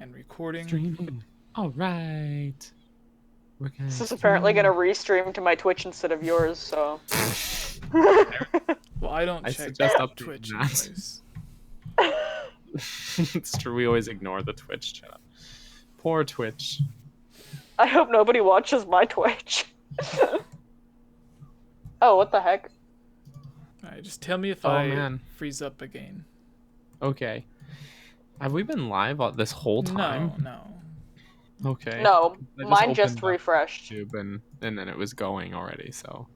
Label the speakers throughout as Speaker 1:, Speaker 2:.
Speaker 1: and recording.
Speaker 2: Streaming. All right.
Speaker 3: This is apparently going to restream to my Twitch instead of yours, so...
Speaker 1: Well, I don't
Speaker 2: I
Speaker 1: check
Speaker 2: suggest updating
Speaker 1: Twitch
Speaker 2: that.
Speaker 1: anyways.
Speaker 2: It's true, we always ignore the Twitch chat. Poor Twitch.
Speaker 3: I hope nobody watches my Twitch. Oh, what the heck?
Speaker 1: Alright, just tell me if
Speaker 2: Oh,
Speaker 1: I
Speaker 2: man.
Speaker 1: freeze up again.
Speaker 2: Okay. Have we been live this whole time?
Speaker 1: No.
Speaker 2: Okay.
Speaker 3: No,
Speaker 2: I
Speaker 3: mine just
Speaker 2: opened up
Speaker 3: refreshed.
Speaker 2: YouTube and then it was going already, so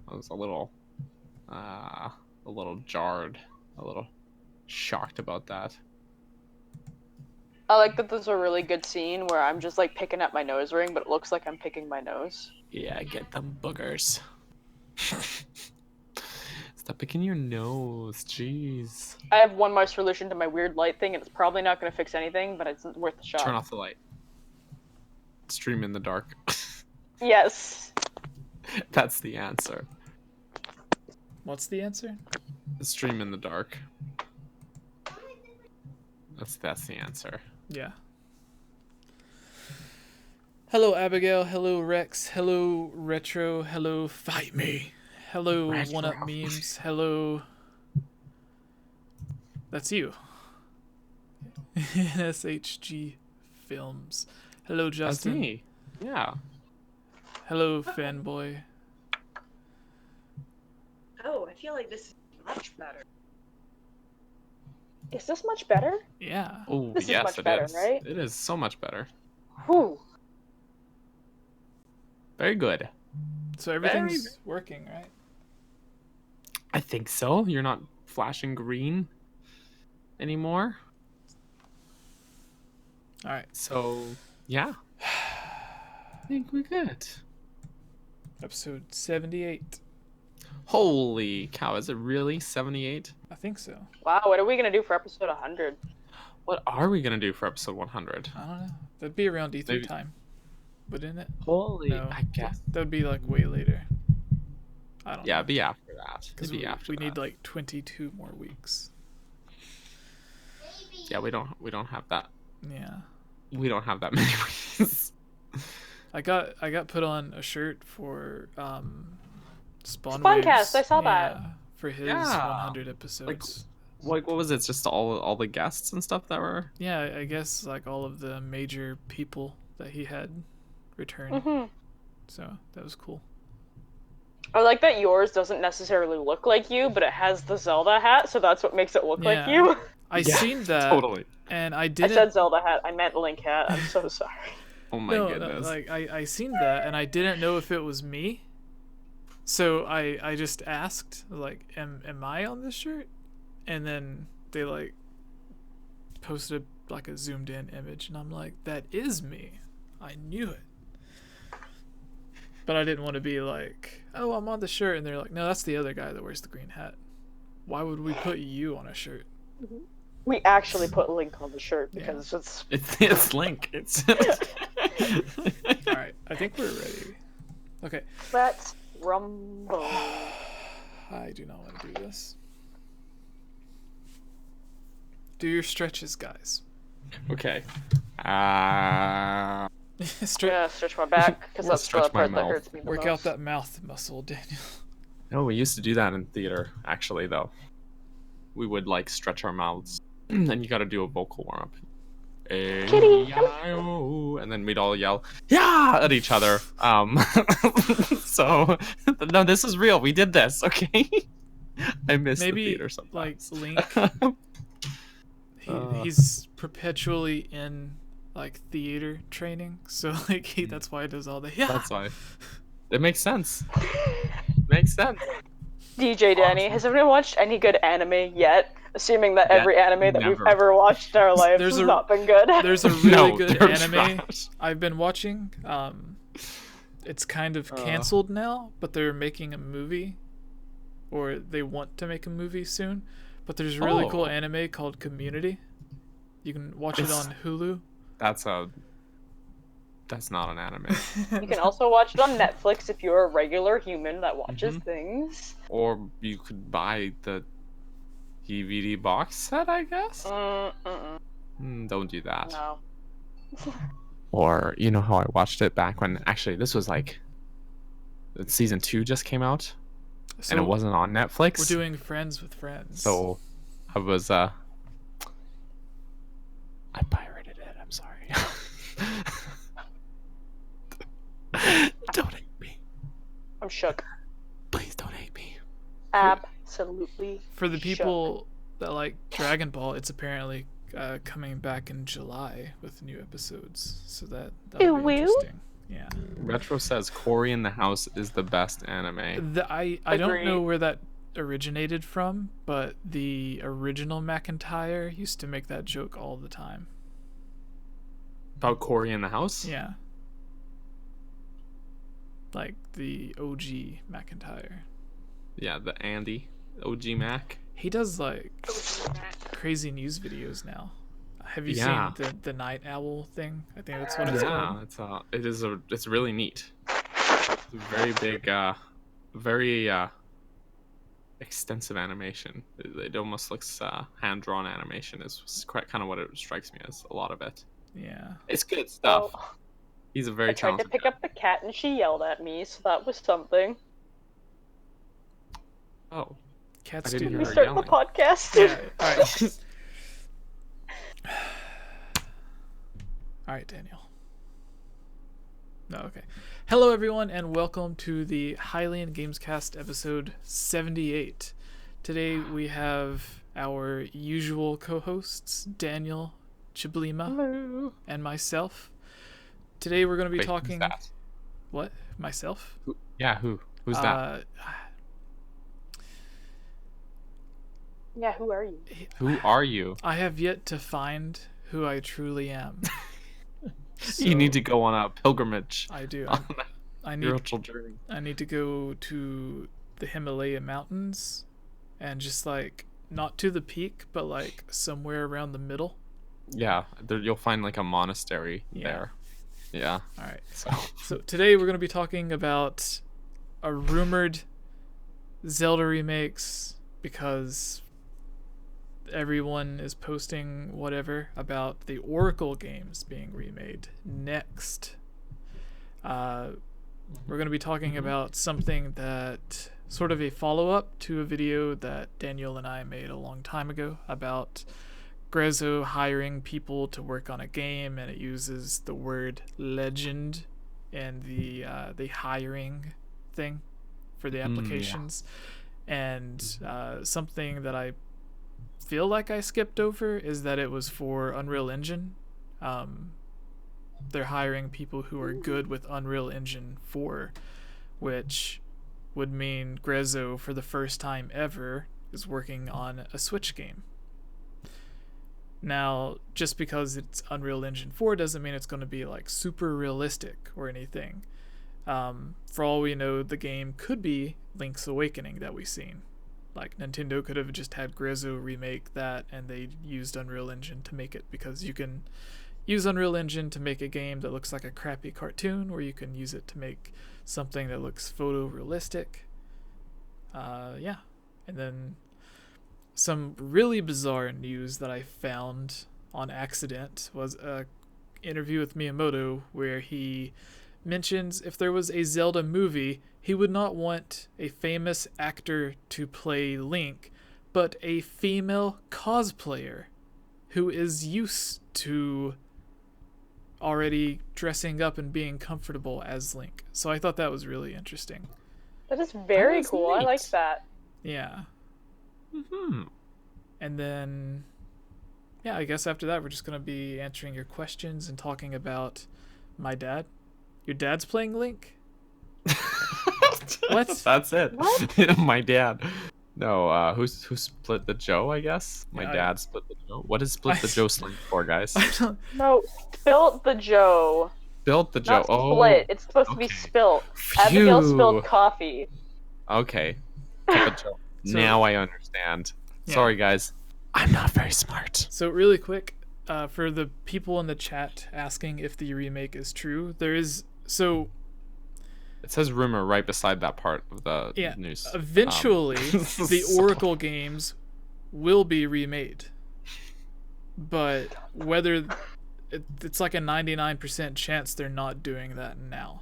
Speaker 2: I was a little jarred, a little shocked about that.
Speaker 3: I like that there's a really good scene where I'm just like picking at my nose ring, but it looks like I'm picking my nose.
Speaker 2: Yeah, get them boogers. Stop picking your nose, jeez.
Speaker 3: I have one more solution to my weird light thing, and it's probably not going to fix anything, but it's worth a shot.
Speaker 2: Turn off the light. Stream in the dark.
Speaker 3: Yes.
Speaker 2: That's the answer.
Speaker 1: What's the answer?
Speaker 2: Stream in the dark. That's the answer.
Speaker 1: Yeah. Hello, Abigail. Hello, Rex. Hello, Retro. Hello, Fight Me. Hello,
Speaker 2: Retro.
Speaker 1: One Up Memes. Hello. That's you. SHG Films. Hello, Justin.
Speaker 2: That's me. Yeah.
Speaker 1: Hello, Fanboy.
Speaker 4: Oh, I feel like this is much better.
Speaker 3: Is this much better?
Speaker 1: Yeah.
Speaker 2: Oh,
Speaker 3: This is
Speaker 2: yes,
Speaker 3: much
Speaker 2: it
Speaker 3: better,
Speaker 2: is.
Speaker 3: right?
Speaker 2: It is so much better.
Speaker 3: Whew.
Speaker 2: Very good.
Speaker 1: So everything's working, right?
Speaker 2: I think so. You're not flashing green anymore.
Speaker 1: All right.
Speaker 2: So, yeah. I think we're good.
Speaker 1: Episode 78.
Speaker 2: Holy cow, is it really 78?
Speaker 1: I think so.
Speaker 3: Wow, what are we going to do for episode 100?
Speaker 2: What are we going to do for episode 100?
Speaker 1: I don't know. That'd be around E3
Speaker 2: Maybe-
Speaker 1: time. Wouldn't it?
Speaker 2: Holy,
Speaker 1: No.
Speaker 2: I guess.
Speaker 1: That would be like way later. I don't
Speaker 2: Yeah,
Speaker 1: know.
Speaker 2: it'd be after that.
Speaker 1: Because
Speaker 2: It'd be after
Speaker 1: we
Speaker 2: that.
Speaker 1: need like 22 more weeks.
Speaker 2: Yeah, we don't have that.
Speaker 1: Yeah.
Speaker 2: We don't have that many weeks.
Speaker 1: I got put on a shirt for Spawn
Speaker 3: Spawncast,
Speaker 1: Waves,
Speaker 3: I saw that.
Speaker 1: for his
Speaker 2: Yeah.
Speaker 1: 100 episodes.
Speaker 2: Like, what was it? Just all the guests and stuff that were.
Speaker 1: Yeah, I guess like all of the major people that he had returned.
Speaker 3: Mm-hmm.
Speaker 1: So that was cool.
Speaker 3: I like that yours doesn't necessarily look like you, but it has the Zelda hat, so that's what makes it look like
Speaker 1: Yeah.
Speaker 3: you.
Speaker 1: I
Speaker 2: Yeah,
Speaker 1: seen that,
Speaker 2: Totally.
Speaker 1: and I
Speaker 3: I
Speaker 1: didn't.
Speaker 3: said Zelda hat, I meant Link hat. I'm so sorry.
Speaker 2: Oh my
Speaker 1: No,
Speaker 2: goodness.
Speaker 1: like I seen that, and I didn't know if it was me. So I just asked, like, am I on this shirt? And then they like posted like a zoomed in image, and I'm like, that is me. I knew it. But I didn't want to be like, oh, I'm on the shirt, and they're like, no, that's the other guy that wears the green hat. Why would we put you on a shirt?
Speaker 3: We actually put Link on the shirt because
Speaker 2: It's Link. It's.
Speaker 1: All right, I think we're ready. Okay.
Speaker 3: Let's rumble.
Speaker 1: I do not want to do this. Do your stretches, guys.
Speaker 2: Okay.
Speaker 3: I'm gonna stretch my back because that's the
Speaker 2: Stretch my
Speaker 3: part that
Speaker 2: mouth.
Speaker 3: hurts me the
Speaker 1: Work
Speaker 3: most.
Speaker 1: out that mouth muscle, Daniel.
Speaker 2: Oh, we used to do that in theater, actually, though. We would, like, stretch our mouths. And then you gotta do a vocal warm-up.
Speaker 3: Kitty,
Speaker 2: And then we'd all yell, yeah, at each other. So, no, this is real. We did this, okay? I missed
Speaker 1: Maybe
Speaker 2: the theater sometimes.
Speaker 1: like Link, he's perpetually in like theater training, so like that's why he does all the
Speaker 2: That's why. It makes sense. Makes sense.
Speaker 3: DJ Danny, has anyone watched any good anime yet? Assuming that every anime that we've
Speaker 2: never.
Speaker 3: ever watched in our lives
Speaker 1: There's
Speaker 3: has
Speaker 1: a-
Speaker 3: not been good.
Speaker 1: There's a really
Speaker 2: No,
Speaker 1: good
Speaker 2: they're
Speaker 1: anime
Speaker 2: trash.
Speaker 1: I've been watching. It's kind of canceled now, but they're making a movie, or they want to make a movie soon. But there's a really cool anime called Community. You can watch it on Hulu.
Speaker 2: That's not an anime.
Speaker 3: You can also watch it on Netflix if you're a regular human that watches things.
Speaker 2: Or you could buy the DVD box set, I guess?
Speaker 3: Mm-mm.
Speaker 2: Don't do that.
Speaker 3: No.
Speaker 2: Or you know how I watched it back when actually this was like season 2 just came out
Speaker 1: So
Speaker 2: and it wasn't on Netflix.
Speaker 1: we're doing Friends with Friends.
Speaker 2: So I was I pirated it. I'm sorry. Don't hate me.
Speaker 3: I'm shook.
Speaker 2: Please don't hate me.
Speaker 3: Absolutely.
Speaker 1: for the
Speaker 3: shook.
Speaker 1: people that like Dragon Ball, it's apparently coming back in July with new episodes. So that'll be
Speaker 3: will?
Speaker 1: interesting. Yeah.
Speaker 2: Retro says Cory in the House is the best anime.
Speaker 1: I don't know
Speaker 3: Agreed.
Speaker 1: where that originated from, but the original McIntyre used to make that joke all the time.
Speaker 2: About Cory in the House?
Speaker 1: Yeah. Like the OG McIntyre.
Speaker 2: Yeah, the Andy, OG Mac.
Speaker 1: He does like crazy news videos now. Have you
Speaker 2: Yeah.
Speaker 1: seen the Night Owl thing? I think that's what it's called.
Speaker 2: It's really neat. It's a very big, very extensive animation. It almost looks hand drawn animation. Is quite kind of what it strikes me as. A lot of it.
Speaker 1: Yeah.
Speaker 2: It's good stuff.
Speaker 3: Oh,
Speaker 2: He's a
Speaker 3: I
Speaker 2: very
Speaker 3: tried to
Speaker 2: talented
Speaker 3: pick
Speaker 2: guy.
Speaker 3: up the cat and she yelled at me, so that was something.
Speaker 2: Oh,
Speaker 1: Cats
Speaker 2: I
Speaker 1: do
Speaker 2: didn't
Speaker 3: We
Speaker 2: hear
Speaker 1: that.
Speaker 2: her
Speaker 3: start the
Speaker 2: yelling.
Speaker 3: podcast.
Speaker 1: Yeah. All right. All right, Daniel. No, okay. Hello, everyone, and welcome to the Hylian Gamescast episode 78. Today we have our usual co-hosts, Daniel, Chiblima,
Speaker 3: Hello.
Speaker 1: and myself. Today we're going to be
Speaker 2: Wait, who's
Speaker 1: talking.
Speaker 2: that?
Speaker 1: What? Myself?
Speaker 2: Yeah, who's that?
Speaker 3: Yeah, who are you?
Speaker 2: Who are you?
Speaker 1: I have yet to find who I truly am.
Speaker 2: You need
Speaker 1: So,
Speaker 2: to go on a pilgrimage.
Speaker 1: I do.
Speaker 2: On
Speaker 1: I
Speaker 2: a
Speaker 1: need
Speaker 2: spiritual journey.
Speaker 1: I need to go to the Himalaya mountains and just like not to the peak, but like somewhere around the middle.
Speaker 2: Yeah, you'll find like a monastery
Speaker 1: Yeah.
Speaker 2: there. Yeah.
Speaker 1: All right.
Speaker 2: So
Speaker 1: So today we're going to be talking about a rumored Zelda remakes because everyone is posting whatever about the Oracle games being remade next. We're going to be talking about something that sort of a follow-up to a video that Daniel and I made a long time ago about Grezzo hiring people to work on a game, and it uses the word legend in the hiring thing for the
Speaker 2: yeah.
Speaker 1: applications. And something that I feel like I skipped over is that it was for Unreal Engine. They're hiring people who are good with Unreal Engine 4, which would mean Grezzo, for the first time ever, is working on a Switch game. Now, just because it's Unreal Engine 4 doesn't mean it's going to be like super realistic or anything. For all we know, the game could be Link's Awakening that we've seen. Like, Nintendo could have just had Grezzo remake that, and they used Unreal Engine to make it, because you can use Unreal Engine to make a game that looks like a crappy cartoon, or you can use it to make something that looks photorealistic. Yeah. And then some really bizarre news that I found on accident was a interview with Miyamoto where he mentions if there was a Zelda movie, he would not want a famous actor to play Link, but a female cosplayer who is used to already dressing up and being comfortable as Link. So I thought that was really interesting.
Speaker 3: That is very
Speaker 2: That is
Speaker 3: cool. I
Speaker 2: neat.
Speaker 3: like that.
Speaker 1: Yeah.
Speaker 2: hmm
Speaker 1: And then, yeah, I guess after that, we're just going to be answering your questions and talking about my dad. Your dad's playing Link? What?
Speaker 2: That's it.
Speaker 3: What?
Speaker 2: My dad. No, who split the Joe, I guess? My
Speaker 1: Yeah,
Speaker 2: dad split the Joe. What is split the Joe slang for, guys?
Speaker 3: No, spilt the Joe.
Speaker 2: Built the Joe.
Speaker 3: Not split. It's supposed to be
Speaker 2: okay.
Speaker 3: spilt. Abigail
Speaker 2: Phew.
Speaker 3: spilled coffee.
Speaker 2: Okay. Cup of Joe.
Speaker 1: So-
Speaker 2: Now I understand.
Speaker 1: Yeah.
Speaker 2: Sorry, guys. I'm not very smart.
Speaker 1: So really quick, for the people in the chat asking if the remake is true, there is... So,
Speaker 2: It says rumor right beside that part of the
Speaker 1: yeah,
Speaker 2: news.
Speaker 1: eventually, the
Speaker 2: so-
Speaker 1: Oracle games will be remade. But whether... it's like a 99% chance they're not doing that now.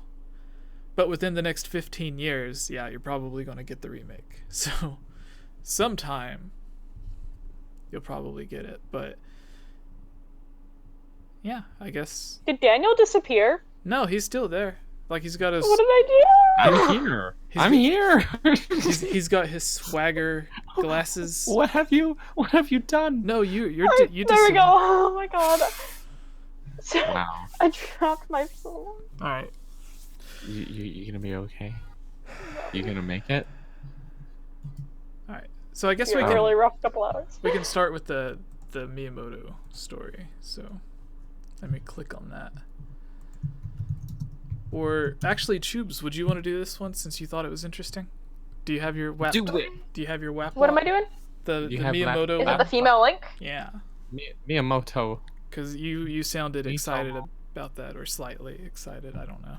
Speaker 1: But within the next 15 years, yeah, you're probably going to get the remake. So sometime you'll probably get it. But yeah, I guess.
Speaker 3: Did Daniel disappear?
Speaker 1: No, he's still there. Like he's got his.
Speaker 3: What did I do?
Speaker 2: I'm here. I'm here.
Speaker 1: He's got his swagger glasses.
Speaker 2: What have you done?
Speaker 1: No, you
Speaker 3: There we go. Oh my god.
Speaker 2: Wow.
Speaker 3: I dropped my phone.
Speaker 1: All right.
Speaker 2: You gonna be okay? You gonna make it?
Speaker 1: All right. So I guess
Speaker 3: It's
Speaker 1: we
Speaker 3: a
Speaker 1: can
Speaker 3: really rough couple hours.
Speaker 1: we can start with the Miyamoto story. So let me click on that. Or actually, Tubes, would you want to do this one since you thought it was interesting? Do you have your WAP?
Speaker 2: Do it.
Speaker 1: Do you have your WAP?
Speaker 3: What am I doing?
Speaker 1: The
Speaker 2: You have
Speaker 1: Miyamoto.
Speaker 3: Is it
Speaker 1: WAP?
Speaker 3: the female Link?
Speaker 1: Yeah,
Speaker 2: Miyamoto.
Speaker 1: because you sounded excited about that, or slightly excited. I don't know.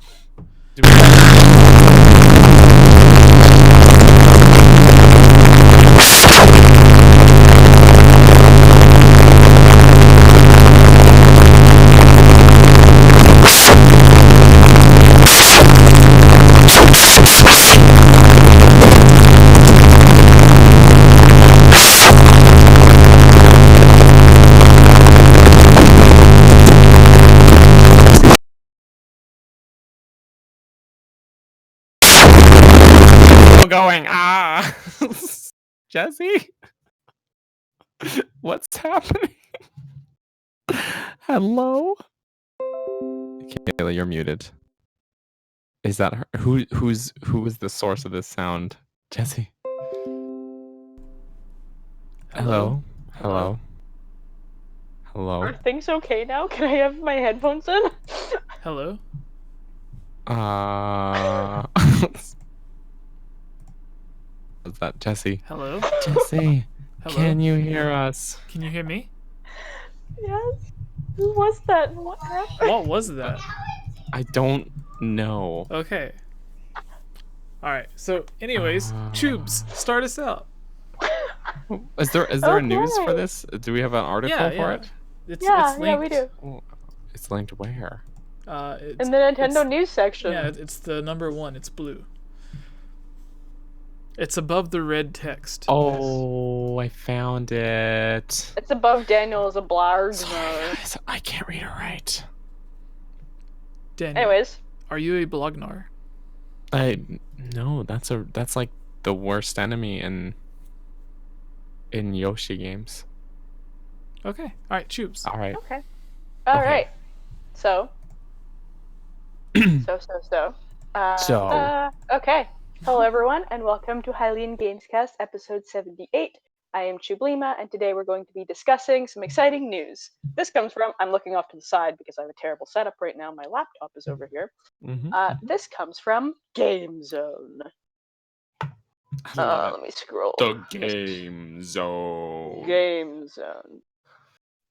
Speaker 2: Going Jesse, what's happening? Hello, Kayla, you're muted. Is that her? Who is the source of this sound? Jesse. Hello.
Speaker 1: Hello?
Speaker 3: Are things okay now? Can I have my headphones in?
Speaker 1: Hello.
Speaker 2: Was that Jesse?
Speaker 1: Hello.
Speaker 2: Jesse,
Speaker 1: Hello.
Speaker 2: can you hear us?
Speaker 1: Can you hear me?
Speaker 3: Yes. Who was that? What happened?
Speaker 1: What was that?
Speaker 2: I don't know.
Speaker 1: Okay. All right. So, anyways, Tubes, start us out.
Speaker 2: Is there a news for
Speaker 3: Okay.
Speaker 2: this? Do we have an article
Speaker 1: Yeah,
Speaker 2: for
Speaker 1: yeah.
Speaker 2: it?
Speaker 1: It's
Speaker 3: Yeah,
Speaker 1: linked.
Speaker 3: yeah, we do.
Speaker 2: Oh, it's linked where?
Speaker 1: It's,
Speaker 3: In the Nintendo
Speaker 1: it's-
Speaker 3: news section.
Speaker 1: Yeah, it's the number 1. It's blue. It's above the red text.
Speaker 2: Oh, I found it.
Speaker 3: It's above Daniel's a blarg.
Speaker 2: Sorry, guys, I can't read it right.
Speaker 1: Daniel,
Speaker 3: Anyways,
Speaker 1: are you a blognar?
Speaker 2: No, that's like the worst enemy in Yoshi games.
Speaker 1: Okay. All right, Tubes.
Speaker 2: All right.
Speaker 3: okay. All
Speaker 2: Okay.
Speaker 3: right. So. Okay. Hello, everyone, and welcome to Hylian Gamescast, episode 78. I am Chublima, and today we're going to be discussing some exciting news. This comes from, I'm looking off to the side because I have a terrible setup right now. My laptop is over here. This comes from Game Zone. Let me scroll.
Speaker 2: The Game Zone.
Speaker 3: Game Zone.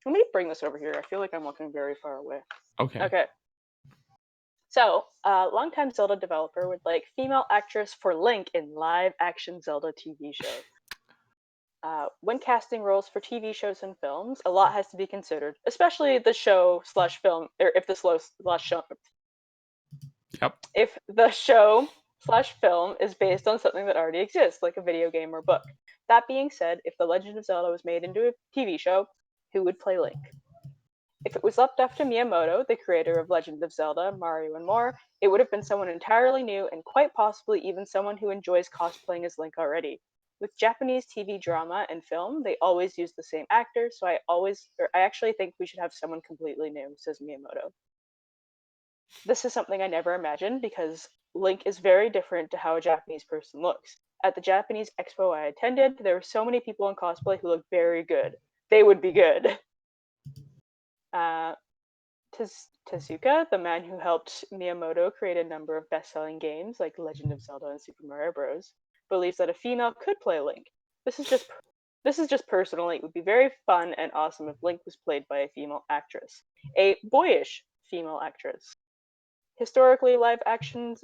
Speaker 3: Let me bring this over here. I feel like I'm looking very far away.
Speaker 2: Okay.
Speaker 3: Okay. So, longtime Zelda developer would like female actress for Link in live-action Zelda TV show. When casting roles for TV shows and films, a lot has to be considered, especially the show/film, or if the show.
Speaker 2: Yep.
Speaker 3: If the show/film is based on something that already exists, like a video game or book. That being said, if The Legend of Zelda was made into a TV show, who would play Link? If it was left up to Miyamoto, the creator of Legend of Zelda, Mario, and more, it would have been someone entirely new and quite possibly even someone who enjoys cosplaying as Link already. With Japanese TV drama and film, they always use the same actor, so I actually think we should have someone completely new, says Miyamoto. This is something I never imagined because Link is very different to how a Japanese person looks. At the Japanese expo I attended, there were so many people in cosplay who looked very good. They would be good. Tezuka, the man who helped Miyamoto create a number of best-selling games like Legend of Zelda and Super Mario Bros., believes that a female could play Link. This is just personally, it would be very fun and awesome if Link was played by a female actress, a boyish female actress. Historically, live-action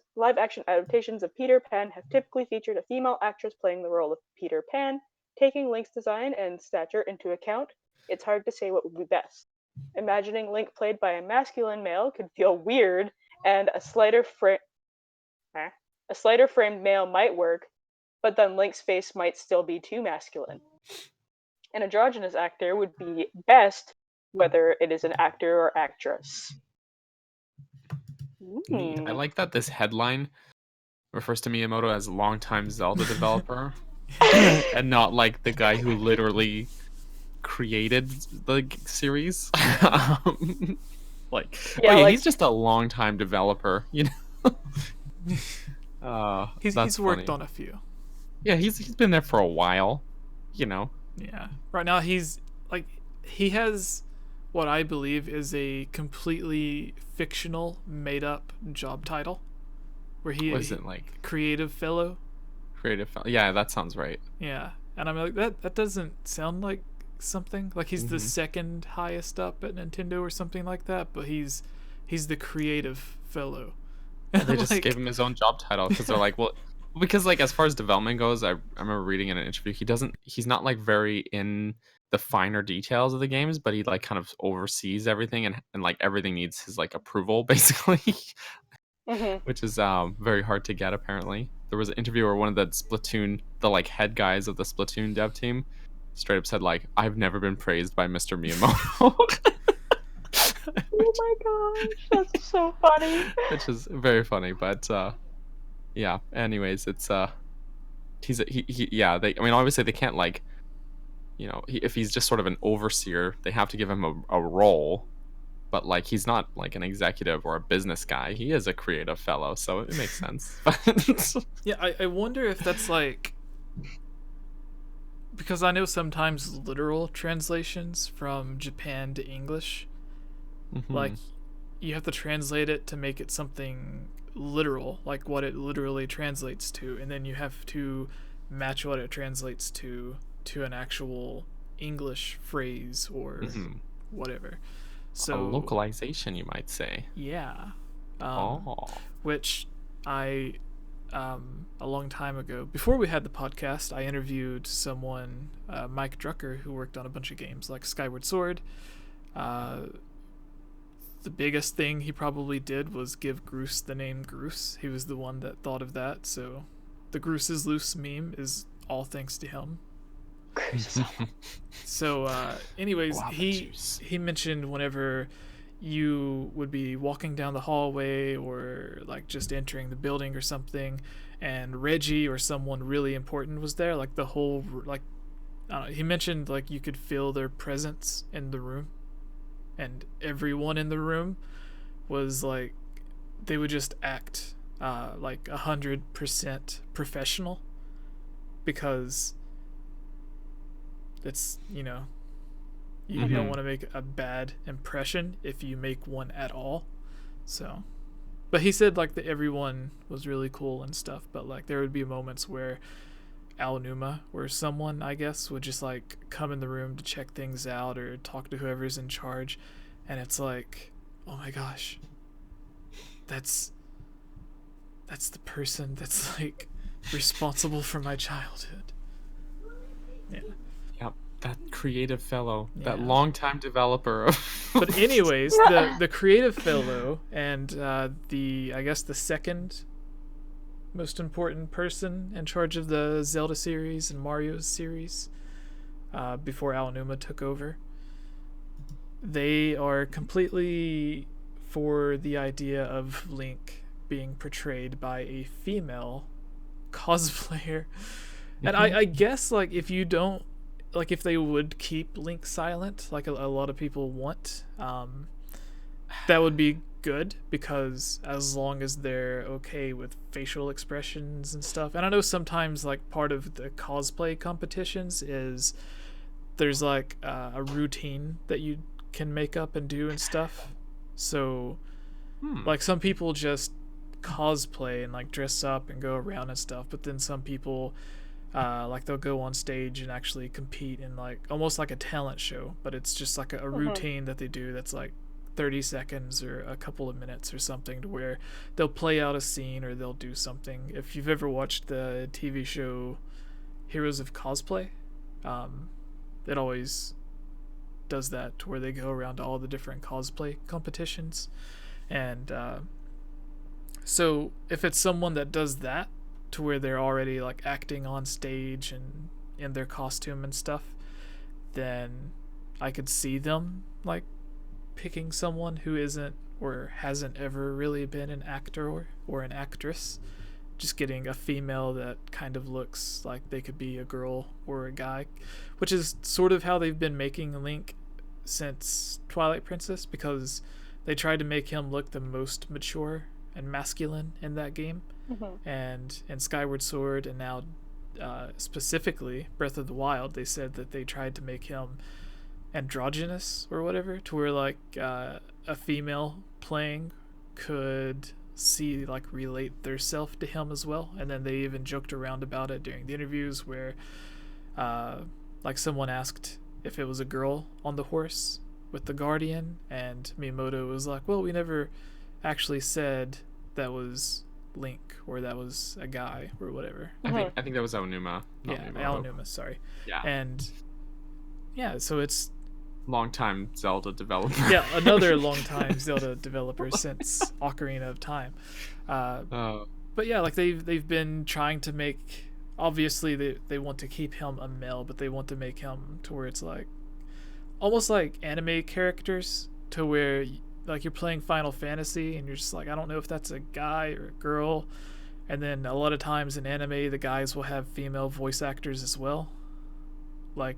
Speaker 3: adaptations of Peter Pan have typically featured a female actress playing the role of Peter Pan. Taking Link's design and stature into account, it's hard to say what would be best. Imagining Link played by a masculine male could feel weird, and a slighter framed male might work, but then Link's face might still be too masculine. An androgynous actor would be best, whether it is an actor or actress.
Speaker 2: Neat. I
Speaker 3: Ooh.
Speaker 2: like that this headline refers to Miyamoto as longtime Zelda developer, and not like the guy who literally created the series. Like,
Speaker 3: Yeah,
Speaker 2: oh yeah,
Speaker 3: like-
Speaker 2: he's just a longtime developer, you know.
Speaker 1: He's worked on a few.
Speaker 2: Yeah, he's been there for a while, you know.
Speaker 1: Yeah. Right now he has what I believe is a completely fictional, made up job title, where he
Speaker 2: Was it like
Speaker 1: creative fellow.
Speaker 2: creative? Yeah, that sounds right.
Speaker 1: Yeah, and I'm like that doesn't sound like something like he's the second highest up at Nintendo or something like that, but he's the creative fellow.
Speaker 2: They just gave him his own job title because they're like, well, because like as far as development goes, I remember reading in an interview he's not like very in the finer details of the games, but he like kind of oversees everything and like everything needs his like approval basically, which is very hard to get apparently. There was an interview where one of the like head guys of the Splatoon dev team straight up said like, I've never been praised by Mr. Miyamoto.
Speaker 3: Oh my gosh, that's so funny.
Speaker 2: Which is very funny, but yeah, anyways, it's yeah, I mean obviously they can't like, you know, if he's just sort of an overseer, they have to give him a role, but like he's not like an executive or a business guy. He is a creative fellow, so it makes sense.
Speaker 1: Yeah, I wonder if that's like, because I know sometimes literal translations from Japan to English, like you have to translate it to make it something literal, like what it literally translates to, and then you have to match what it translates to an actual English phrase or whatever. So
Speaker 2: a localization, you might say.
Speaker 1: Yeah.
Speaker 2: Oh.
Speaker 1: Which I a long time ago, before we had the podcast, I interviewed someone, Mike Drucker, who worked on a bunch of games like Skyward Sword. The biggest thing he probably did was give Groose the name Groose. He was the one that thought of that, so the Groose is Loose meme is all thanks to him. So anyways, he mentioned whenever you would be walking down the hallway or like just entering the building or something, and Reggie or someone really important was there, like the whole like I don't know, he mentioned like you could feel their presence in the room, and everyone in the room was like, they would just act like 100% professional, because it's, you know, you don't want to make a bad impression if you make one at all. So, but he said like that everyone was really cool and stuff, but like there would be moments where Aonuma or someone, I guess, would just like come in the room to check things out or talk to whoever's in charge, and it's like, oh my gosh, that's the person that's like responsible for my childhood. Yeah.
Speaker 2: Yep, that creative fellow, that
Speaker 1: Yeah.
Speaker 2: longtime developer.
Speaker 1: But anyways, the creative fellow and the, I guess, the second most important person in charge of the Zelda series and Mario series, before Aonuma took over, they are completely for the idea of Link being portrayed by a female cosplayer. And I guess like if you don't, like if they would keep Link silent, like a lot of people want, that would be good, because as long as they're okay with facial expressions and stuff. And I know sometimes like part of the cosplay competitions is there's like a routine that you can make up and do and stuff. So like some people just cosplay and like dress up and go around and stuff, but then some people like they'll go on stage and actually compete in like almost like a talent show, but it's just like a routine that they do that's like 30 seconds or a couple of minutes or something, to where they'll play out a scene or they'll do something. If you've ever watched the TV show Heroes of Cosplay, it always does that, to where they go around to all the different cosplay competitions. And so if it's someone that does that, to where they're already like acting on stage and in their costume and stuff, then I could see them like picking someone who isn't or hasn't ever really been an actor or an actress, just getting a female that kind of looks like they could be a girl or a guy, which is sort of how they've been making Link since Twilight Princess, because they tried to make him look the most mature and masculine in that game. And in Skyward Sword, and now specifically Breath of the Wild, they said that they tried to make him androgynous or whatever, to where like a female playing could see like relate their self to him as well. And then they even joked around about it during the interviews, where like someone asked if it was a girl on the horse with the Guardian, and Miyamoto was like, well, we never actually said that was Link or that was a guy or whatever.
Speaker 2: I think that was Aonuma.
Speaker 1: Aonuma, sorry.
Speaker 2: Yeah.
Speaker 1: And yeah, so it's
Speaker 2: long-time Zelda developer.
Speaker 1: Yeah, another long-time Zelda developer since Ocarina of Time. But yeah, like they've been trying to make, obviously they want to keep him a male, but they want to make him to where it's like almost like anime characters, to where like you're playing Final Fantasy and you're just like, I don't know if that's a guy or a girl. And then a lot of times in anime, the guys will have female voice actors as well, like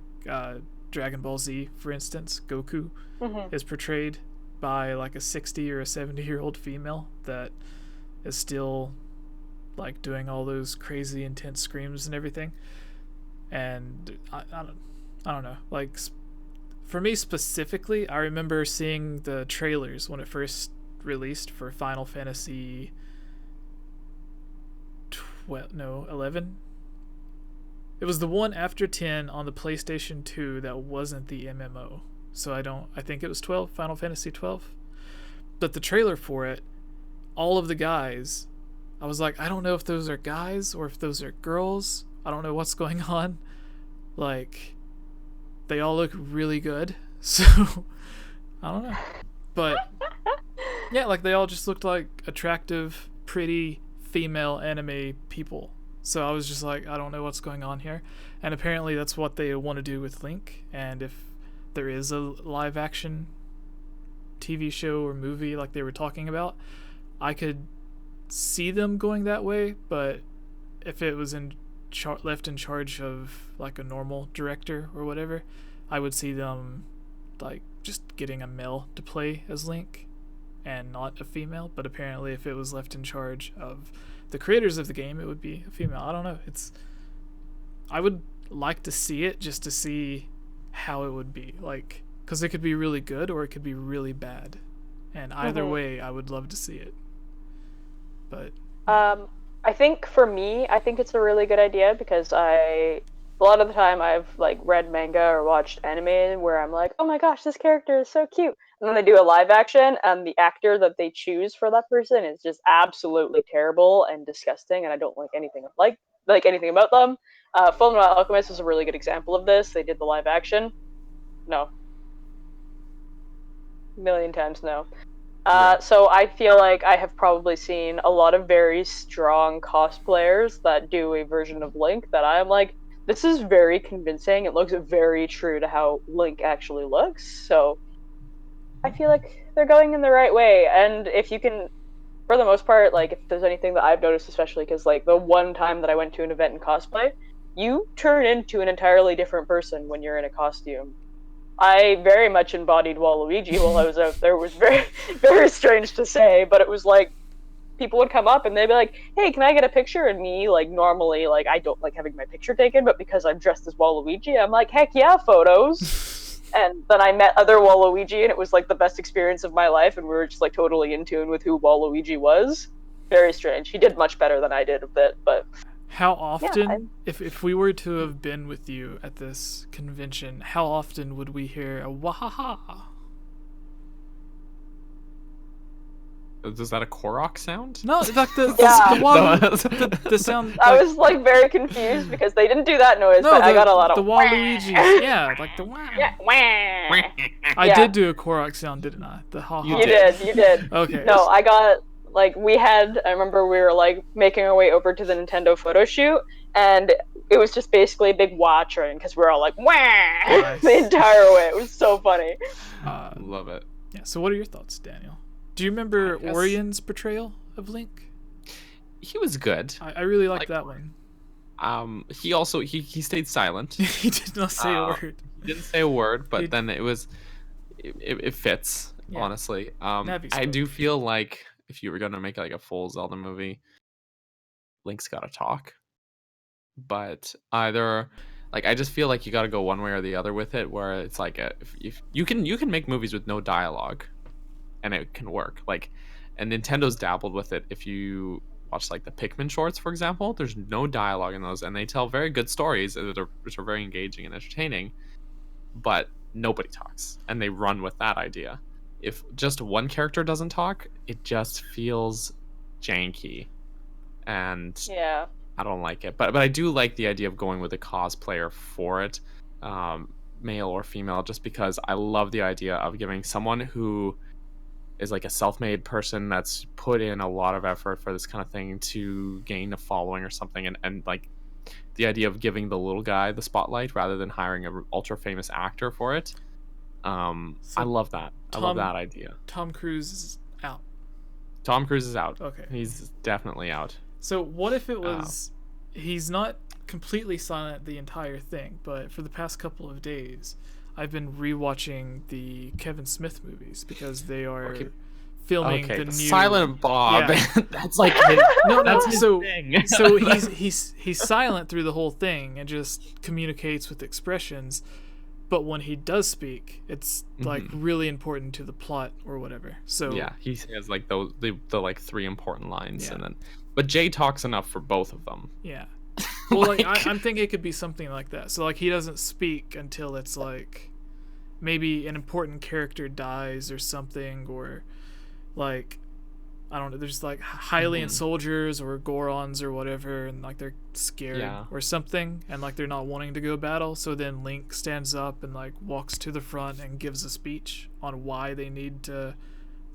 Speaker 1: Dragon Ball Z, for instance. Goku is portrayed by like a 60 or a 70-year-old female that is still like doing all those crazy intense screams and everything. And I don't know, like for me specifically, I remember seeing the trailers when it first released for Final Fantasy 11. It was the one after 10 on the PlayStation 2 that wasn't the MMO. So I think it was 12, Final Fantasy 12. But the trailer for it, all of the guys, I was like, I don't know if those are guys or if those are girls. I don't know what's going on. Like, they all look really good. So, I don't know. But, yeah, like they all just looked like attractive, pretty female anime people. So I was just like, I don't know what's going on here. And apparently that's what they want to do with Link. And if there is a live action TV show or movie like they were talking about, I could see them going that way. But if it was left in charge of like a normal director or whatever, I would see them like just getting a male to play as Link and not a female. But apparently if it was left in charge of the creators of the game, it would be a female. I don't know. I would like to see it just to see how it would be, like, because it could be really good or it could be really bad, and either way I would love to see it. But
Speaker 3: I think for me, I think it's a really good idea, because a lot of the time I've like read manga or watched anime where I'm like, oh my gosh, this character is so cute, and then they do a live action and the actor that they choose for that person is just absolutely terrible and disgusting, and I don't like anything anything about them. Fullmetal Alchemist is a really good example of this. They did the live action. No. A million times no. So I feel like I have probably seen a lot of very strong cosplayers that do a version of Link that I'm like, this is very convincing. It looks very true to how Link actually looks. So I feel like they're going in the right way. And if you can, for the most part, like if there's anything that I've noticed, especially because like the one time that I went to an event in cosplay, you turn into an entirely different person when you're in a costume. I very much embodied Waluigi while I was out there. It was very, very strange to say, but it was like, people would come up and they'd be like, hey, can I get a picture? And me, like, normally, like, I don't like having my picture taken, but because I'm dressed as Waluigi, I'm like, heck yeah, photos. And then I met other Waluigi, and it was, like, the best experience of my life, and we were just, like, totally in tune with who Waluigi was. Very strange. He did much better than I did a bit, but...
Speaker 1: How often, if we were to have been with you at this convention, how often would we hear a wahaha?
Speaker 2: Is that a Korok sound?
Speaker 1: No, it's like the
Speaker 3: Yeah.
Speaker 1: the sound.
Speaker 3: I was like very confused because they didn't do that noise,
Speaker 1: No,
Speaker 3: but I got a lot of
Speaker 1: the Waluigi. Yeah, like the wah.
Speaker 3: Yeah, wah.
Speaker 1: I
Speaker 3: Yeah.
Speaker 1: did do a Korok sound, didn't I? The ha
Speaker 2: You
Speaker 1: ha.
Speaker 3: You did.
Speaker 1: Okay.
Speaker 3: No, I got like I remember we were like making our way over to the Nintendo photo shoot, and it was just basically a big wah train because we were all like wah
Speaker 1: Nice.
Speaker 3: the entire way. It was so funny.
Speaker 2: Love it.
Speaker 1: Yeah. So, what are your thoughts, Daniel? Do you remember
Speaker 2: I guess-
Speaker 1: Orion's portrayal of Link?
Speaker 2: He was good.
Speaker 1: I really liked
Speaker 2: Like-
Speaker 1: that one.
Speaker 2: He also he stayed silent.
Speaker 1: He did not say a word.
Speaker 2: He didn't say a word, but
Speaker 1: He-
Speaker 2: then it fits,
Speaker 1: Yeah.
Speaker 2: honestly.
Speaker 1: Navi
Speaker 2: I do
Speaker 1: spoke.
Speaker 2: feel like if you were gonna make like a full Zelda movie, Link's gotta talk. But either like I just feel like you gotta go one way or the other with it, where it's like if you can make movies with no dialogue, and it can work. Like, and Nintendo's dabbled with it. If you watch like the Pikmin shorts, for example, there's no dialogue in those, and they tell very good stories which are very engaging and entertaining, but nobody talks, and they run with that idea. If just one character doesn't talk, it just feels janky, and
Speaker 3: Yeah.
Speaker 2: I don't like it. But I do like the idea of going with a cosplayer for it, male or female, just because I love the idea of giving someone who is like a self-made person that's put in a lot of effort for this kind of thing to gain a following or something, and like the idea of giving the little guy the spotlight rather than hiring a ultra famous actor for it. I love that. I love that idea.
Speaker 1: Tom Cruise is out.
Speaker 2: Tom Cruise is out.
Speaker 1: Okay.
Speaker 2: He's definitely out.
Speaker 1: So what if it was he's not completely silent the entire thing, but for the past couple of days I've been rewatching the Kevin Smith movies because they are filming the new
Speaker 2: Silent Bob.
Speaker 1: Yeah.
Speaker 2: That's like his,
Speaker 1: No,
Speaker 2: that's his
Speaker 1: so
Speaker 2: thing.
Speaker 1: so he's silent through the whole thing and just communicates with expressions, but when he does speak, it's like really important to the plot or whatever. So
Speaker 2: yeah, he has like the like 3 important lines,
Speaker 1: Yeah.
Speaker 2: and then but Jay talks enough for both of them.
Speaker 1: Yeah. Well, like I'm thinking it could be something like that. So like he doesn't speak until it's like maybe an important character dies or something, or like I don't know. There's like Hylian soldiers or Gorons or whatever, and like they're scared or something, and like they're not wanting to go battle. So then Link stands up and like walks to the front and gives a speech on why they need to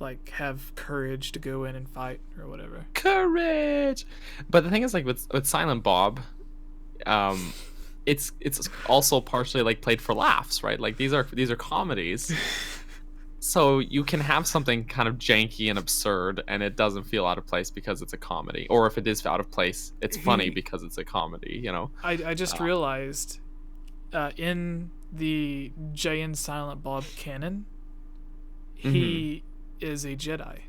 Speaker 1: like have courage to go in and fight or whatever.
Speaker 2: Courage. But the thing is, like with Silent Bob, it's also partially like played for laughs, right? Like these are comedies. So you can have something kind of janky and absurd, and it doesn't feel out of place because it's a comedy. Or if it is out of place, it's funny because it's a comedy, you know?
Speaker 1: I just realized in the Jay and Silent Bob canon, he is a Jedi.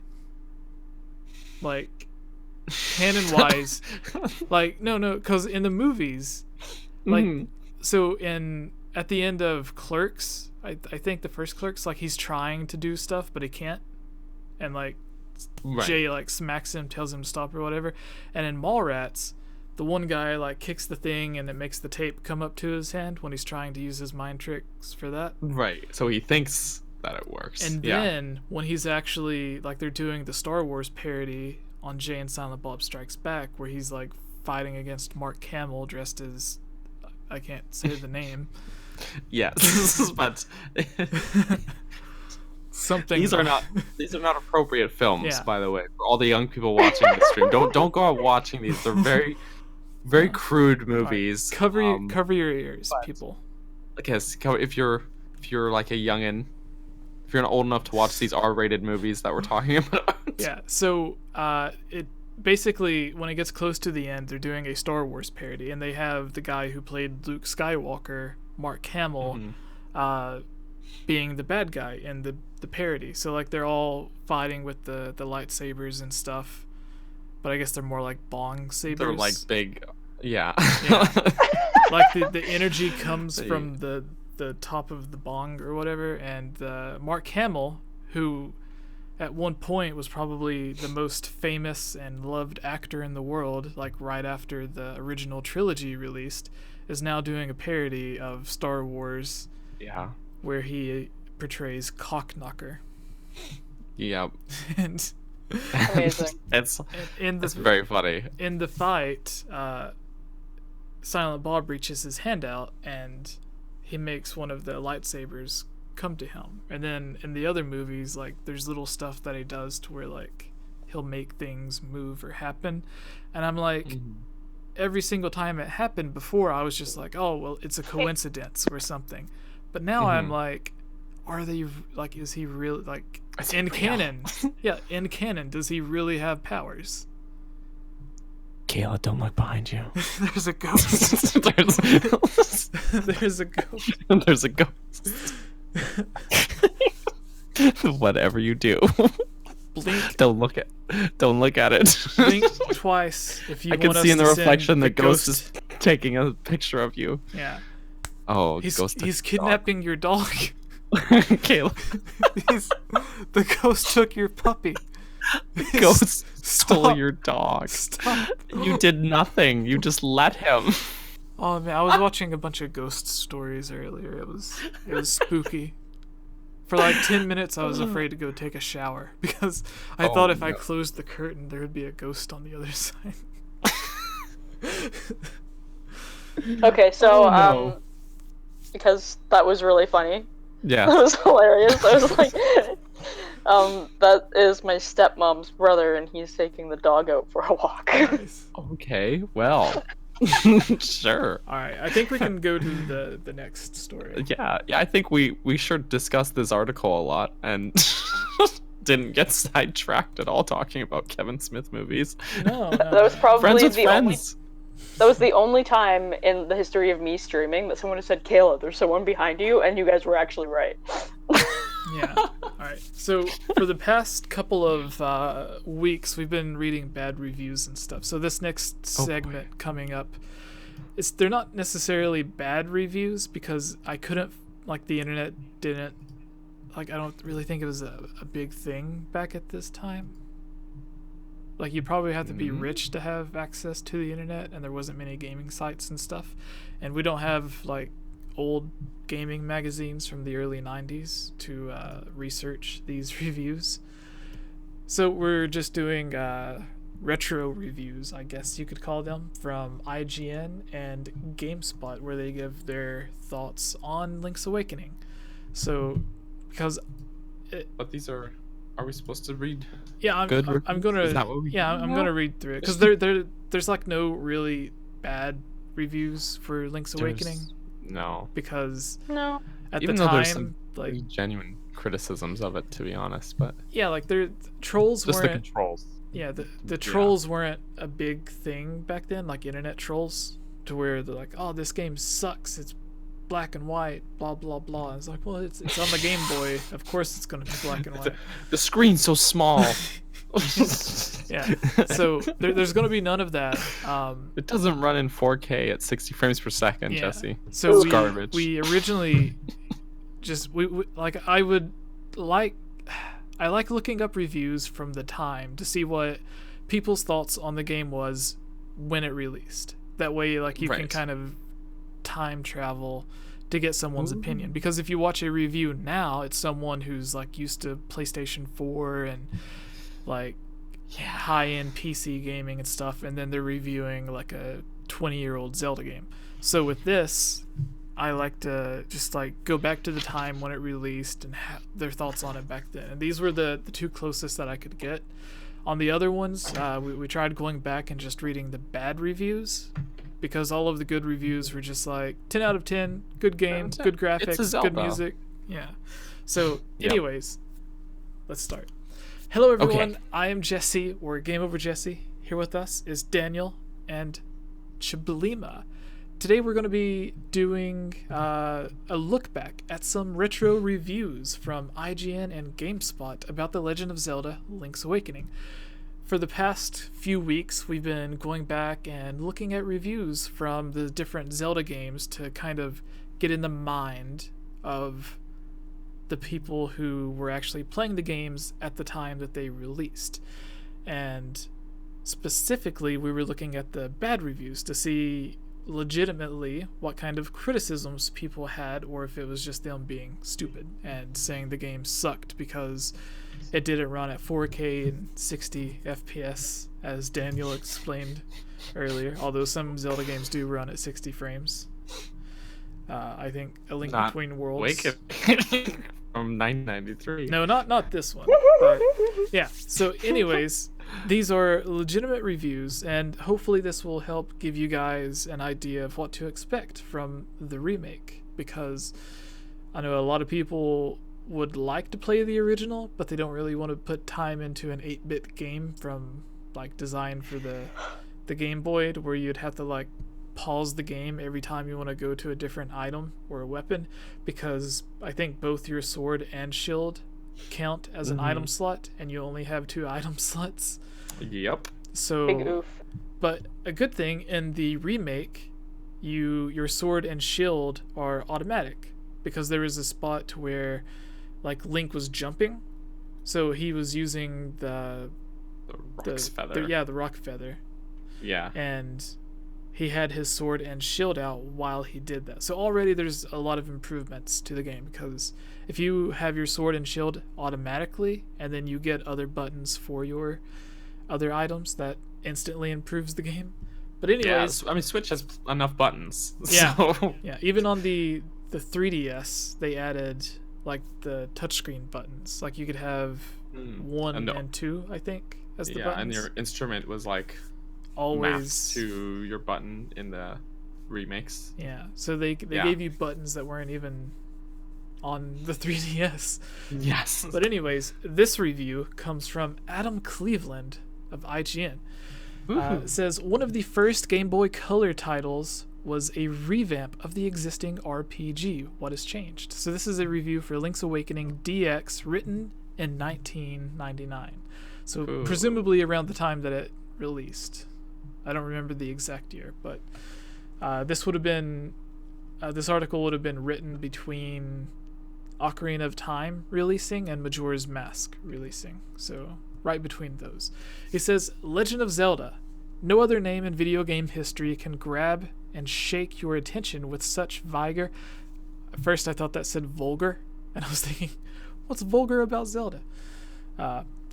Speaker 1: Like, canon-wise, like, no, because in the movies, like, so at the end of Clerks, I think the first Clerks, like he's trying to do stuff but he can't, and like Jay like smacks him, tells him to stop or whatever. And in Mallrats, the one guy like kicks the thing and it makes the tape come up to his hand when he's trying to use his mind tricks for that.
Speaker 2: Right. So he thinks that it works.
Speaker 1: And then when he's actually like they're doing the Star Wars parody on Jay and Silent Bob Strikes Back, where he's like fighting against Mark Hamill dressed as I can't say the name.
Speaker 2: Yes, but
Speaker 1: something.
Speaker 2: These are not appropriate films,
Speaker 1: Yeah.
Speaker 2: by the way, for all the young people watching the stream. Don't go out watching these. They're very, very crude movies.
Speaker 1: Cover your ears, people.
Speaker 2: Okay, so if you're like a youngin, if you're not old enough to watch these R-rated movies that we're talking about.
Speaker 1: Yeah. So it basically, when it gets close to the end, they're doing a Star Wars parody, and they have the guy who played Luke Skywalker, Mark Hamill, being the bad guy in the parody. So like they're all fighting with the lightsabers and stuff, but I guess they're more like bong sabers.
Speaker 2: They're like big, yeah.
Speaker 1: Like the energy comes from the top of the bong or whatever, and Mark Hamill, who at one point was probably the most famous and loved actor in the world, like right after the original trilogy released, is now doing a parody of Star Wars.
Speaker 2: Yeah.
Speaker 1: Where he portrays Cockknocker.
Speaker 2: Yep.
Speaker 1: And
Speaker 3: Amazing.
Speaker 2: It's
Speaker 1: In the
Speaker 2: very funny.
Speaker 1: in the fight, Silent Bob reaches his hand out and he makes one of the lightsabers come to him. And then in the other movies, like there's little stuff that he does to where like he'll make things move or happen. And I'm like, every single time it happened before, I was just like, oh well, it's a coincidence or something. But now I'm like, are they like? Is he really like in canon? Yeah, in canon, does he really have powers?
Speaker 2: Kayla, don't look behind you.
Speaker 1: There's a ghost. There's a ghost.
Speaker 2: There's a ghost. Whatever you do,
Speaker 1: Blink.
Speaker 2: don't look at it.
Speaker 1: Blink twice if you
Speaker 2: I can
Speaker 1: want
Speaker 2: see
Speaker 1: us
Speaker 2: in the
Speaker 1: to
Speaker 2: reflection
Speaker 1: send
Speaker 2: the ghost is taking a picture of you.
Speaker 1: Yeah.
Speaker 2: Oh,
Speaker 1: He's
Speaker 2: ghost.
Speaker 1: kidnapping your dog.
Speaker 2: Kayla.
Speaker 1: The ghost took your puppy.
Speaker 2: Ghost stole
Speaker 1: Stop.
Speaker 2: your dog.
Speaker 1: Stop.
Speaker 2: You did nothing. You just let him.
Speaker 1: Oh man, I was watching a bunch of ghost stories earlier. It was spooky. For like 10 minutes, I was afraid to go take a shower because I thought if I closed the curtain, there would be a ghost on the other side.
Speaker 3: Okay, so
Speaker 2: no.
Speaker 3: because that was really funny.
Speaker 2: Yeah.
Speaker 3: That was hilarious. I was like, that is my stepmom's brother, and he's taking the dog out for a walk.
Speaker 1: Nice.
Speaker 2: Okay. Well. Sure.
Speaker 1: All right, I think we can go to the next story.
Speaker 2: Yeah. I think we should discuss this article a lot and didn't get sidetracked at all talking about Kevin Smith movies.
Speaker 1: No.
Speaker 3: That was probably
Speaker 2: Friends with
Speaker 3: the
Speaker 2: friends.
Speaker 3: that was the only time in the history of me streaming that someone has said, "Kayla, there's someone behind you," and you guys were actually right.
Speaker 1: Yeah. All right. So for the past couple of weeks, we've been reading bad reviews and stuff. So this next segment coming up, they're not necessarily bad reviews because I couldn't, like, the internet didn't, like, I don't really think it was a big thing back at this time. Like, you probably have to be rich to have access to the internet, and there wasn't many gaming sites and stuff. And we don't have, like, old gaming magazines from the early 90s to research these reviews. So we're just doing retro reviews, I guess you could call them, from IGN and GameSpot, where they give their thoughts on Link's Awakening. So, because...
Speaker 2: But these are we supposed to read?
Speaker 1: Yeah, I'm gonna...
Speaker 2: Is that what we
Speaker 1: I'm gonna read through it. Because there's like no really bad reviews for Link's Awakening.
Speaker 2: No.
Speaker 1: Because
Speaker 3: No.
Speaker 1: at
Speaker 2: Even
Speaker 1: the
Speaker 2: though
Speaker 1: time,
Speaker 2: there's some
Speaker 1: like...
Speaker 2: genuine criticisms of it, to be honest, but...
Speaker 1: Yeah, like, trolls
Speaker 2: Just the
Speaker 1: weren't...
Speaker 2: controls.
Speaker 1: Yeah, the trolls weren't a big thing back then, like internet trolls, to where they're like, oh, this game sucks, it's black and white, blah, blah, blah. And it's like, well, it's on the Game Boy, of course it's going to be black and white.
Speaker 2: The screen's so small.
Speaker 1: Yeah, so there's going to be none of that.
Speaker 2: It doesn't run in 4K at 60 frames per second,
Speaker 1: Yeah.
Speaker 2: Jesse.
Speaker 1: So
Speaker 2: It's garbage.
Speaker 1: we originally just, we like, I like looking up reviews from the time to see what people's thoughts on the game was when it released. That way, like, you can kind of time travel to get someone's opinion. Because if you watch a review now, it's someone who's, like, used to PlayStation 4 and, like, high-end PC gaming and stuff, and then they're reviewing, like, a 20-year-old Zelda game. So with this, I like to just, like, go back to the time when it released and their thoughts on it back then. And these were the two closest that I could get. On the other ones, we tried going back and just reading the bad reviews, because all of the good reviews were just like 10 out of 10, good game, good graphics, good music. Yeah. So anyways, let's start. Hello everyone,
Speaker 2: Okay.
Speaker 1: I am Jesse, or Game Over Jesse. Here with us is Daniel and Chibalima. Today we're going to be doing a look back at some retro reviews from IGN and GameSpot about The Legend of Zelda: Link's Awakening. For the past few weeks, we've been going back and looking at reviews from the different Zelda games to kind of get in the mind of the people who were actually playing the games at the time that they released. And specifically, we were looking at the bad reviews to see legitimately what kind of criticisms people had, or if it was just them being stupid and saying the game sucked because it didn't run at 4K and 60 FPS, as Daniel explained earlier, although some Zelda games do run at 60 frames. I think A Link Between Worlds.
Speaker 2: Wake from 1993.
Speaker 1: No, not this one. But yeah. So, anyways, these are legitimate reviews, and hopefully this will help give you guys an idea of what to expect from the remake, because I know a lot of people would like to play the original, but they don't really want to put time into an 8-bit game from like designed for the Game Boy, where you'd have to like pause the game every time you want to go to a different item or a weapon, because I think both your sword and shield count as an item slot, and you only have 2 item slots.
Speaker 2: Yep.
Speaker 1: So
Speaker 3: Big oof.
Speaker 1: But a good thing in the remake, your sword and shield are automatic, because there was a spot to where like Link was jumping, so he was using the
Speaker 2: Rock's feather.
Speaker 1: the rock feather.
Speaker 2: Yeah.
Speaker 1: And he had his sword and shield out while he did that. So already there's a lot of improvements to the game, because if you have your sword and shield automatically and then you get other buttons for your other items, that instantly improves the game. But anyways,
Speaker 2: I mean, Switch has enough buttons.
Speaker 1: Yeah.
Speaker 2: So.
Speaker 1: Yeah, even on the 3DS, they added like the touchscreen buttons. Like you could have 1 and 2, I think, as the buttons.
Speaker 2: And your instrument was like
Speaker 1: always
Speaker 2: mapped to your button in the remakes.
Speaker 1: Yeah, so they gave you buttons that weren't even on the 3DS.
Speaker 2: Yes.
Speaker 1: But anyways, this review comes from Adam Cleveland of IGN. It says, one of the first Game Boy Color titles was a revamp of the existing RPG. What has changed? So this is a review for Link's Awakening DX, written in 1999. So presumably around the time that it released. I don't remember the exact year, but this would have been this article would have been written between Ocarina of Time releasing and Majora's Mask releasing, so right between those. He says, Legend of Zelda. No other name in video game history can grab and shake your attention with such vigor. At first I thought that said vulgar, and I was thinking, what's vulgar about Zelda?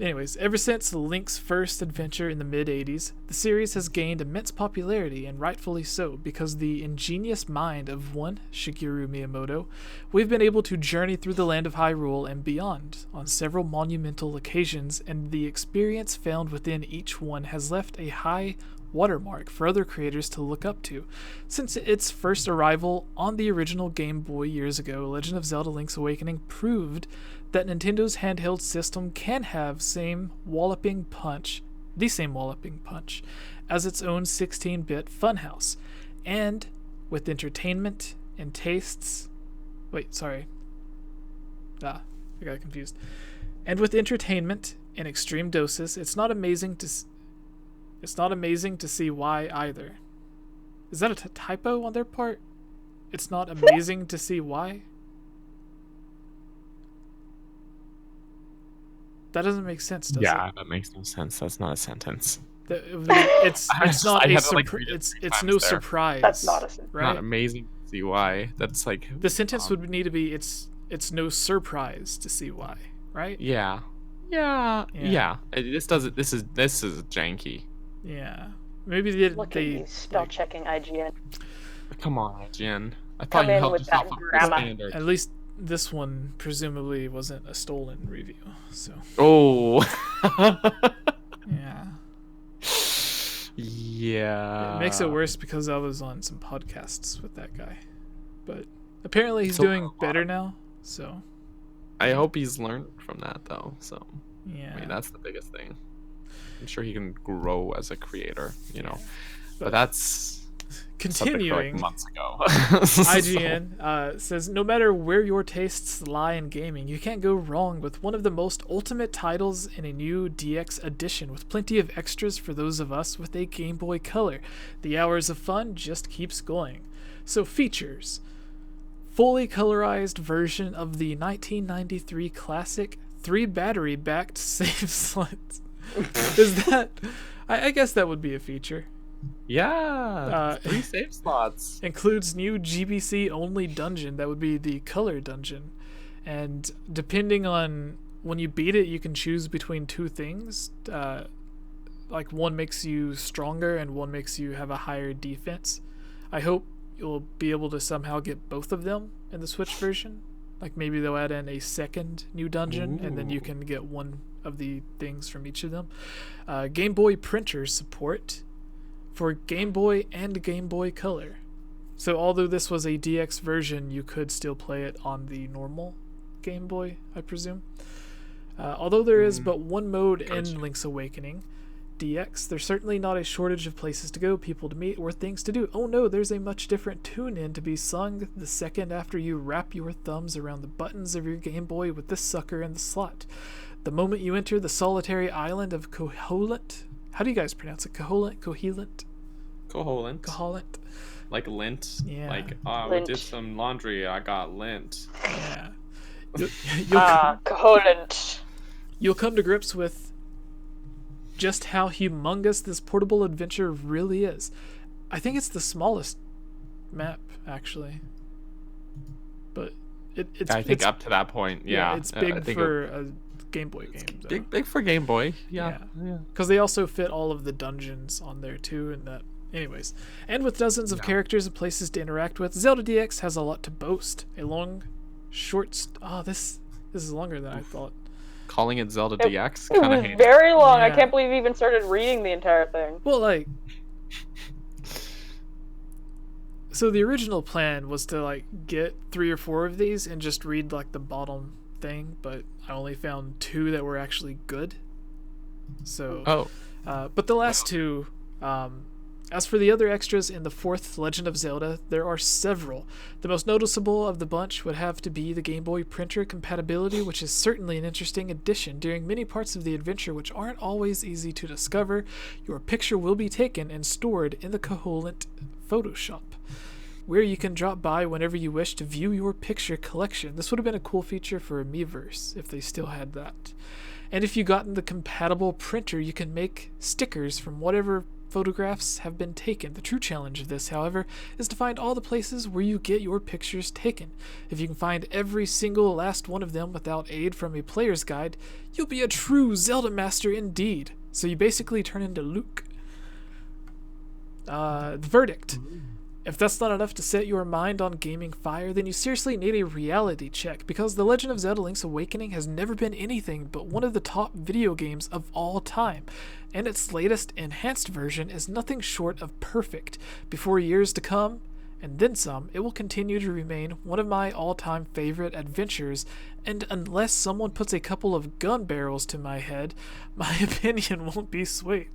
Speaker 1: Anyways, ever since Link's first adventure in the mid-80s, the series has gained immense popularity, and rightfully so, because the ingenious mind of one Shigeru Miyamoto, we've been able to journey through the land of Hyrule and beyond on several monumental occasions, and the experience found within each one has left a high watermark for other creators to look up to. Since its first arrival on the original Game Boy years ago, Legend of Zelda Link's Awakening proved that Nintendo's handheld system can have the same walloping punch as its own 16-bit funhouse, and with entertainment and tastes. I got confused. And with entertainment in extreme doses, it's not amazing to see why either. Is that a typo on their part? It's not amazing to see why? That doesn't make sense, does it?
Speaker 2: Yeah, that makes no sense. That's not a sentence.
Speaker 1: It's not a it's no surprise.
Speaker 3: That's not a sentence.
Speaker 1: Right?
Speaker 2: Not amazing to see why. That's like
Speaker 1: the sentence would need to be it's no surprise to see why, right?
Speaker 2: Yeah. This is janky.
Speaker 1: Yeah. Maybe
Speaker 3: Look at you, spell checking IGN.
Speaker 2: Come on, IGN. I thought
Speaker 3: Come
Speaker 2: you
Speaker 3: in
Speaker 2: held
Speaker 3: with
Speaker 2: yourself
Speaker 3: that
Speaker 2: up to the
Speaker 3: grammar.
Speaker 2: standard.
Speaker 1: At least this one presumably wasn't a stolen review, so
Speaker 2: Oh.
Speaker 1: yeah.
Speaker 2: Yeah.
Speaker 1: It makes it worse because I was on some podcasts with that guy. But apparently he's
Speaker 2: So
Speaker 1: doing better now, so
Speaker 2: I hope he's learned from that though. So
Speaker 1: yeah.
Speaker 2: I mean, that's the biggest thing. I'm sure he can grow as a creator, you know.
Speaker 1: But
Speaker 2: But that's
Speaker 1: continuing,
Speaker 2: like months ago.
Speaker 1: IGN says, no matter where your tastes lie in gaming, you can't go wrong with one of the most ultimate titles in a new DX edition, with plenty of extras for those of us with a Game Boy Color. The hours of fun just keeps going. So features: fully colorized version of the 1993 classic, 3 battery-backed save slots. Is that... I guess that would be a feature.
Speaker 2: Yeah, 3 save slots.
Speaker 1: Includes new GBC only dungeon. That would be the color dungeon. And depending on when you beat it, you can choose between two things. Like one makes you stronger and one makes you have a higher defense. I hope you'll be able to somehow get both of them in the Switch version. Like maybe they'll add in a second new dungeon and then you can get one of the things from each of them. Game Boy printer support for Game Boy and Game Boy Color. So although this was a DX version, you could still play it on the normal Game Boy, I presume. Although there is but one mode in Link's Awakening, DX, there's certainly not a shortage of places to go, people to meet, or things to do. Oh no, there's a much different tune-in to be sung the second after you wrap your thumbs around the buttons of your Game Boy with this sucker in the slot. The moment you enter the solitary island of Koholint. How do you guys pronounce it? Koholint? Koholint?
Speaker 2: Koholint. Like lint.
Speaker 1: Yeah.
Speaker 2: Like, we did some laundry, I got lint.
Speaker 1: Yeah.
Speaker 3: Koholint.
Speaker 1: You'll come to grips with just how humongous this portable adventure really is. I think it's the smallest map, actually. But it's
Speaker 2: up to that point, yeah.
Speaker 1: It's big for a Game Boy game.
Speaker 2: Big for Game Boy, yeah.
Speaker 1: Because they also fit all of the dungeons on there too, and that. Anyways, and with dozens of characters and places to interact with, Zelda DX has a lot to boast. A long, short. This is longer than I thought.
Speaker 2: Calling it Zelda DX,
Speaker 3: it
Speaker 2: kind of
Speaker 3: was very long. I can't believe you even started reading the entire thing.
Speaker 1: Well, like, so the original plan was to like get 3 or 4 of these and just read like the bottom thing, but I only found 2 that were actually good. So, but the last 2. As for the other extras in the 4th Legend of Zelda, there are several. The most noticeable of the bunch would have to be the Game Boy printer compatibility, which is certainly an interesting addition. During many parts of the adventure, which aren't always easy to discover, your picture will be taken and stored in the Koholint Photoshop, where you can drop by whenever you wish to view your picture collection. This would have been a cool feature for Miiverse, if they still had that. And if you gotten the compatible printer, you can make stickers from whatever photographs have been taken. The true challenge of this, however, is to find all the places where you get your pictures taken. If you can find every single last one of them without aid from a player's guide, you'll be a true Zelda master indeed. So you basically turn into Luke. The verdict. If that's not enough to set your mind on gaming fire, then you seriously need a reality check, because The Legend of Zelda Link's Awakening has never been anything but one of the top video games of all time, and its latest enhanced version is nothing short of perfect. Before years to come, and then some, it will continue to remain one of my all-time favorite adventures, and unless someone puts a couple of gun barrels to my head, my opinion won't be swayed.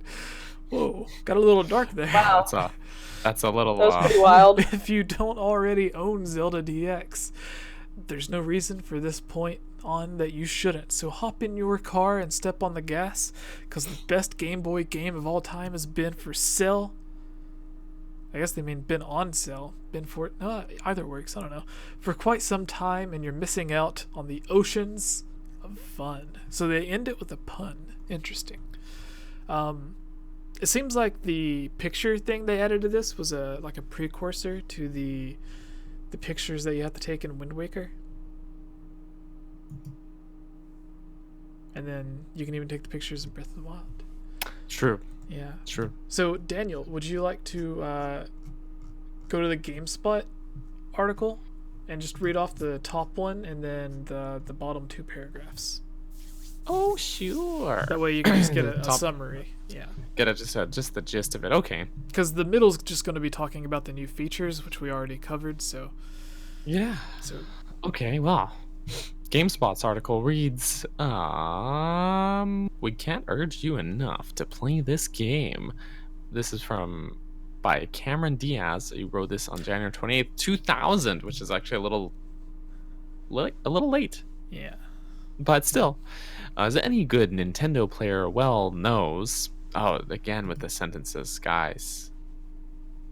Speaker 1: Whoa, got a little dark there.
Speaker 3: Wow.
Speaker 2: That's a little...
Speaker 3: That was pretty wild.
Speaker 1: If you don't already own Zelda DX, there's no reason for this point on that you shouldn't. So hop in your car and step on the gas, because the best Game Boy game of all time has been for sale. I guess they mean been on sale. Been for... No, either works, I don't know. For quite some time, and you're missing out on the oceans of fun. So they end it with a pun. Interesting. It seems like the picture thing they added to this was a precursor to the pictures that you have to take in Wind Waker. And then you can even take the pictures in Breath of the Wild.
Speaker 2: True.
Speaker 1: Yeah.
Speaker 2: True.
Speaker 1: So Daniel, would you like to go to the GameSpot article and just read off the top one and then the bottom 2 paragraphs?
Speaker 2: Oh, sure.
Speaker 1: That way you can just get a summary. Yeah.
Speaker 2: Get just the gist of it. Okay.
Speaker 1: Because the middle's just going to be talking about the new features, which we already covered. So.
Speaker 2: Yeah.
Speaker 1: So.
Speaker 2: Okay. Well, GameSpot's article reads, "We can't urge you enough to play this game." This is by Cameron Diaz. He wrote this on January 28th, 2000, which is actually a little late.
Speaker 1: Yeah.
Speaker 2: But still, as any good Nintendo player well knows... Oh, again with the sentences, guys.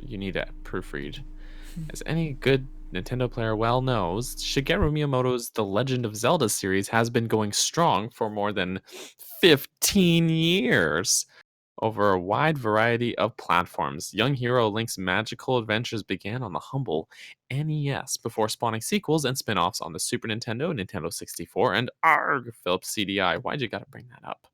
Speaker 2: You need to proofread. As any good Nintendo player well knows, Shigeru Miyamoto's The Legend of Zelda series has been going strong for more than 15 years. over a wide variety of platforms. Young hero Link's magical adventures began on the humble NES before spawning sequels and spin-offs on the Super Nintendo, Nintendo 64, and Philips CDI. Why'd you gotta bring that up?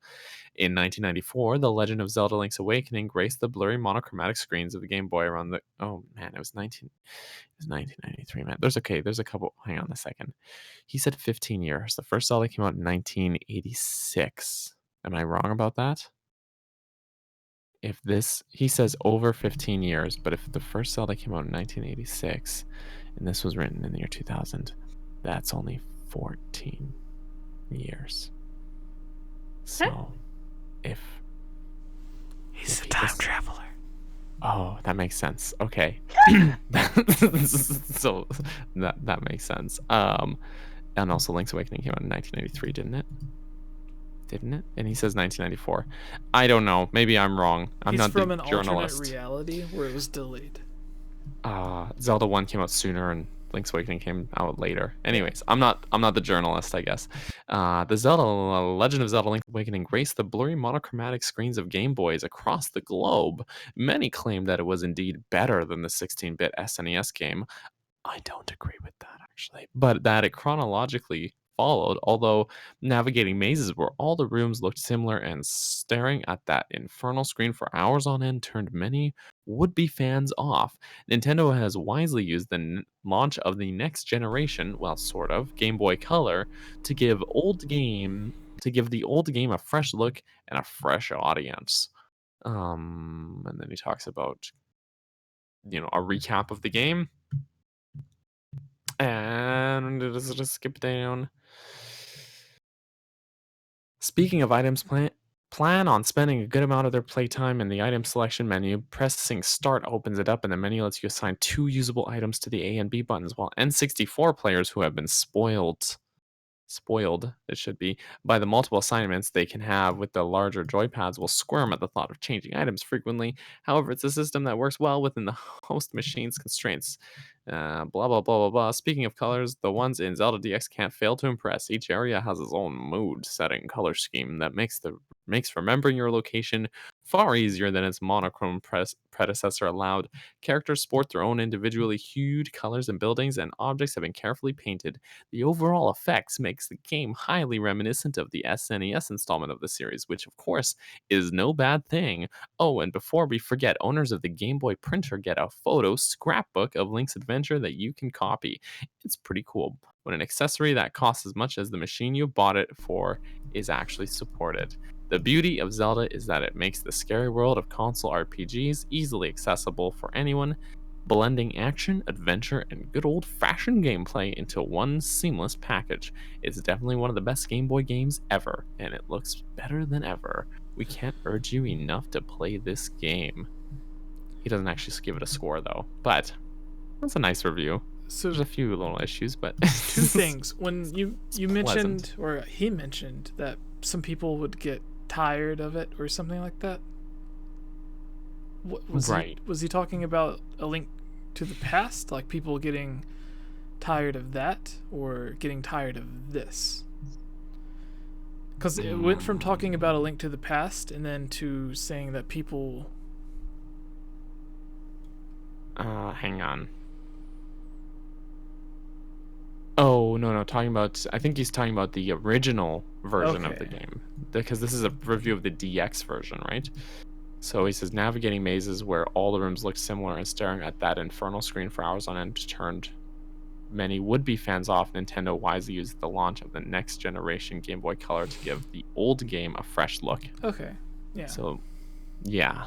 Speaker 2: In 1994, The Legend of Zelda Link's Awakening graced the blurry monochromatic screens of the Game Boy around the... Oh, man, it was 1993, man. There's a couple... Hang on a second. He said 15 years. The first Zelda came out in 1986. Am I wrong about that? If this... He says over 15 years, but if the first Zelda came out in 1986, and this was written in the year 2000, that's only 14 years. So...
Speaker 1: He's a time traveler.
Speaker 2: Oh, that makes sense. Okay. So that makes sense. And also Link's Awakening came out in 1993, didn't it? And he says 1994. I don't know. Maybe I'm wrong. I'm
Speaker 1: He's
Speaker 2: not
Speaker 1: from
Speaker 2: the
Speaker 1: an
Speaker 2: journalist.
Speaker 1: alternate reality where it was delayed.
Speaker 2: Zelda 1 came out sooner and Link's Awakening came out later. Anyways, I'm not the journalist, I guess. The Zelda Legend of Zelda Link's Awakening graced the blurry monochromatic screens of Game Boys across the globe. Many claim that it was indeed better than the 16-bit SNES game. I don't agree with that, actually. But that it chronologically followed, although navigating mazes where all the rooms looked similar and staring at that infernal screen for hours on end turned many would-be fans off. Nintendo has wisely used the launch of the next generation, well, sort of, Game Boy Color, to give the old game a fresh look and a fresh audience. And then he talks about, a recap of the game. And just skip down. Speaking of items, plan on spending a good amount of their playtime in the item selection menu. Pressing start opens it up, and the menu lets you assign 2 usable items to the A and B buttons, while N64 players who have been spoiled, it should be, by the multiple assignments they can have with the larger joypads will squirm at the thought of changing items frequently. However, it's a system that works well within the host machine's constraints. Blah, blah, blah, blah, blah. Speaking of colors, the ones in Zelda DX can't fail to impress. Each area has its own mood-setting color scheme that makes remembering your location far easier than its monochrome predecessor allowed. Characters sport their own individually hued colors, and buildings and objects have been carefully painted. The overall effects makes the game highly reminiscent of the SNES installment of the series, which of course is no bad thing. Oh, and before we forget, owners of the Game Boy printer get a photo scrapbook of Link's adventure that you can copy. It's pretty cool when an accessory that costs as much as the machine you bought it for is actually supported. The beauty of Zelda is that it makes the scary world of console RPGs easily accessible for anyone, blending action, adventure, and good old-fashioned gameplay into one seamless package. It's definitely one of the best Game Boy games ever, and it looks better than ever. We can't urge you enough to play this game. He doesn't actually give it a score, though, but that's a nice review.
Speaker 1: So
Speaker 2: there's a few little issues, but
Speaker 1: 2 things. When you mentioned,
Speaker 2: pleasant.
Speaker 1: or he mentioned, that some people would get tired of it or something like that. Was he talking about A Link to the Past, like people getting tired of that, or getting tired of this? Because it went from talking about A Link to the Past and then to saying that people...
Speaker 2: hang on. Oh, no, I think he's talking about the original version of the game. Because this is a review of the DX version, right? So he says, navigating mazes where all the rooms look similar and staring at that infernal screen for hours on end turned many would-be fans off. Nintendo wisely used the launch of the next generation Game Boy Color to give the old game a fresh look.
Speaker 1: Okay, yeah.
Speaker 2: So, yeah.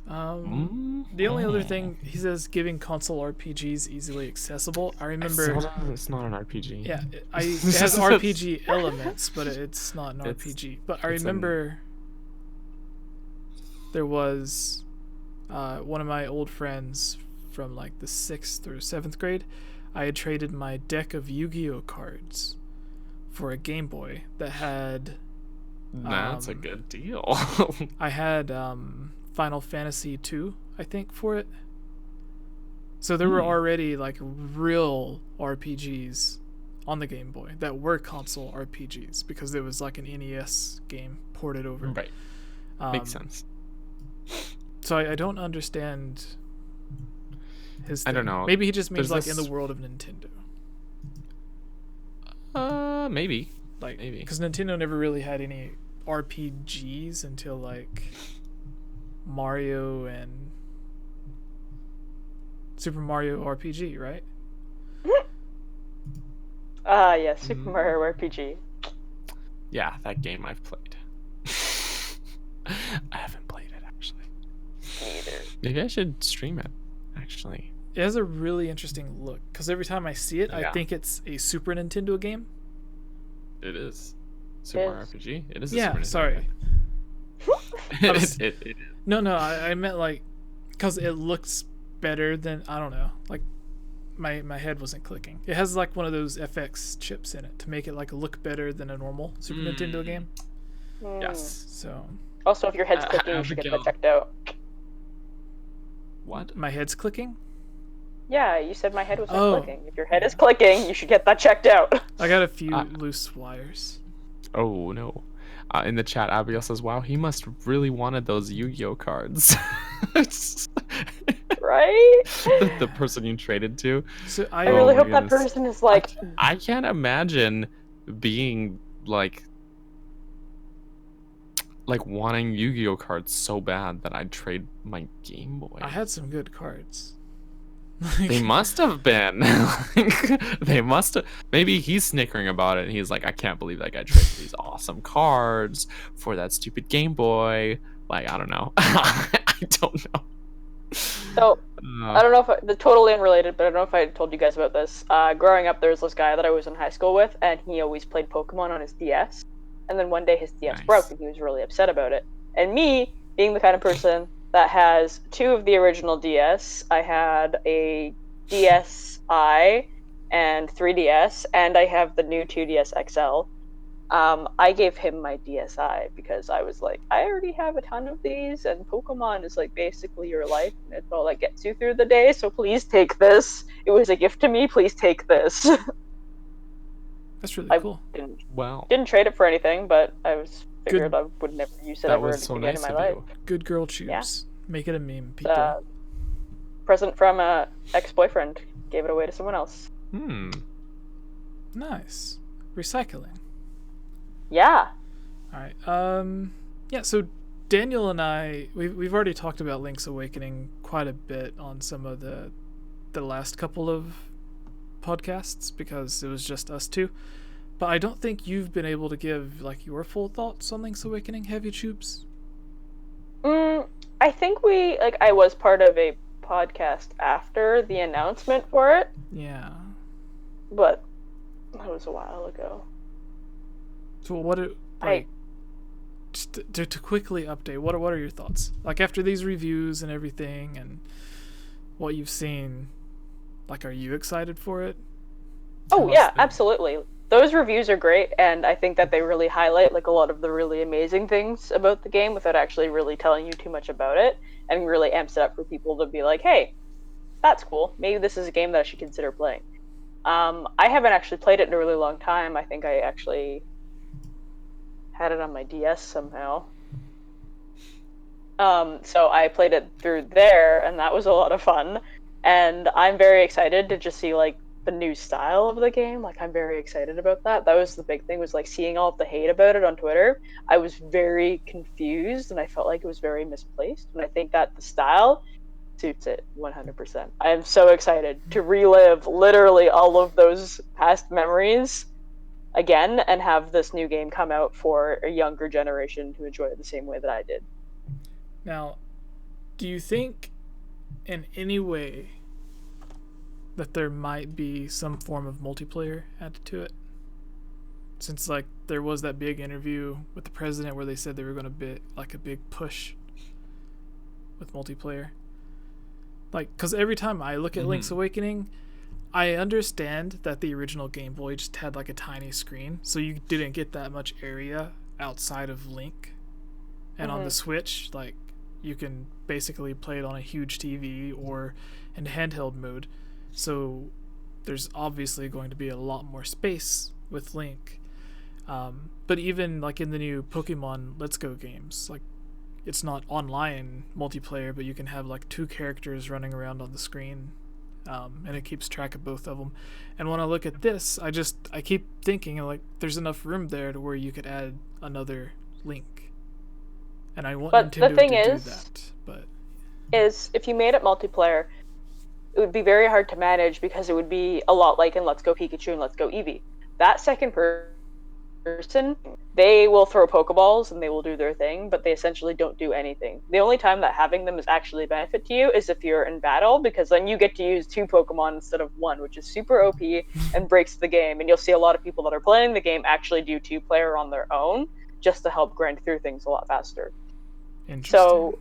Speaker 1: The only other thing, he says giving console RPGs easily accessible. I remember...
Speaker 2: It's not an RPG.
Speaker 1: Yeah, it has RPG elements, but it's not an RPG. But I remember there was one of my old friends from like the 6th or 7th grade. I had traded my deck of Yu-Gi-Oh cards for a Game Boy that had...
Speaker 2: That's a good deal.
Speaker 1: I had Final Fantasy 2, I think, for it. So there were already like real RPGs on the Game Boy that were console RPGs because it was like an NES game ported over.
Speaker 2: Right. Makes sense.
Speaker 1: So I don't understand his thing.
Speaker 2: I don't know.
Speaker 1: Maybe he just means
Speaker 2: There's
Speaker 1: like in
Speaker 2: this-
Speaker 1: the world of Nintendo.
Speaker 2: Maybe.
Speaker 1: Like,
Speaker 2: Maybe.
Speaker 1: because Nintendo never really had any RPGs until like Mario and Super Mario RPG, right?
Speaker 3: Yeah, Super Mario RPG.
Speaker 2: Yeah, that game I've played. I haven't played it actually.
Speaker 3: Neither.
Speaker 2: Maybe I should stream it. Actually,
Speaker 1: It has a really interesting look because every time I see it, I
Speaker 2: Yeah.
Speaker 1: think it's a Super Nintendo game.
Speaker 2: it is Super Mario
Speaker 3: Is.
Speaker 2: RPG. It is. A
Speaker 1: Yeah,
Speaker 2: Super Nintendo
Speaker 1: sorry.
Speaker 2: game.
Speaker 1: I was-
Speaker 2: it is.
Speaker 1: No, I meant like because it looks better than, I don't know, like my head wasn't clicking. It has like one of those FX chips in it to make it like look better than a normal Super Nintendo game.
Speaker 2: Yes.
Speaker 1: So
Speaker 3: Also, if your head's clicking, you should get that checked out.
Speaker 2: What?
Speaker 1: my head's clicking.
Speaker 3: Yeah, you said my head was
Speaker 1: Oh.
Speaker 3: clicking. If your head is clicking, you should get that checked out.
Speaker 1: I got a few
Speaker 2: Ah.
Speaker 1: loose wires.
Speaker 2: Oh no. In the chat, Abigail says, "Wow, he must really wanted those Yu-Gi-Oh cards."
Speaker 3: Right?
Speaker 2: the person you traded to.
Speaker 1: So
Speaker 3: I
Speaker 1: I
Speaker 2: Oh
Speaker 3: really
Speaker 2: my
Speaker 3: hope that
Speaker 2: goodness.
Speaker 3: person is like,
Speaker 2: I can't imagine being like wanting Yu-Gi-Oh cards so bad that I'd trade my Game Boy.
Speaker 1: I had some good cards.
Speaker 2: They must have been. They must have. Maybe he's snickering about it and he's like, I can't believe that guy traded these awesome cards for that stupid Game Boy. Like, I don't know. I don't know.
Speaker 3: so I don't know if they're totally unrelated, but I don't know if I told you guys about this. Growing up, there was this guy that I was in high school with, and he always played Pokemon on his DS. And then one day his DS
Speaker 2: Nice.
Speaker 3: broke, and he was really upset about it. And me, being the kind of person that has 2 of the original DS, I had a DSi and 3DS, and I have the new 2DS XL. I gave him my DSi because I was like, I already have a ton of these, and Pokemon is like basically your life, and it's all that gets you through the day, so please take this. It was a gift to me, please take this.
Speaker 1: That's really
Speaker 3: I
Speaker 1: cool.
Speaker 2: Wow.
Speaker 3: didn't trade it for anything, but I was figured I would never use it
Speaker 2: That
Speaker 3: ever
Speaker 2: was so
Speaker 3: again
Speaker 2: nice
Speaker 3: in
Speaker 2: of
Speaker 3: my life.
Speaker 2: you.
Speaker 1: Good girl choose.
Speaker 3: Yeah.
Speaker 1: Make it a meme, people.
Speaker 3: Present from a ex-boyfriend. Gave it away to someone else.
Speaker 1: Nice. Recycling.
Speaker 3: Yeah.
Speaker 1: All right. Yeah, so Daniel and I, we've already talked about Link's Awakening quite a bit on some of the last couple of podcasts because it was just us two. But I don't think you've been able to give like your full thoughts on Link's Awakening, have you, Tubes?
Speaker 3: I think I was part of a podcast after the announcement for it,
Speaker 1: Yeah.
Speaker 3: but that was a while ago.
Speaker 1: So what it like just to quickly update, what are your thoughts? Like after these reviews and everything and what you've seen, like are you excited for it?
Speaker 3: Oh
Speaker 2: Tell us
Speaker 3: yeah,
Speaker 2: then.
Speaker 3: absolutely. Those reviews are great, and I think that they really highlight like a lot of the really amazing things about the game without actually really telling you too much about it, and really amps it up for people to be like, hey, that's cool. Maybe this is a game that I should consider playing. I haven't actually played it in a really long time. I think I actually had it on my DS somehow. So I played it through there, and that was a lot of fun. And I'm very excited to just see like the new style of the game. Like I'm very excited about that. That was the big thing, was like seeing all of the hate about it on Twitter. I was very confused, and I felt like it was very misplaced. And I think that the style suits it 100%. I am so excited to relive literally all of those past memories again and have this new game come out for a younger generation to enjoy it the same way that I did.
Speaker 1: Now, do you think in any way that there might be some form of multiplayer added to it? Since like there was that big interview with the president where they said they were going to be like a big push with multiplayer. Like, because every time I look at Link's Awakening, I understand that the original Game Boy just had like a tiny screen, so you didn't get that much area outside of Link. And on the Switch, like, you can basically play it on a huge TV or in handheld mode. So there's obviously going to be a lot more space with Link. But even like in the new Pokemon Let's Go games, like it's not online multiplayer, but you can have like 2 characters running around on the screen, and it keeps track of both of them. And when I look at this, I keep thinking like there's enough room there to where you could add another Link, and I want
Speaker 3: But
Speaker 1: Nintendo
Speaker 3: the thing
Speaker 1: to
Speaker 3: is,
Speaker 1: do that. But
Speaker 3: if you made it multiplayer, it would be very hard to manage because it would be a lot like in Let's Go Pikachu and Let's Go Eevee. That second person, they will throw Pokeballs and they will do their thing, but they essentially don't do anything. The only time that having them is actually a benefit to you is if you're in battle, because then you get to use 2 Pokemon instead of 1, which is super OP and breaks the game. And you'll see a lot of people that are playing the game actually do 2-player on their own just to help grind through things a lot faster.
Speaker 1: interesting.
Speaker 3: So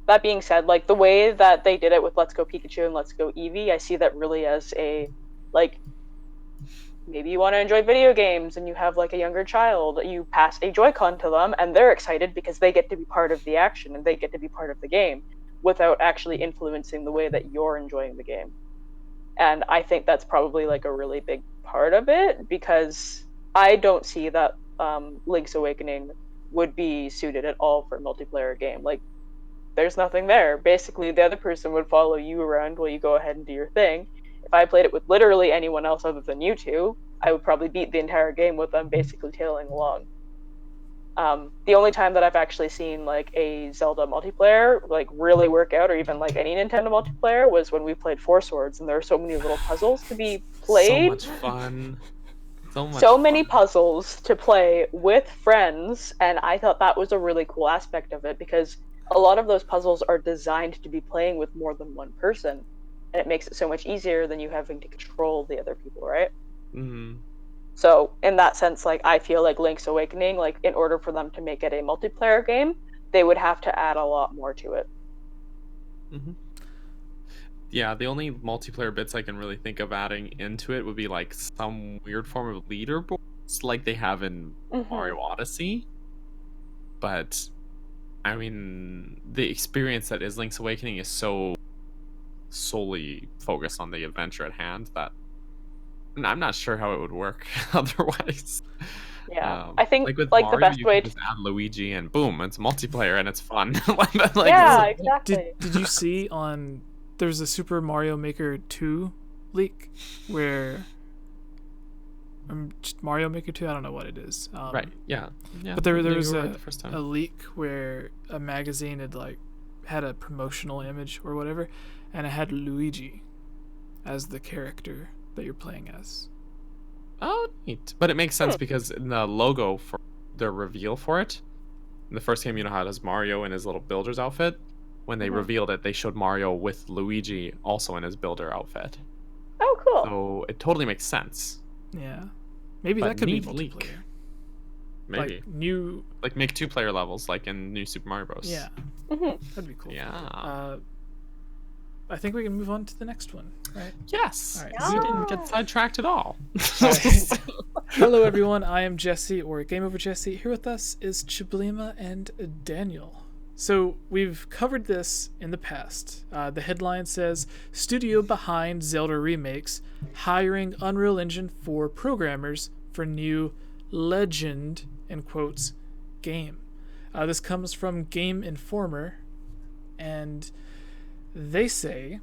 Speaker 3: that being said, like the way that they did it with Let's Go Pikachu and Let's Go Eevee, I see that really as a, like, maybe you want to enjoy video games and you have like a younger child, you pass a Joy-Con to them and they're excited because they get to be part of the action and they get to be part of the game without actually influencing the way that you're enjoying the game. And I think that's probably like a really big part of it, because I don't see that Link's Awakening would be suited at all for a multiplayer game. Like, there's nothing there. Basically, the other person would follow you around while you go ahead and do your thing. If I played it with literally anyone else other than you two, I would probably beat the entire game with them basically tailing along. The only time that I've actually seen like a Zelda multiplayer like really work out, or even like any Nintendo multiplayer, was when we played Four Swords, and there are so many little puzzles to be played.
Speaker 2: So much fun.
Speaker 3: So many puzzles to play with friends, and I thought that was a really cool aspect of it, because a lot of those puzzles are designed to be playing with more than one person, and it makes it so much easier than you having to control the other people, right?
Speaker 2: Mm-hmm.
Speaker 3: So in that sense, like, I feel like Link's Awakening, like, in order for them to make it a multiplayer game, they would have to add a lot more to it.
Speaker 2: Mm-hmm. Yeah, the only multiplayer bits I can really think of adding into it would be like some weird form of leaderboards like they have in Mario Odyssey. But I mean, the experience that is Link's Awakening is so solely focused on the adventure at hand that I'm not sure how it would work otherwise.
Speaker 3: Yeah, I think
Speaker 2: like with
Speaker 3: like
Speaker 2: Mario,
Speaker 3: the best
Speaker 2: you
Speaker 3: way
Speaker 2: can just add Luigi and boom, it's multiplayer and it's fun.
Speaker 3: yeah, exactly.
Speaker 1: Did you see on there's a Super Mario Maker 2 leak where Mario Maker 2, I don't know what it is.
Speaker 2: Right. Yeah.
Speaker 1: But there was
Speaker 2: right the first time.
Speaker 1: a leak where a magazine had a promotional image or whatever, and it had Luigi as the character that you're playing as.
Speaker 2: Oh, neat. But it makes sense because in the logo for the reveal for it, in the first game, you know how it has Mario in his little builder's outfit. When they revealed it, they showed Mario with Luigi also in his builder outfit.
Speaker 3: Oh, cool.
Speaker 2: So it totally makes sense.
Speaker 1: Yeah. Maybe
Speaker 2: But
Speaker 1: that could be
Speaker 2: neat
Speaker 1: multiplayer.
Speaker 2: leak. Maybe.
Speaker 1: Like
Speaker 2: make 2-player levels like in New Super Mario Bros.
Speaker 1: Yeah.
Speaker 3: Mm-hmm.
Speaker 1: That'd be cool.
Speaker 2: Yeah.
Speaker 1: I think we can move on to the next one, right?
Speaker 2: Yes.
Speaker 1: All right,
Speaker 2: We didn't get sidetracked at all.
Speaker 1: Hello, everyone. I am Jesse, or Game Over Jesse. Here with us is Chiblima and Daniel. So we've covered this in the past. The headline says, Studio behind Zelda remakes, hiring Unreal Engine 4 programmers for new legend, in quotes, game. This comes from Game Informer, and they say,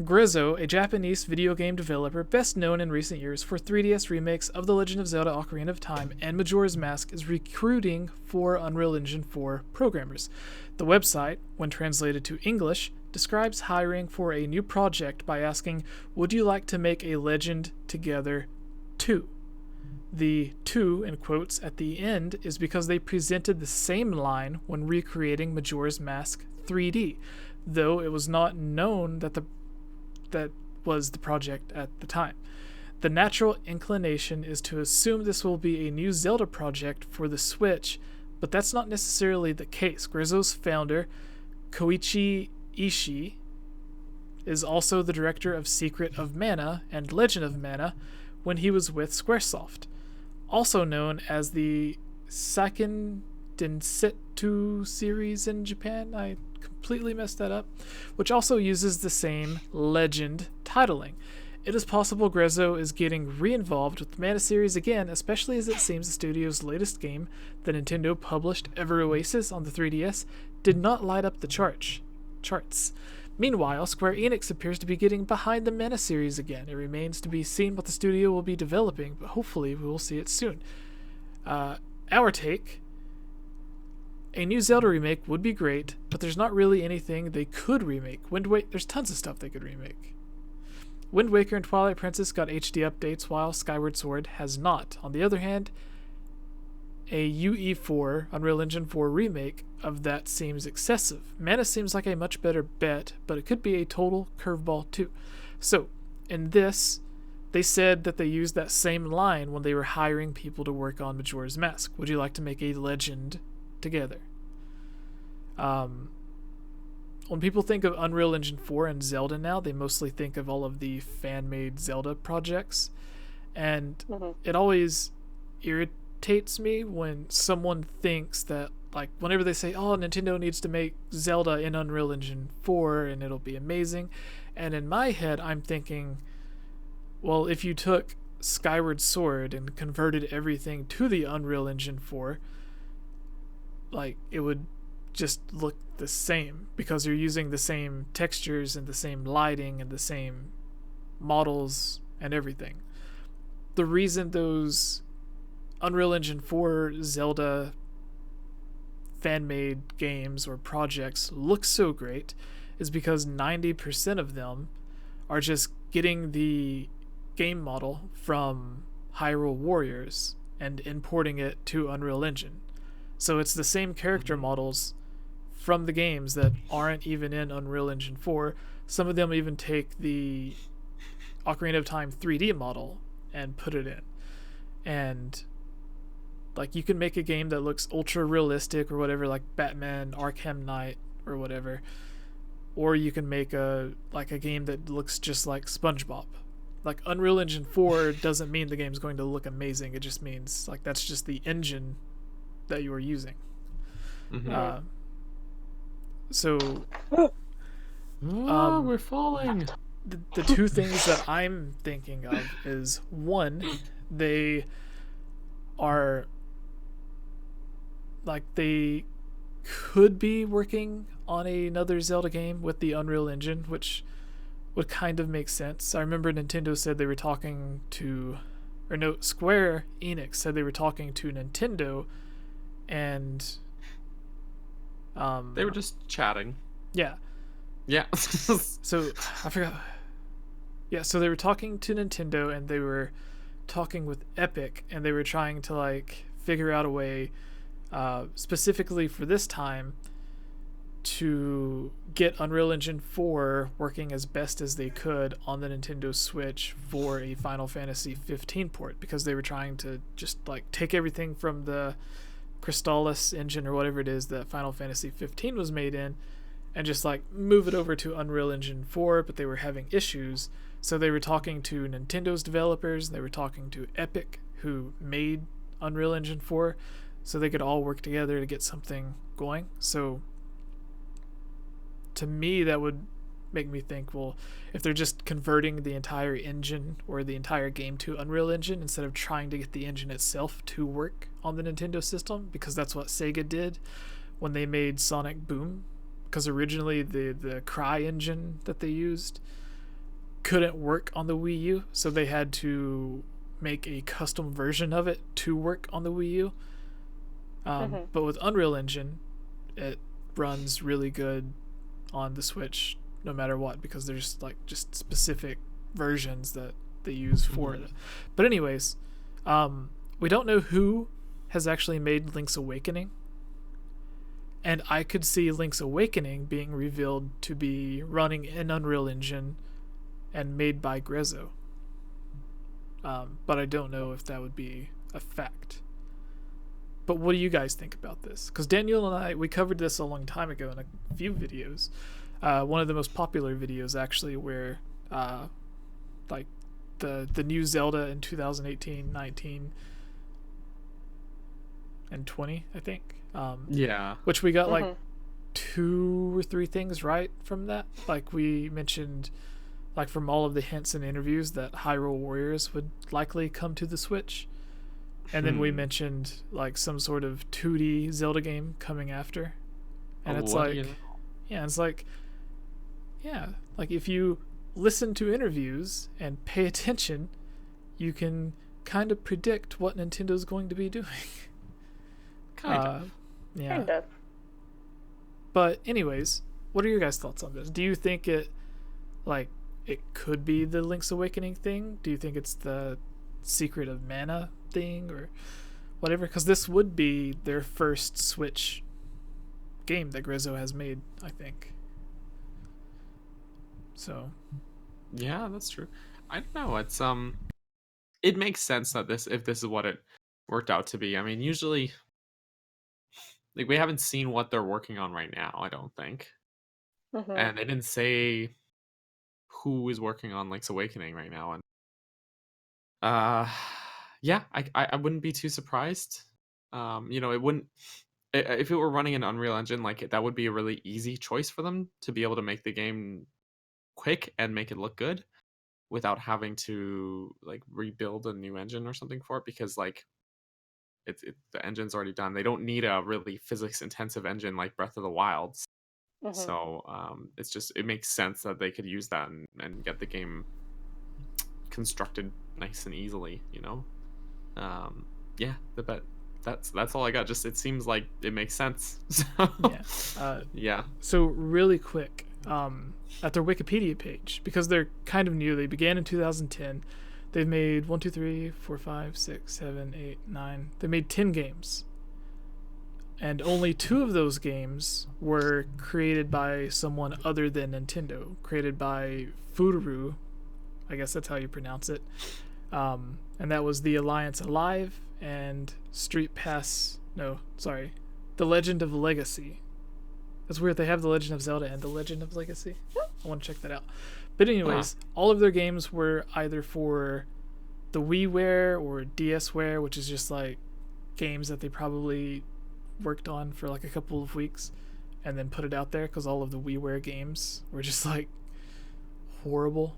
Speaker 1: Grezzo, a Japanese video game developer best known in recent years for 3DS remakes of The Legend of Zelda Ocarina of Time and Majora's Mask, is recruiting for Unreal Engine 4 programmers. The website, when translated to English, describes hiring for a new project by asking, would you like to make a Legend Together 2? The 2, in quotes, at the end is because they presented the same line when recreating Majora's Mask 3D, though it was not known that was the project at the time. The natural inclination is to assume this will be a new Zelda project for the Switch, but that's not necessarily the case. Grezzo's founder, Koichi Ishii, is also the director of Secret of Mana and Legend of Mana when he was with Squaresoft, also known as the Seiken Densetsu series in Japan. I completely messed that up, which also uses the same legend titling. It is possible Grezzo is getting re-involved with the Mana series again, especially as it seems the studio's latest game, the Nintendo published Ever Oasis on the 3DS, did not light up the charts. Meanwhile, Square Enix appears to be getting behind the Mana series again. It remains to be seen what the studio will be developing, but hopefully we will see it soon. Our take: a new Zelda remake would be great, but there's not really anything they could remake. There's tons of stuff they could remake. Wind Waker and Twilight Princess got HD updates, while Skyward Sword has not. On the other hand, a UE4, Unreal Engine 4 remake of that seems excessive. Mana seems like a much better bet, but it could be a total curveball too. So, in this, they said that they used that same line when they were hiring people to work on Majora's Mask. Would you like to make a legend together? When people think of Unreal Engine 4 and Zelda now, they mostly think of all of the fan-made Zelda projects. And it always irritates me when someone thinks that, like, whenever they say, oh, Nintendo needs to make Zelda in Unreal Engine 4 and it'll be amazing. And in my head, I'm thinking, well, if you took Skyward Sword and converted everything to the Unreal Engine 4, like, it would just look the same because you're using the same textures and the same lighting and the same models and everything. The reason those Unreal Engine 4 Zelda fan-made games or projects look so great is because 90% of them are just getting the game model from Hyrule Warriors and importing it to Unreal Engine. So it's the same character models from the games that aren't even in Unreal Engine 4. Some of them even take the Ocarina of Time 3D model and put it in. And like, you can make a game that looks ultra realistic or whatever, like Batman Arkham Knight or whatever, or you can make a game that looks just like SpongeBob. Like, Unreal Engine 4 doesn't mean the game's going to look amazing. It just means, like, that's just the engine that you are using. So
Speaker 2: we're falling.
Speaker 1: The two things that I'm thinking of is, one, they are, like, they could be working on another Zelda game with the Unreal Engine, which would kind of make sense. I remember Nintendo said they were talking to, or no, Square Enix said they were talking to Nintendo, and
Speaker 2: they were just chatting.
Speaker 1: Yeah. So I forgot. Yeah, so they were talking to Nintendo and they were talking with Epic, and they were trying to, like, figure out a way specifically for this time to get Unreal Engine 4 working as best as they could on the Nintendo Switch for a Final Fantasy 15 port, because they were trying to just, like, take everything from the Crystallis engine or whatever it is that Final Fantasy 15 was made in and just, like, move it over to Unreal Engine 4, but they were having issues. So they were talking to Nintendo's developers, they were talking to Epic, who made Unreal Engine 4, so they could all work together to get something going. So to me, that would make me think, well, if they're just converting the entire engine or the entire game to Unreal Engine instead of trying to get the engine itself to work on the Nintendo system, because that's what Sega did when they made Sonic Boom, because originally the Cry engine that they used couldn't work on the Wii U, so they had to make a custom version of it to work on the Wii U. But with Unreal Engine, it runs really good on the Switch no matter what, because there's, like, just specific versions that they use for it. But anyways, we don't know who has actually made Link's Awakening, and I could see Link's Awakening being revealed to be running in Unreal Engine and made by Grezzo. But I don't know if that would be a fact. But what do you guys think about this? Because Daniel and I, we covered this a long time ago in a few videos. One of the most popular videos, actually, where like the new Zelda in 2018, 19, and 20, I think.
Speaker 2: Yeah.
Speaker 1: Which we got like 2 or 3 things right from that. Like, we mentioned like from all of the hints and interviews, that Hyrule Warriors would likely come to the Switch. And then we mentioned like some sort of 2D Zelda game coming after. And it's like, yeah, it's like, yeah, like if you listen to interviews and pay attention, you can kind of predict what Nintendo's going to be doing.
Speaker 2: Kind of.
Speaker 1: Yeah.
Speaker 3: Kind of.
Speaker 1: But anyways, what are your guys' thoughts on this? Do you think it could be the Link's Awakening thing? Do you think it's the Secret of Mana thing or whatever? Because this would be their first Switch game that Grezzo has made, I think. So.
Speaker 2: Yeah, that's true. I don't know. It's it makes sense that if this is what it worked out to be. I mean, usually, like, we haven't seen what they're working on right now, I don't think.
Speaker 3: Mm-hmm.
Speaker 2: And they didn't say who is working on Link's Awakening right now. And yeah, I wouldn't be too surprised. It wouldn't, if it were running an Unreal Engine, like, that would be a really easy choice for them to be able to make the game quick and make it look good without having to like rebuild a new engine or something for it, because like the engine's already done. They don't need a really physics intensive engine like Breath of the Wilds.
Speaker 3: Mm-hmm.
Speaker 2: So it makes sense that they could use that and get the game constructed nice and easily, yeah, but that's all I got. Just, it seems like it makes sense. So, yeah.
Speaker 1: So really quick, at their Wikipedia page, because they're kind of new, they began in 2010. They've made 1, 2, 3, 4, 5, 6, 7, 8, 9. They made 10 games. And only 2 of those games were created by someone other than Nintendo. Created by Fururu, I guess that's how you pronounce it. And that was The Alliance Alive and The Legend of Legacy. That's weird, they have The Legend of Zelda and The Legend of Legacy. I want to check that out. But anyways, all of their games were either for the WiiWare or DSware, which is just like games that they probably worked on for like a couple of weeks and then put it out there, because all of the WiiWare games were just like horrible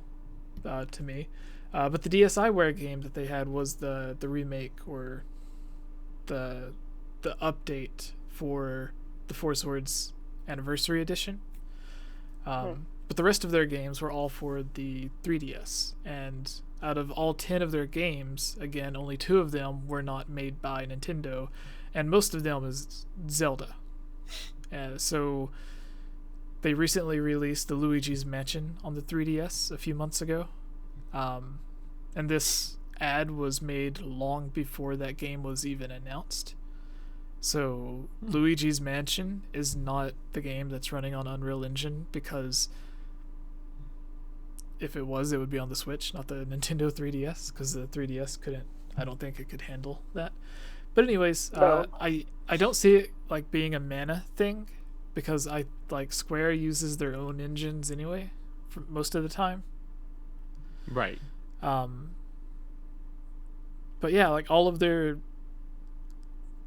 Speaker 1: to me. But the DSiWare game that they had was the remake or the update for the Four Swords Anniversary Edition. But the rest of their games were all for the 3DS. And out of all 10 of their games, again, only 2 of them were not made by Nintendo, and most of them is Zelda. So they recently released the Luigi's Mansion on the 3DS a few months ago. And this ad was made long before that game was even announced. So Luigi's Mansion is not the game that's running on Unreal Engine, because if it was, it would be on the Switch, not the Nintendo 3DS, because the 3DS I don't think it could handle that. But anyways, I don't see it like being a mana thing, because Square uses their own engines anyway for most of the time.
Speaker 2: Right.
Speaker 1: But yeah, like all of their,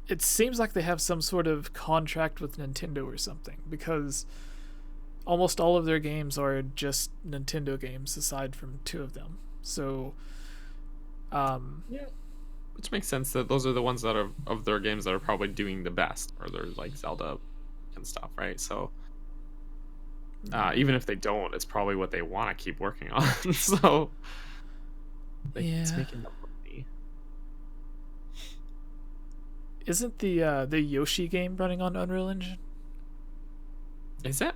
Speaker 1: it seems like they have some sort of contract with Nintendo or something, because almost all of their games are just Nintendo games aside from 2 of them. So
Speaker 2: yeah, which makes sense that those are the ones that are of their games that are probably doing the best, or they're like Zelda and stuff, right? So even if they don't, it's probably what they want to keep working on. So it's making them money.
Speaker 1: Isn't the Yoshi game running on Unreal Engine?
Speaker 2: Is it?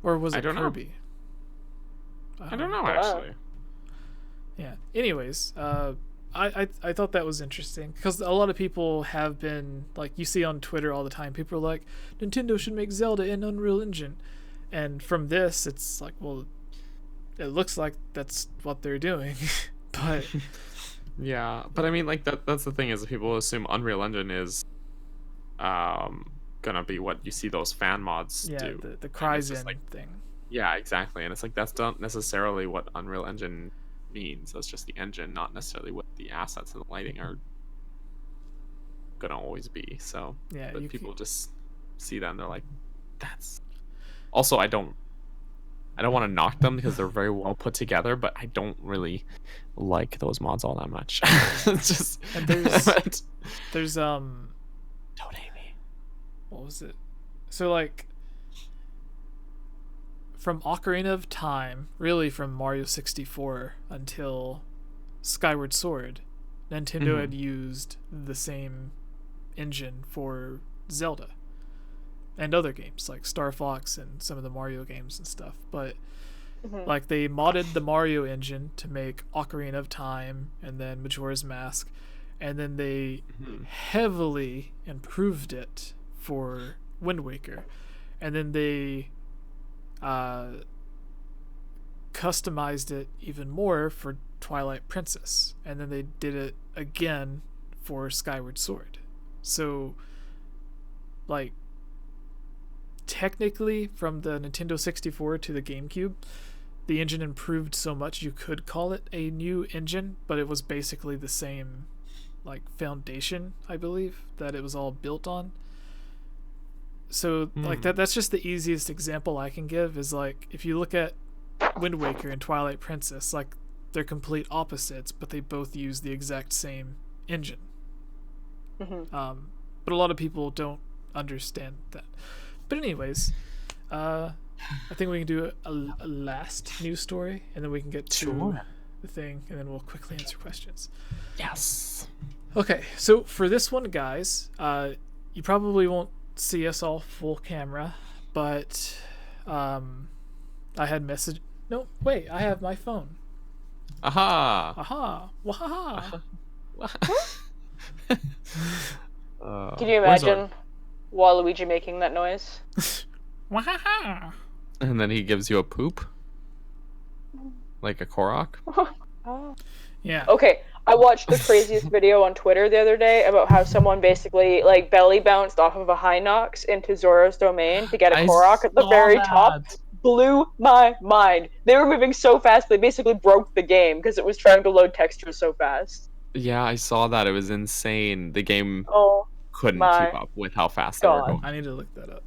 Speaker 1: Or was it
Speaker 2: I don't
Speaker 1: Kirby?
Speaker 2: Know. I don't know, actually.
Speaker 1: Yeah. Anyways, I thought that was interesting, because a lot of people have been, like, you see on Twitter all the time, people are like, Nintendo should make Zelda in Unreal Engine. And from this, it's like, well, it looks like that's what they're doing. But
Speaker 2: yeah, but I mean, like, that's the thing, is people assume Unreal Engine is gonna be what you see those fan mods do.
Speaker 1: Yeah, the Cryzen thing.
Speaker 2: Yeah, exactly. And it's like, that's not necessarily what Unreal Engine means. That's just the engine, not necessarily what the assets and the lighting are gonna always be. So
Speaker 1: yeah,
Speaker 2: but people just see that and they're like, that's also, I don't I don't want to knock them because they're very well put together, but I don't really like those mods all that much. It's just
Speaker 1: And there's
Speaker 2: don't hate me.
Speaker 1: what was it? So like from Ocarina of Time, really from Mario 64 until Skyward Sword, Nintendo had used the same engine for Zelda and other games like Star Fox and some of the Mario games and stuff. But like they modded the Mario engine to make Ocarina of Time and then Majora's Mask, and then they heavily improved it for Wind Waker, and then they customized it even more for Twilight Princess, and then they did it again for Skyward Sword. So like technically from the Nintendo 64 to the GameCube, the engine improved so much you could call it a new engine, but it was basically the same like foundation, I believe, that it was all built on. So like that's just the easiest example I can give is like if you look at Wind Waker and Twilight Princess, like they're complete opposites, but they both use the exact same engine. But a lot of people don't understand that. But anyways, I think we can do a last news story, and then we can get to the thing, and then we'll quickly answer questions.
Speaker 2: Yes.
Speaker 1: Okay, so for this one, guys, you probably won't see us all full camera, but I had message. No, wait, I have my phone.
Speaker 2: Aha.
Speaker 1: Aha! Wahaha!
Speaker 3: Can you imagine Waluigi making that noise?
Speaker 1: Wahaha!
Speaker 2: And then he gives you a poop? Like a Korok?
Speaker 1: Yeah.
Speaker 3: Okay, I watched the craziest video on Twitter the other day about how someone basically like belly bounced off of a Hinox into Zora's domain to get a Korok at the very top. Blew my mind. They were moving so fast they basically broke the game because it was trying to load textures so fast.
Speaker 2: Yeah, I saw that. It was insane. The game couldn't keep up with how fast they were going.
Speaker 1: I need to look that up.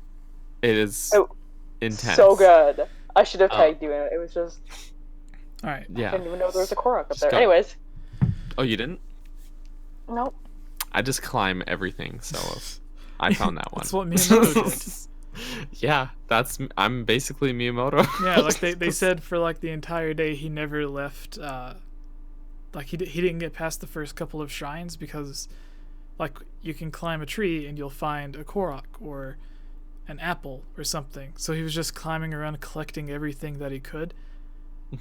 Speaker 2: It is intense.
Speaker 3: So good. I should have tagged you in it. It was just...
Speaker 1: Alright.
Speaker 2: Yeah.
Speaker 3: I didn't even know there was a Korok up there. Anyways.
Speaker 2: Oh, you didn't?
Speaker 3: Nope.
Speaker 2: I just climb everything, so I found that one.
Speaker 1: That's what Miyamoto did.
Speaker 2: Yeah, I'm basically Miyamoto.
Speaker 1: Yeah, like they said for like the entire day he never left. Like he didn't get past the first couple of shrines because, like, you can climb a tree and you'll find a Korok or an apple or something. So he was just climbing around collecting everything that he could.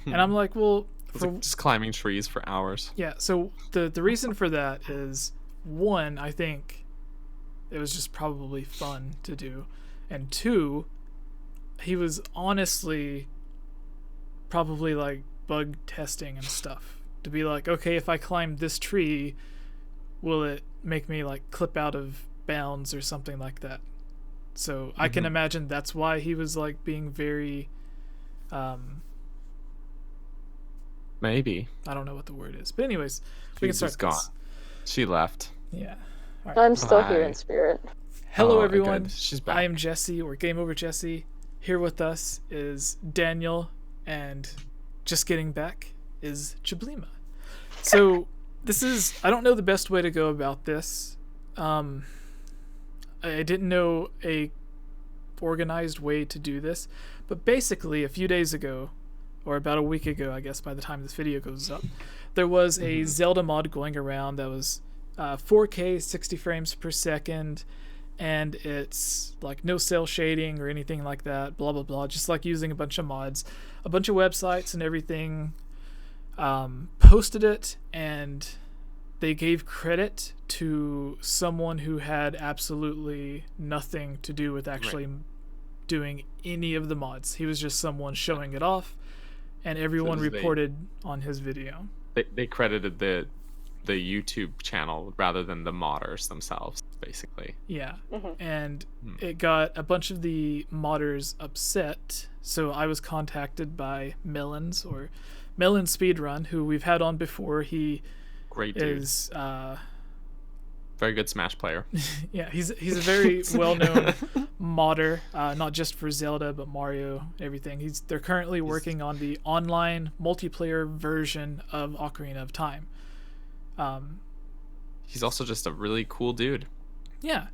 Speaker 1: And I'm like, well,
Speaker 2: just climbing trees for hours.
Speaker 1: Yeah. So the reason for that is, one, I think it was just probably fun to do. And two, he was honestly probably like bug testing and stuff to be like, okay, if I climb this tree, will it make me like clip out of bounds or something like that? So I can imagine that's why he was like being very,
Speaker 2: maybe.
Speaker 1: I don't know what the word is, but anyways, we can start.
Speaker 2: She's gone. She left.
Speaker 1: Yeah.
Speaker 3: Right. I'm still here in spirit.
Speaker 1: Hello, everyone.
Speaker 2: Good. She's back.
Speaker 1: I am Jesse, or Game Over Jesse. Here with us is Daniel, and just getting back is Chablima. So this is, I don't know the best way to go about this. I didn't know a organized way to do this, but basically a few days ago, or about a week ago, I guess by the time this video goes up, there was a Zelda mod going around that was 4K 60 frames per second, and it's like no cell shading or anything like that, blah blah blah, just like using a bunch of mods. A bunch of websites and everything posted it, and they gave credit to someone who had absolutely nothing to do with actually doing any of the mods. He was just someone showing it off, and everyone reported on his video.
Speaker 2: They credited the YouTube channel rather than the modders themselves, basically.
Speaker 1: Yeah. And it got a bunch of the modders upset, so I was contacted by Melons, or Melon Speedrun, who we've had on before. He
Speaker 2: Great dude.
Speaker 1: is
Speaker 2: Very good Smash player.
Speaker 1: Yeah, he's a very well-known modder, not just for Zelda but Mario, everything. They're currently working on the online multiplayer version of Ocarina of Time.
Speaker 2: He's also just a really cool dude.
Speaker 1: Yeah.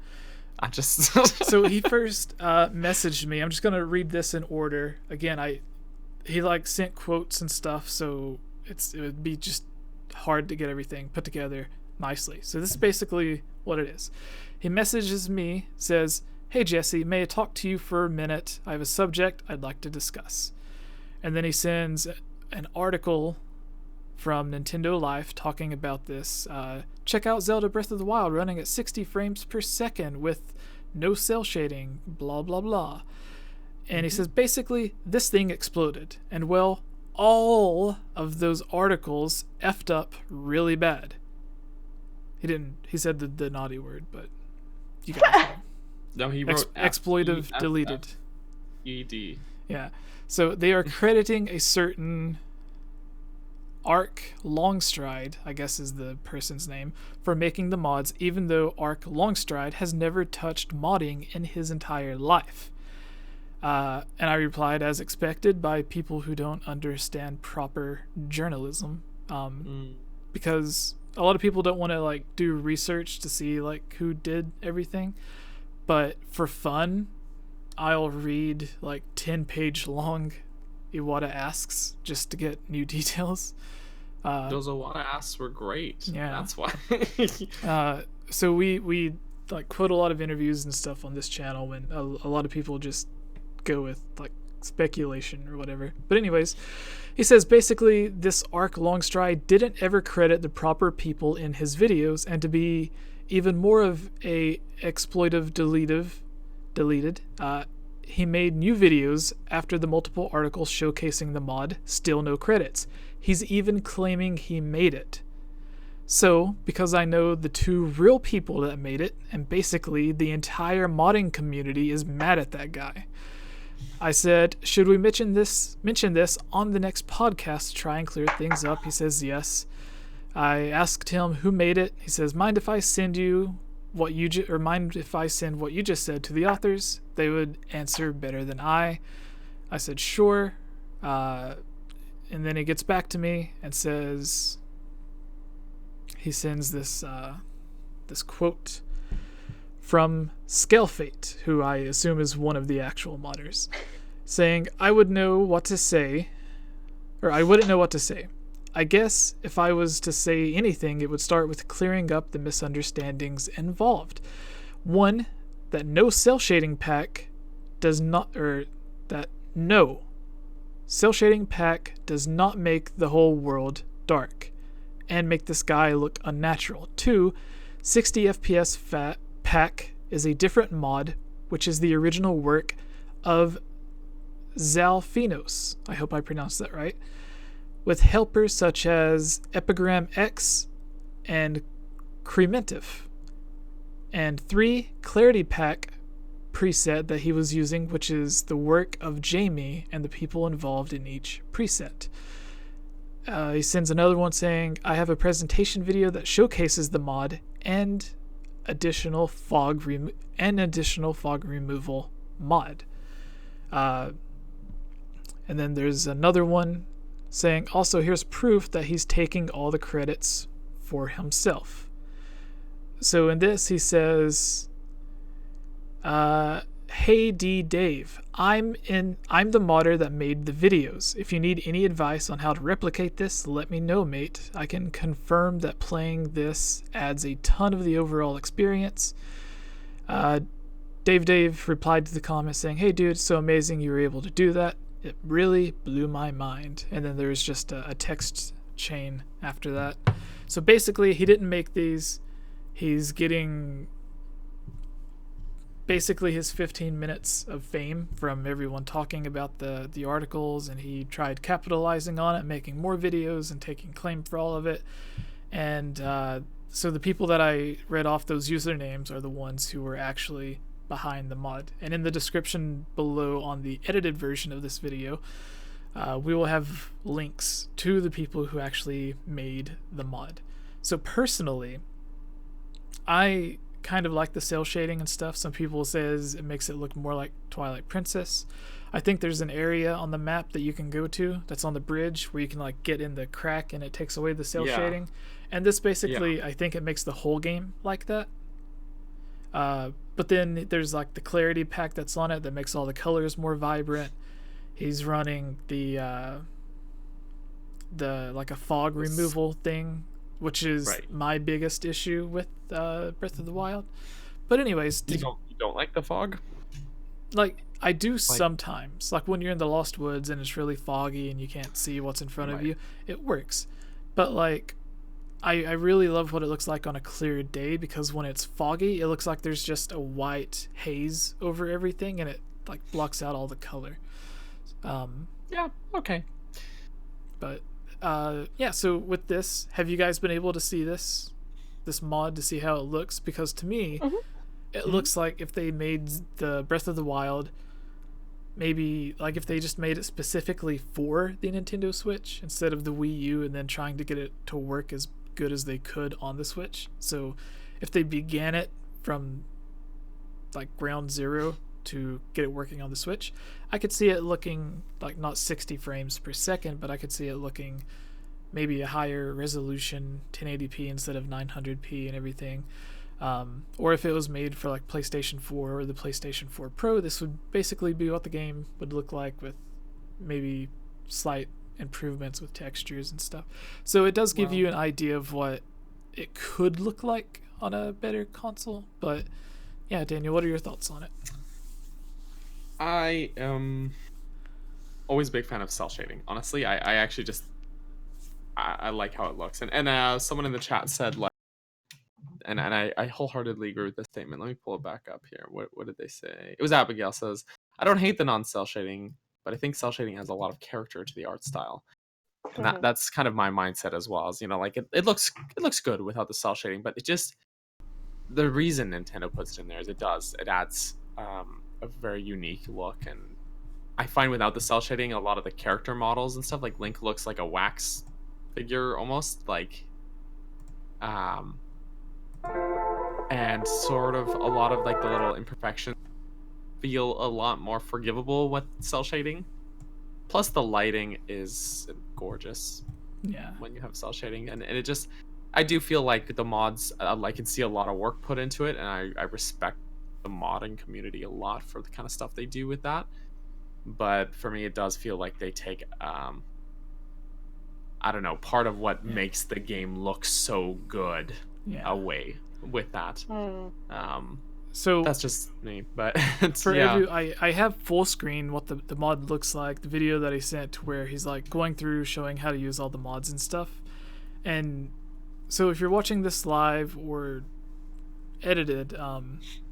Speaker 2: So
Speaker 1: he first messaged me. I'm just gonna read this in order. Again, he like sent quotes and stuff, so it would be just hard to get everything put together nicely. So this is basically what it is. He messages me, says, "Hey Jesse, may I talk to you for a minute? I have a subject I'd like to discuss." And then he sends an article from Nintendo Life talking about this. Check out Zelda Breath of the Wild running at 60 frames per second with no cell shading, blah blah blah. And he says basically this thing exploded, and well, all of those articles effed up really bad. He said the naughty word, but you guys know.
Speaker 2: No, he wrote
Speaker 1: exploitive deleted.
Speaker 2: ED.
Speaker 1: Yeah. So they are crediting a certain Arc Longstride, I guess is the person's name, for making the mods, even though Arc Longstride has never touched modding in his entire life. And I replied, as expected, by people who don't understand proper journalism, because a lot of people don't want to like do research to see like who did everything, but for fun, I'll read like 10-page long Iwata asks just to get new details.
Speaker 2: Those Iwata asks were great.
Speaker 1: Yeah,
Speaker 2: that's why.
Speaker 1: So we like quote a lot of interviews and stuff on this channel when a lot of people just go with like speculation or whatever. But anyways, he says basically this Arc Longstride didn't ever credit the proper people in his videos, and to be even more of a exploitive deleted, he made new videos after the multiple articles showcasing the mod, still no credits. He's even claiming he made it. So, because I know the two real people that made it, and basically the entire modding community is mad at that guy, I said, should we mention this on the next podcast to try and clear things up? He says yes. I asked him who made it. He says, mind if I send what you just said to the authors? They would answer better than I. I said sure. And then he gets back to me and says, he sends this quote from Scalefate, who I assume is one of the actual modders, saying, I wouldn't know what to say. I guess if I was to say anything, it would start with clearing up the misunderstandings involved. One, that no cell shading pack does not make the whole world dark and make the sky look unnatural. 2, 60 FPS pack is a different mod, which is the original work of Zalfinos, I hope I pronounced that right, with helpers such as Epigram X and Crementive. And 3, Clarity Pack preset that he was using, which is the work of Jamie and the people involved in each preset. He sends another one saying, I have a presentation video that showcases the mod and additional fog removal mod. And then there's another one saying, also here's proof that he's taking all the credits for himself. So in this he says, hey D Dave, I'm the modder that made the videos. If you need any advice on how to replicate this, let me know, mate. I can confirm that playing this adds a ton of the overall experience. Dave replied to the comment saying, hey dude, so amazing you were able to do that. It really blew my mind. And then there's just a text chain after that. So basically he didn't make these. He's getting basically his 15 minutes of fame from everyone talking about the articles, and he tried capitalizing on it, making more videos and taking claim for all of it. And so the people that I read off those usernames are the ones who were actually behind the mod. And in the description below on the edited version of this video, we will have links to the people who actually made the mod. So personally, I kind of like the cell shading and stuff. Some people says it makes it look more like Twilight Princess. I think there's an area on the map that you can go to that's on the bridge where you can like get in the crack and it takes away the cell shading. And this basically, I think it makes the whole game like that. But then there's like the clarity pack that's on it that makes all the colors more vibrant. He's running the like a fog removal thing, which is my biggest issue with Breath of the Wild. But anyways,
Speaker 2: you don't like the fog?
Speaker 1: Like I do sometimes. Like when you're in the Lost Woods and it's really foggy and you can't see what's in front of you, it works. But like I really love what it looks like on a clear day, because when it's foggy, it looks like there's just a white haze over everything and it like blocks out all the color.
Speaker 2: Yeah, okay.
Speaker 1: But yeah, so with this, have you guys been able to see this mod to see how it looks? Because to me, it looks like if they made the Breath of the Wild, maybe like if they just made it specifically for the Nintendo Switch instead of the Wii U, and then trying to get it to work as good as they could on the Switch. So if they began it from like ground zero to get it working on the Switch, I could see it looking like not 60 frames per second, but I could see it looking maybe a higher resolution, 1080p instead of 900p and everything. Or if it was made for like PlayStation 4 or the PlayStation 4 Pro, this would basically be what the game would look like, with maybe slight improvements with textures and stuff. So it does give you an idea of what it could look like on a better console. But yeah, Daniel, what are your thoughts on it?
Speaker 2: I am always a big fan of cell shading. Honestly, I actually just I like how it looks. And someone in the chat said like, and I wholeheartedly agree with this statement. Let me pull it back up here. What did they say? It was Abigail says, I don't hate the non-cell shading, but I think cell shading has a lot of character to the art style. And that's kind of my mindset as well. As you know, like it looks good without the cell shading, but it just, the reason Nintendo puts it in there is it adds a very unique look. And I find without the cell shading, a lot of the character models and stuff, like Link looks like a wax figure almost, like and sort of a lot of like the little imperfections feel a lot more forgivable with cell shading. Plus the lighting is gorgeous when you have cell shading, and it just, I do feel like the mods, I can see a lot of work put into it, and I respect the modding community a lot for the kind of stuff they do with that. But for me, it does feel like they take I don't know, part of what makes the game look so good away with that.
Speaker 1: So
Speaker 2: that's just me, but
Speaker 1: I have full screen what the mod looks like, the video that I sent, where he's like going through showing how to use all the mods and stuff. And so if you're watching this live or edited,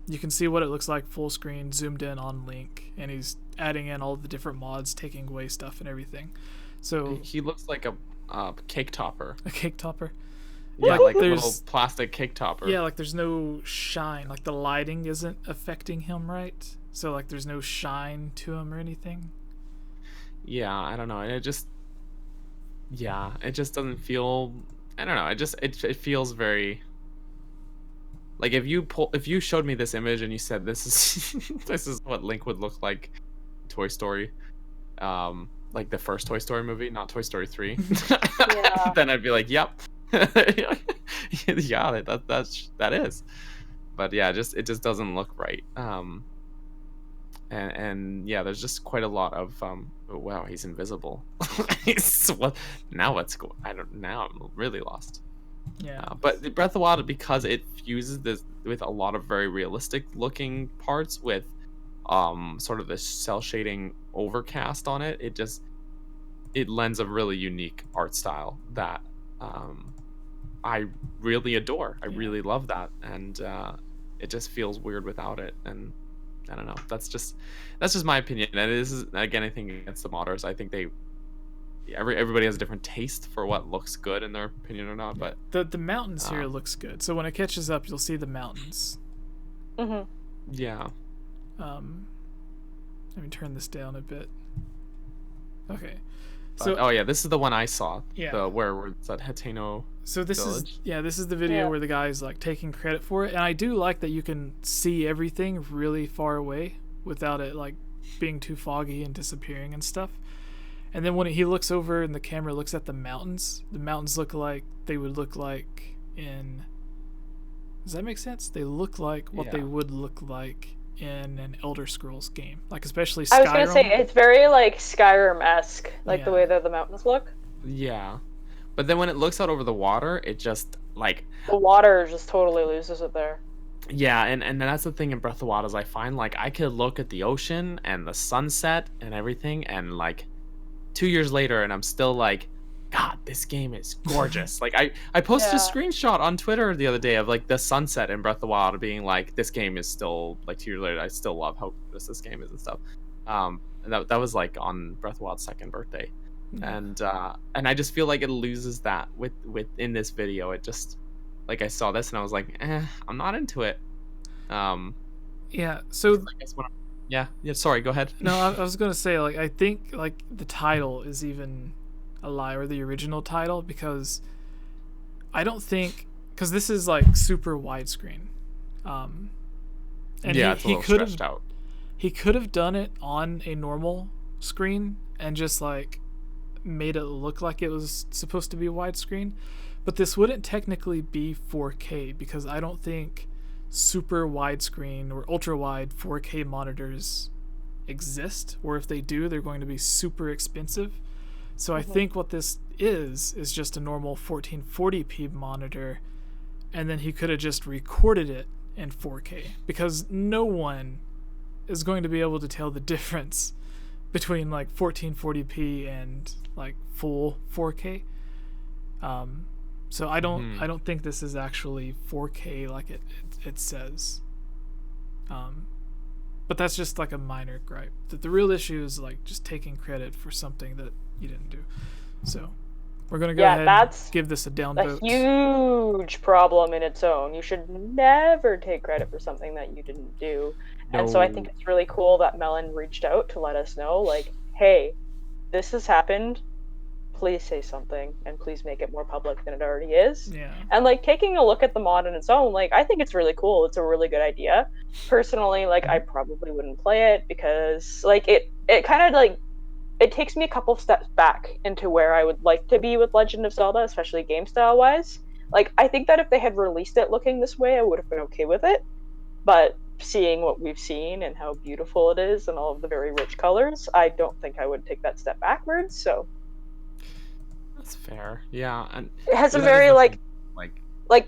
Speaker 1: you can see what it looks like full screen, zoomed in on Link, and he's adding in all the different mods, taking away stuff and everything. So
Speaker 2: he looks like a cake topper.
Speaker 1: A cake topper.
Speaker 2: Yeah, like a little plastic cake topper.
Speaker 1: Yeah, like there's no shine. Like the lighting isn't affecting him right. So like there's no shine to him or anything.
Speaker 2: Yeah, I don't know. It just doesn't feel, I don't know. It feels very, like if you showed me this image and you said this is what Link would look like in Toy Story, like the first Toy Story movie, not Toy Story 3, then I'd be like, yep. Yeah, that is. But yeah, it just doesn't look right. And yeah, there's just quite a lot of wow, he's invisible. Now I'm really lost.
Speaker 1: Yeah.
Speaker 2: But Breath of the Wild, because it fuses this with a lot of very realistic looking parts with sort of the cell shading overcast on it, it lends a really unique art style that I really adore. I really love that, and it just feels weird without it. And I don't know. That's just my opinion. And this is, again, I think against the modders. I think everybody has a different taste for what looks good in their opinion or not. But
Speaker 1: the mountains here looks good. So when it catches up, you'll see the mountains.
Speaker 2: Yeah.
Speaker 1: Let me turn this down a bit. Okay.
Speaker 2: So, oh yeah, this is the one I saw.
Speaker 1: Yeah.
Speaker 2: The where it's at Hateno.
Speaker 1: So this
Speaker 2: Village.
Speaker 1: this is the video
Speaker 3: Yeah.
Speaker 1: where the guy's like taking credit for it, and I do like that you can see everything really far away without it like being too foggy and disappearing and stuff. And then when he looks over and the camera looks at the mountains look like they would look like in. Does that make sense? They look like what they would look like in an Elder Scrolls game, like especially Skyrim.
Speaker 3: I was gonna say it's very like Skyrim-esque, like the
Speaker 1: Yeah.
Speaker 3: way that the mountains look.
Speaker 2: Yeah. But then when it looks out over the water, it just like
Speaker 3: The water just totally loses it there.
Speaker 2: yeah, and that's the thing in Breath of the Wild is I find like I could look at the ocean and the sunset and everything and like 2 years later and I'm still like, God, this game is gorgeous. Like I posted a
Speaker 3: Yeah.
Speaker 2: screenshot on Twitter the other day of like the sunset in Breath of the Wild being like this game is still like 2 years later I still love how gorgeous this game is and stuff. And that was like on Breath of the Wild's second birthday. And I just feel like it loses that with in this video. It just like I saw this and I was like, I'm not into it.
Speaker 1: Yeah. So
Speaker 2: I guess when yeah. Sorry, go ahead.
Speaker 1: no, I was gonna say like I think like the title is even a lie, or the original title, because I don't think because this is like super widescreen. And
Speaker 2: yeah, it's a little
Speaker 1: could
Speaker 2: stretched out.
Speaker 1: He could have done it on a normal screen and just like made it look like it was supposed to be widescreen, but this wouldn't technically be 4K because I don't think super widescreen or ultra wide 4K monitors exist, or if they do, they're going to be super expensive. So I think what this is just a normal 1440p monitor, and then he could have just recorded it in 4K, because no one is going to be able to tell the difference between like 1440p and like full 4K. So I don't think this is actually 4K like it says. But that's just like a minor gripe. The real issue is like just taking credit for something that you didn't do. So we're gonna go ahead and give this a downvote.
Speaker 3: A huge problem in its own. You should never take credit for something that you didn't do.
Speaker 2: No.
Speaker 3: And so I think it's really cool that Melon reached out to let us know, like, hey, this has happened. Please say something, and please make it more public than it already is.
Speaker 1: Yeah.
Speaker 3: And like taking a look at the mod on its own, like I think it's really cool. It's a really good idea. Personally, like I probably wouldn't play it because like it kind of like it takes me a couple steps back into where I would like to be with Legend of Zelda, especially game style wise. Like I think that if they had released it looking this way, I would have been okay with it. But seeing what we've seen and how beautiful it is and all of the very rich colors, I don't think I would take that step backwards. So
Speaker 2: That's fair. Yeah, and
Speaker 3: it has a
Speaker 2: that
Speaker 3: very
Speaker 2: is the
Speaker 3: like
Speaker 2: thing,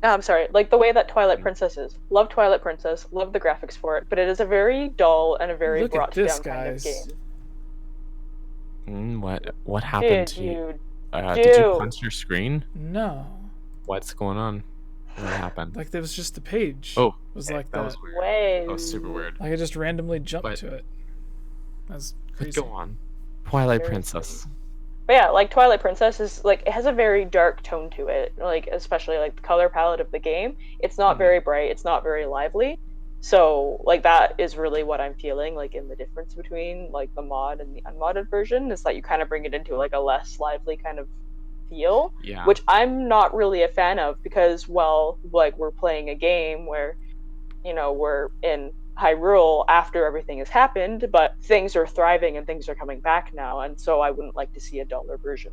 Speaker 3: I'm sorry, like the way that Twilight Princess is. Love Twilight Princess, love the graphics for it, but it is a very dull and a very
Speaker 1: Look at
Speaker 3: brought
Speaker 1: this,
Speaker 3: down kind of
Speaker 1: guys.
Speaker 3: game.
Speaker 2: what happened to you?
Speaker 3: Dude,
Speaker 2: Did you punch your screen?
Speaker 1: No.
Speaker 2: What's going on? What happened?
Speaker 1: Like there was just the page.
Speaker 2: Oh,
Speaker 1: was
Speaker 2: okay,
Speaker 1: like
Speaker 2: that
Speaker 1: that.
Speaker 2: was weird.
Speaker 3: way.
Speaker 2: That was super weird.
Speaker 1: Like I just randomly jumped
Speaker 2: But-
Speaker 1: to it. That's
Speaker 2: But
Speaker 1: crazy.
Speaker 2: go on. Twilight
Speaker 3: Very
Speaker 2: Princess.
Speaker 3: But yeah, like Twilight Princess is like it has a very dark tone to it. Like especially like the color palette of the game. It's not very bright, it's not very lively. So like that is really what I'm feeling like in the difference between like the mod and the unmodded version is that you kind of bring it into like a less lively kind of feel,
Speaker 2: Yeah.
Speaker 3: which I'm not really a fan of because well, like we're playing a game where you know, we're in Hyrule after everything has happened, but things are thriving and things are coming back now, and so I wouldn't like to see a duller version.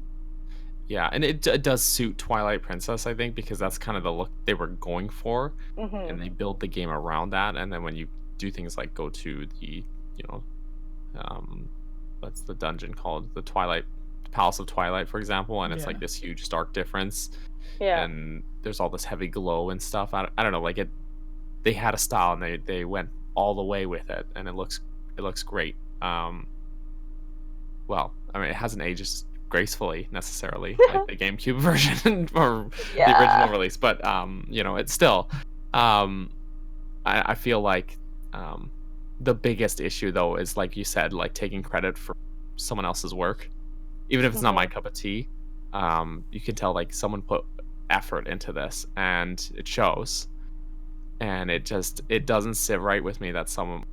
Speaker 2: Yeah, and it does suit Twilight Princess, I think, because that's kind of the look they were going for, and they build the game around that. And then when you do things like go to the, what's the dungeon called? The Palace of Twilight, for example, and it's like this huge stark difference.
Speaker 3: Yeah.
Speaker 2: And there's all this heavy glow and stuff. I don't know, like it. They had a style and they went all the way with it, and it looks great. Well, I mean, it hasn't aged gracefully necessarily like the GameCube version or the original release, but it's still. I feel like the biggest issue though is like you said, like taking credit for someone else's work, even if it's not my cup of tea. You can tell like someone put effort into this, and it shows. And it doesn't sit right with me that someone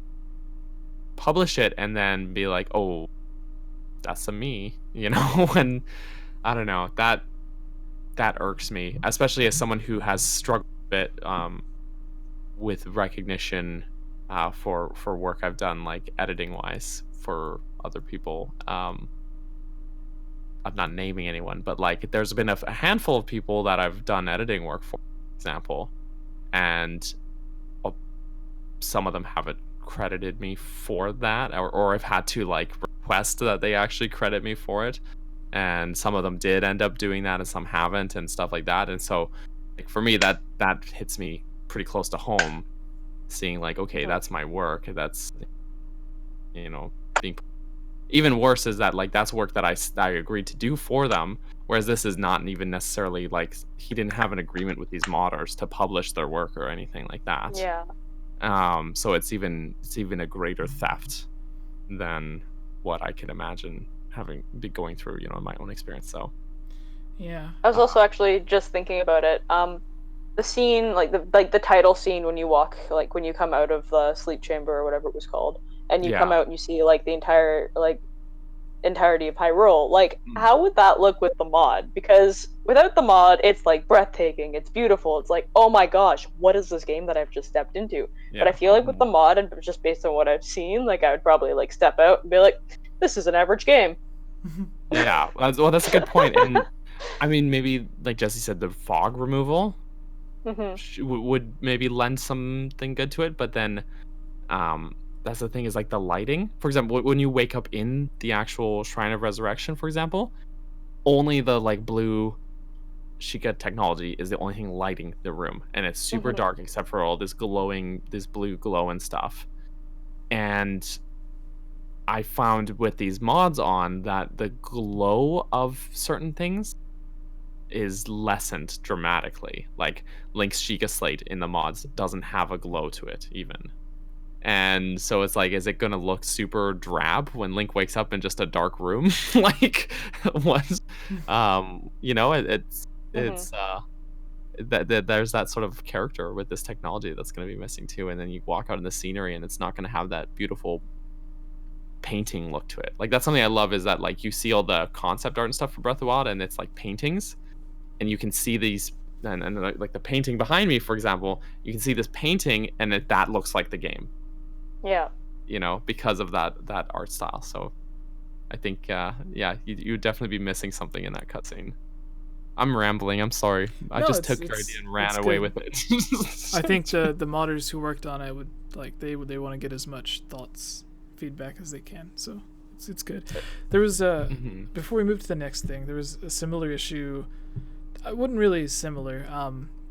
Speaker 2: publish it and then be like, oh, that's a me, and I don't know, that that irks me, especially as someone who has struggled a bit with recognition for work I've done, like editing wise for other people. I'm not naming anyone, but like there's been a handful of people that I've done editing work for example, and some of them haven't credited me for that, or I've had to like request that they actually credit me for it, and some of them did end up doing that and some haven't and stuff like that. And so like for me that hits me pretty close to home, seeing like, okay, that's my work, that's, you know, being even worse is that like that's work that I agreed to do for them, whereas this is not even necessarily like he didn't have an agreement with these modders to publish their work or anything like that.
Speaker 3: Yeah.
Speaker 2: So it's even a greater theft than what I can imagine having be going through, you know, in my own experience. So
Speaker 1: Yeah.
Speaker 3: I was also actually just thinking about it. The scene, like the title scene when you walk, like when you come out of the sleep chamber or whatever it was called, and you come out and you see like the entirety of Hyrule. Like, how would that look with the mod? Because without the mod, it's like breathtaking, it's beautiful, it's like, oh my gosh, what is this game that I've just stepped into? But I feel like with the mod, and just based on what I've seen, like I would probably like step out and be like, this is an average game.
Speaker 2: Yeah, that's a good point. And I mean, maybe like Jesse said, the fog removal would maybe lend something good to it. But then that's the thing, is like the lighting. For example, when you wake up in the actual Shrine of Resurrection, for example, only the like blue Sheikah technology is the only thing lighting the room, and it's super dark except for all this blue glow and stuff. And I found with these mods on that the glow of certain things is lessened dramatically. Like Link's Sheikah Slate in the mods doesn't have a glow to it even. And so it's like, is it going to look super drab when Link wakes up in just a dark room? Like, once, you know, it's there's that sort of character with this technology that's going to be missing too. And then you walk out in the scenery and it's not going to have that beautiful painting look to it. Like, that's something I love, is that like you see all the concept art and stuff for Breath of the Wild, and it's like paintings, and you can see these, and like the painting behind me, for example, you can see this painting and that looks like the game.
Speaker 3: Yeah.
Speaker 2: You know, because of that art style. So I think, yeah, you'd definitely be missing something in that cutscene. I'm rambling. I'm sorry. I just took your idea and ran away with it.
Speaker 1: I think the modders who worked on it would like they want to get as much feedback as they can. So it's good. There was before we move to the next thing, there was a similar issue. I wouldn't really similar.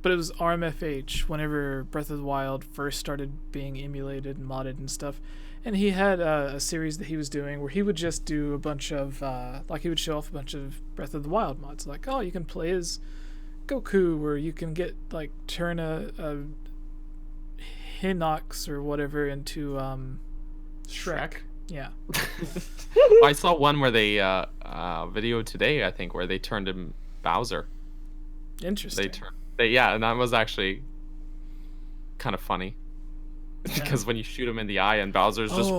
Speaker 1: But it was RMFH whenever Breath of the Wild first started being emulated and modded and stuff. And he had a series that he was doing where he would just do a bunch of, like he would show off a bunch of Breath of the Wild mods. Like, oh, you can play as Goku, or you can get, like, turn a Hinox or whatever into Shrek. Yeah.
Speaker 2: I saw one where they, video today, I think, where they turned him Bowser.
Speaker 1: Interesting.
Speaker 2: Yeah, and that was actually kind of funny. Because when you shoot him in the eye and Bowser's just...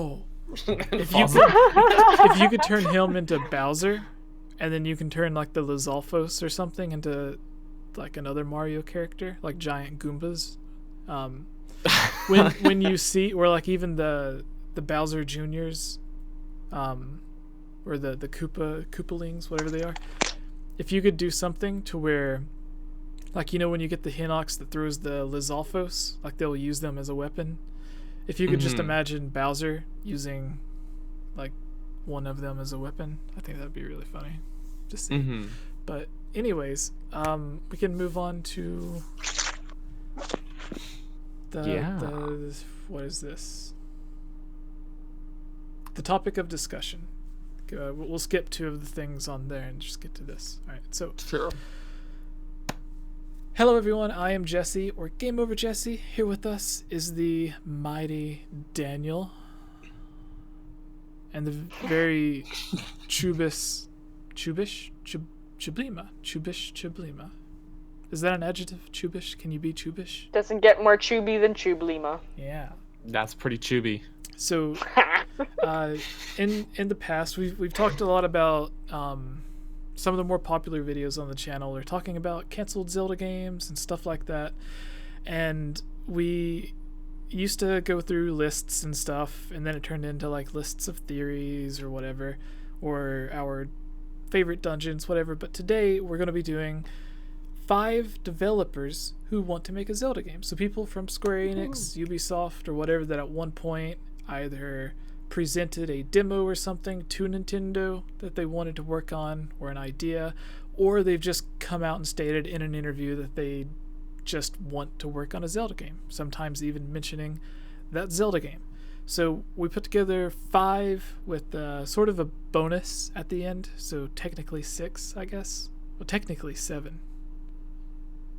Speaker 1: if you could turn him into Bowser, and then you can turn like the Lizalfos or something into like another Mario character, like giant Goombas. When you see, or like even the Bowser Juniors, or the Koopalings, whatever they are, if you could do something to where, like, you know, when you get the Hinox that throws the Lizalfos, like they'll use them as a weapon. If you could just imagine Bowser using like one of them as a weapon, I think that'd be really funny to see. But anyways, we can move on to the what is this? The topic of discussion. We'll skip 2 of the things on there and just get to this. All right, so
Speaker 2: sure.
Speaker 1: Hello everyone, I am Jesse, or Game Over Jesse. Here with us is the mighty Daniel, and the very Chublima. Is that an adjective? Chubish? Can you be Chubish?
Speaker 3: Doesn't get more chubby than Chublima.
Speaker 1: Yeah.
Speaker 2: That's pretty chubby.
Speaker 1: So, in the past, we've talked a lot about some of the more popular videos on the channel are talking about canceled Zelda games and stuff like that. And we used to go through lists and stuff, and then it turned into like lists of theories or whatever, or our favorite dungeons, whatever. But today we're going to be doing 5 developers who want to make a Zelda game. So people from Square Enix, Ubisoft, or whatever that at one point either presented a demo or something to Nintendo that they wanted to work on, or an idea, or they've just come out and stated in an interview that they just want to work on a Zelda game, sometimes even mentioning that Zelda game. So we put together 5 with sort of a bonus at the end, so technically 6, I guess. Well, technically 7.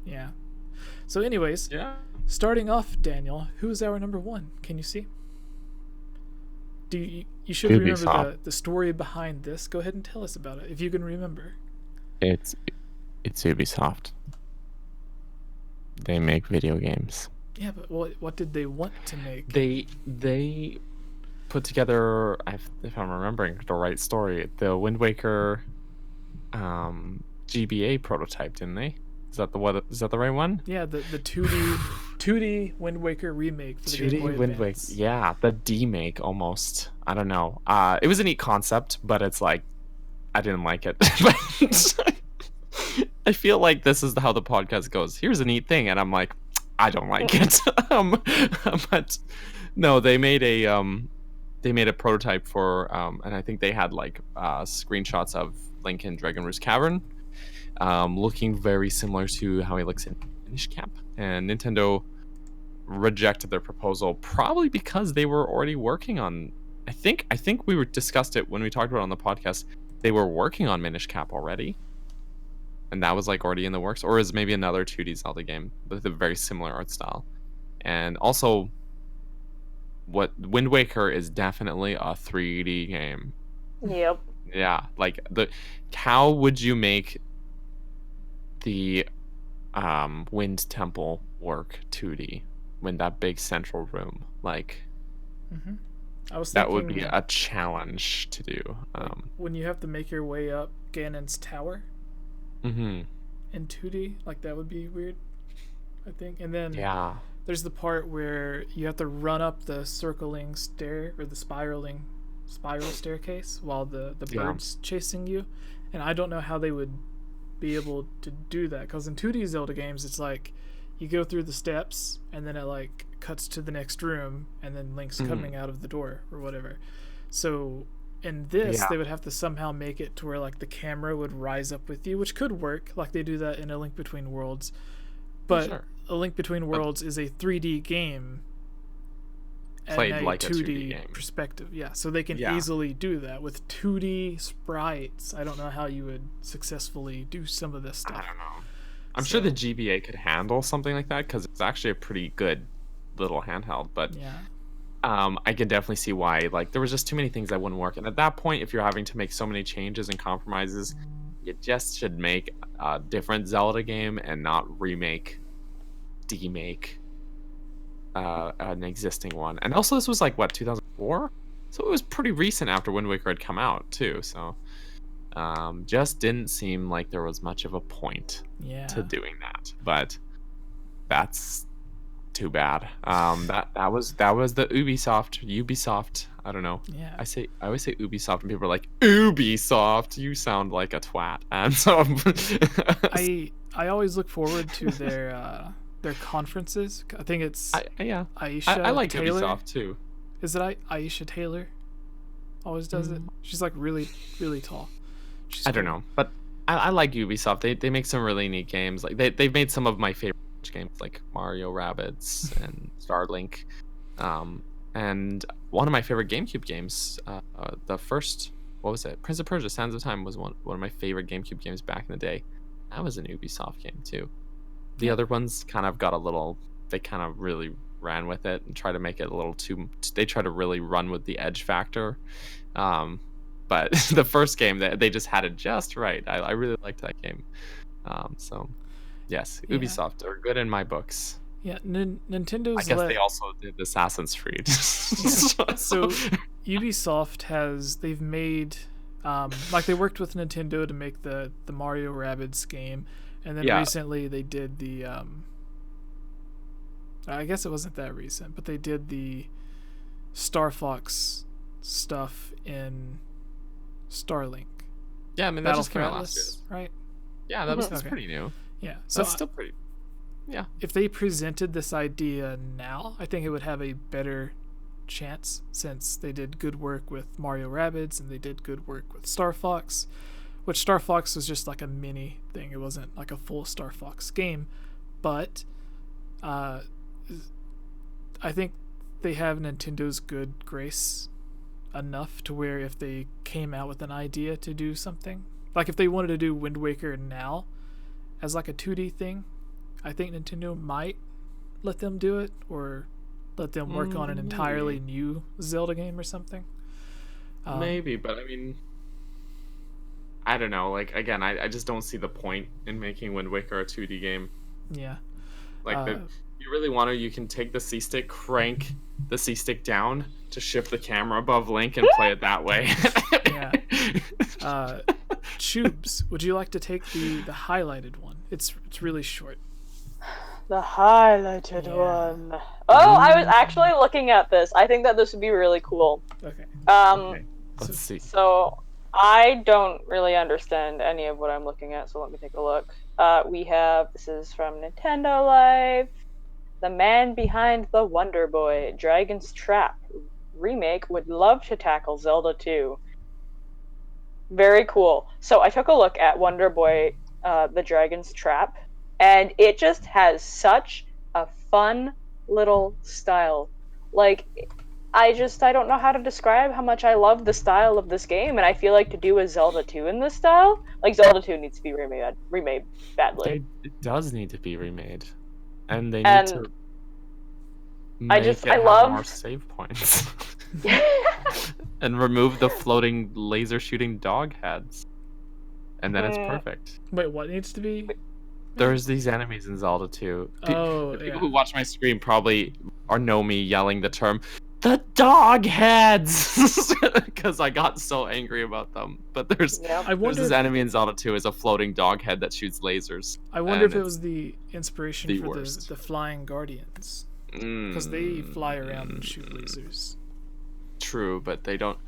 Speaker 1: Yeah. So anyways, starting off, Daniel, who is our number 1? Can you see? You should remember the story behind this. Go ahead and tell us about it, if you can remember.
Speaker 2: It's Ubisoft. They make video games.
Speaker 1: Yeah, but what did they want to make?
Speaker 2: They put together, if I'm remembering the right story, the Wind Waker GBA prototype, didn't they? Is that the right one?
Speaker 1: Yeah, the 2D Wind Waker remake for the Game Boy Advance.
Speaker 2: Yeah, the D-make almost. I don't know. It was a neat concept, but it's like I didn't like it. I feel like this is how the podcast goes. Here's a neat thing, and I'm like, I don't like it. But no, they made a prototype for, and I think they had like screenshots of Link in Dragon Roost Cavern, looking very similar to how he looks in Minish Cap. And Nintendo rejected their proposal probably because they were already working on. I think we discussed it when we talked about it on the podcast. They were working on Minish Cap already. And that was like already in the works, or is maybe another 2D Zelda game with a very similar art style. And also, what Wind Waker is definitely a 3D game.
Speaker 3: Yep.
Speaker 2: Yeah, like how would you make the Wind Temple work 2D when that big central room, like
Speaker 1: I was
Speaker 2: that
Speaker 1: thinking,
Speaker 2: would be a challenge to do.
Speaker 1: When you have to make your way up Ganon's tower. In 2D, like that would be weird, I think. And then there's the part where you have to run up the circling stair, or the spiral staircase, while the bird's chasing you. And I don't know how they would be able to do that, because in 2D Zelda games it's like you go through the steps and then it like cuts to the next room and then Link's coming out of the door or whatever. So in this, they would have to somehow make it to where like the camera would rise up with you, which could work, like they do that in A Link Between Worlds. But A Link Between Worlds is a 3D game
Speaker 2: played
Speaker 1: and
Speaker 2: like a
Speaker 1: 2D
Speaker 2: game
Speaker 1: perspective. Yeah, so they can easily do that with 2D sprites. I don't know how you would successfully do some of this stuff.
Speaker 2: I don't know. I'm sure the GBA could handle something like that, because it's actually a pretty good little handheld. But I can definitely see why. Like, there was just too many things that wouldn't work. And at that point, if you're having to make so many changes and compromises, you just should make a different Zelda game and not demake an existing one. And also, this was like, what, 2004? So it was pretty recent after Wind Waker had come out, too. So just didn't seem like there was much of a point to doing that. But that's too bad. That was the Ubisoft. I don't know.
Speaker 1: Yeah.
Speaker 2: I always say Ubisoft, and people are like, Ubisoft, you sound like a twat. And so
Speaker 1: I always look forward to their conferences. I think it's Aisha.
Speaker 2: I like
Speaker 1: Taylor.
Speaker 2: Ubisoft too.
Speaker 1: Is it Aisha Taylor? Always does it. She's like really, really tall.
Speaker 2: I don't know, but I like Ubisoft. They make some really neat games. Like they've made some of my favorite games, like Mario Rabbids and Starlink, and one of my favorite GameCube games, the first, what was it, Prince of Persia: Sands of Time, was one of my favorite GameCube games back in the day. That was an Ubisoft game too. The other ones kind of got a little, they kind of really ran with it and tried to make it a little too, they try to really run with the edge factor, but the first game, they just had it just right. I really liked that game. So yes, Ubisoft are good in my books.
Speaker 1: Yeah, Nintendo's.
Speaker 2: I guess they also did Assassin's Creed.
Speaker 1: So Ubisoft they've made Like they worked with Nintendo to make the Mario Rabbids game, and then recently they did the I guess it wasn't that recent, but they did the Star Fox stuff in Starlink.
Speaker 2: Yeah, I mean that just came out last year,
Speaker 1: right?
Speaker 2: Yeah, that's pretty new.
Speaker 1: Yeah, so
Speaker 2: that's still pretty. Yeah.
Speaker 1: If they presented this idea now, I think it would have a better chance, since they did good work with Mario Rabbids and they did good work with Star Fox, which Star Fox was just like a mini thing. It wasn't like a full Star Fox game, but I think they have Nintendo's good grace enough to where if they came out with an idea to do something, like if they wanted to do Wind Waker now as like a 2D thing, I think Nintendo might let them do it, or let them work on an entirely new Zelda game or something.
Speaker 2: Maybe, but I mean, I don't know. Like, again, I just don't see the point in making Wind Waker a 2D game.
Speaker 1: Yeah.
Speaker 2: Like, if you really want to, you can take the C-stick, crank the C-stick down to shift the camera above Link and play it that way.
Speaker 1: Yeah. Tubes, would you like to take the highlighted one? It's really short.
Speaker 3: The highlighted one. Oh, I was actually looking at this. I think that this would be really cool.
Speaker 1: Okay.
Speaker 2: Okay. Let's see.
Speaker 3: So I don't really understand any of what I'm looking at, so let me take a look. This is from Nintendo Life. The man behind the Wonder Boy, Dragon's Trap remake would love to tackle Zelda 2. Very cool. So I took a look at Wonder Boy, the Dragon's Trap, and it just has such a fun little style. Like, I don't know how to describe how much I love the style of this game, and I feel like to do a Zelda 2 in this style, like Zelda 2 needs to be remade badly.
Speaker 2: It does need to be remade, and they need to
Speaker 3: I love
Speaker 2: more save points, and remove the floating laser shooting dog heads, and then it's perfect.
Speaker 1: Wait, what needs to be?
Speaker 2: There's these enemies in Zelda 2. People who watch my stream probably know me yelling the term "the dog heads" because I got so angry about them. But there's this enemy in Zelda 2 is a floating dog head that shoots lasers.
Speaker 1: I wonder if it was the inspiration for the flying guardians, because they fly around and shoot lasers.
Speaker 2: True, but they don't.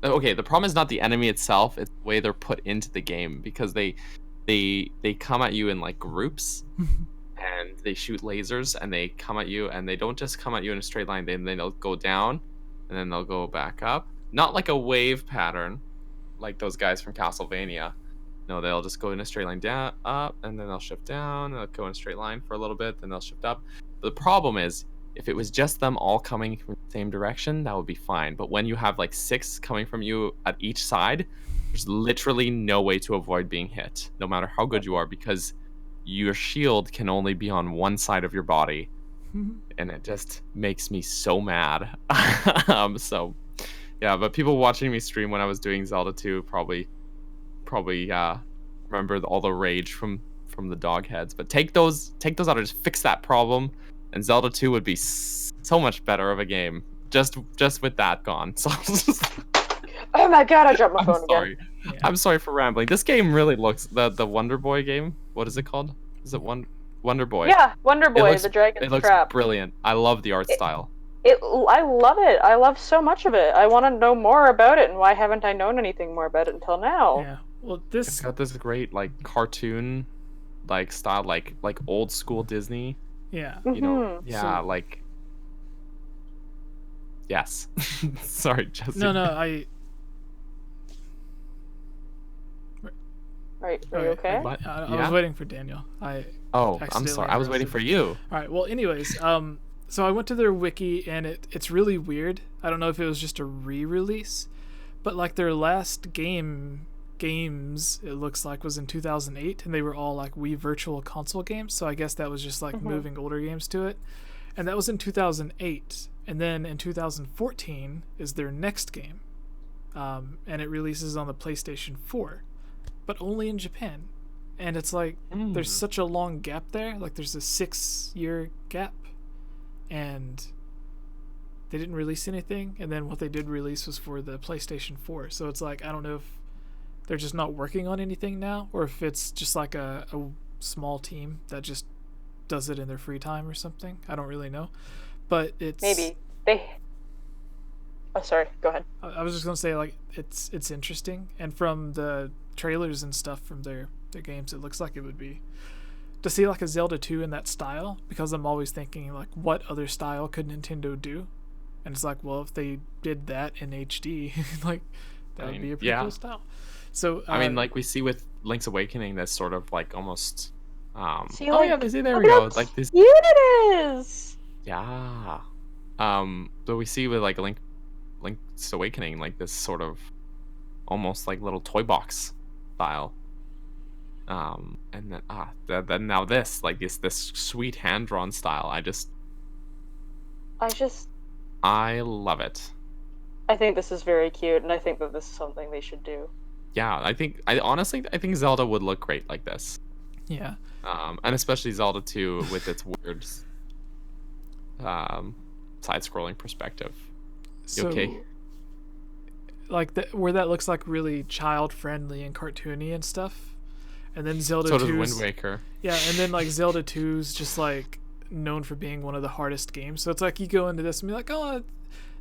Speaker 2: Okay, the problem is not the enemy itself; it's the way they're put into the game, because they come at you in like groups and they shoot lasers, and they come at you, and they don't just come at you in a straight line. Then they'll go down and then they'll go back up, not like a wave pattern like those guys from Castlevania. No, they'll just go in a straight line down, up, and then they'll shift down, and they'll go in a straight line for a little bit, then they'll shift up. But the problem is, if it was just them all coming from the same direction, that would be fine. But when you have like 6 coming from you at each side, there's literally no way to avoid being hit, no matter how good you are, because your shield can only be on one side of your body, and it just makes me so mad. So, yeah, but people watching me stream when I was doing Zelda 2 probably remember all the rage from the dog heads. But take those out, or just fix that problem, and Zelda 2 would be so much better of a game. Just with that gone. So.
Speaker 3: Oh my god, I dropped my phone
Speaker 2: again.
Speaker 1: Yeah.
Speaker 2: I'm sorry for rambling. This game really looks... The Wonder Boy game? What is it called? Is it Wonder Boy?
Speaker 3: Yeah, Wonder Boy, the Dragon's Trap.
Speaker 2: It looks brilliant. I love the art style.
Speaker 3: I love it. I love so much of it. I want to know more about it, and why haven't I known anything more about it until now?
Speaker 1: Yeah. Well,
Speaker 2: It's got this great, like, cartoon, like, style, like old school Disney.
Speaker 1: Yeah.
Speaker 2: You know? Yeah, like... Yes. Sorry, Jesse.
Speaker 1: No,
Speaker 3: Right, are you okay?
Speaker 1: I was waiting for Daniel.
Speaker 2: I'm sorry. I was waiting for you.
Speaker 1: All right. Well, anyways, so I went to their wiki, and it's really weird. I don't know if it was just a re-release, but like their last games, it looks like, was in 2008, and they were all like Wii Virtual Console games. So I guess that was just like moving older games to it, and that was in 2008. And then in 2014 is their next game, and it releases on the PlayStation 4. But only in Japan. And it's like, there's such a long gap there. Like, there's a 6-year gap. And they didn't release anything, and then what they did release was for the PlayStation 4. So it's like, I don't know if they're just not working on anything now, or if it's just like a small team that just does it in their free time or something. I don't really know, but it's
Speaker 3: Maybe they. Oh, sorry. Go ahead.
Speaker 1: I was just gonna say, like, it's interesting, and from the trailers and stuff from their games, it looks like it would be to see like a Zelda 2 in that style, because I'm always thinking like, what other style could Nintendo do? And it's like, well, if they did that in HD, like that would be a pretty cool style. So
Speaker 2: I mean, like we see with Link's Awakening, that's sort of like almost.
Speaker 3: See,
Speaker 2: oh
Speaker 3: like,
Speaker 2: yeah, there we
Speaker 3: look
Speaker 2: go.
Speaker 3: how
Speaker 2: Like this.
Speaker 3: cute it is.
Speaker 2: Yeah. But we see with like Link's Awakening, like this sort of almost like little toy box style. And then now this, like this sweet hand drawn style. I love it.
Speaker 3: I think this is very cute, and I think that this is something they should do.
Speaker 2: Yeah, I honestly think Zelda would look great like this.
Speaker 1: Yeah.
Speaker 2: And especially Zelda 2 with its weird side-scrolling perspective. You okay?
Speaker 1: Like where that looks like really child-friendly and cartoony and stuff, and then Zelda 2's,
Speaker 2: so does Wind Waker.
Speaker 1: Yeah, and then like Zelda 2's just like known for being one of the hardest games. So it's like you go into this and be like, oh, it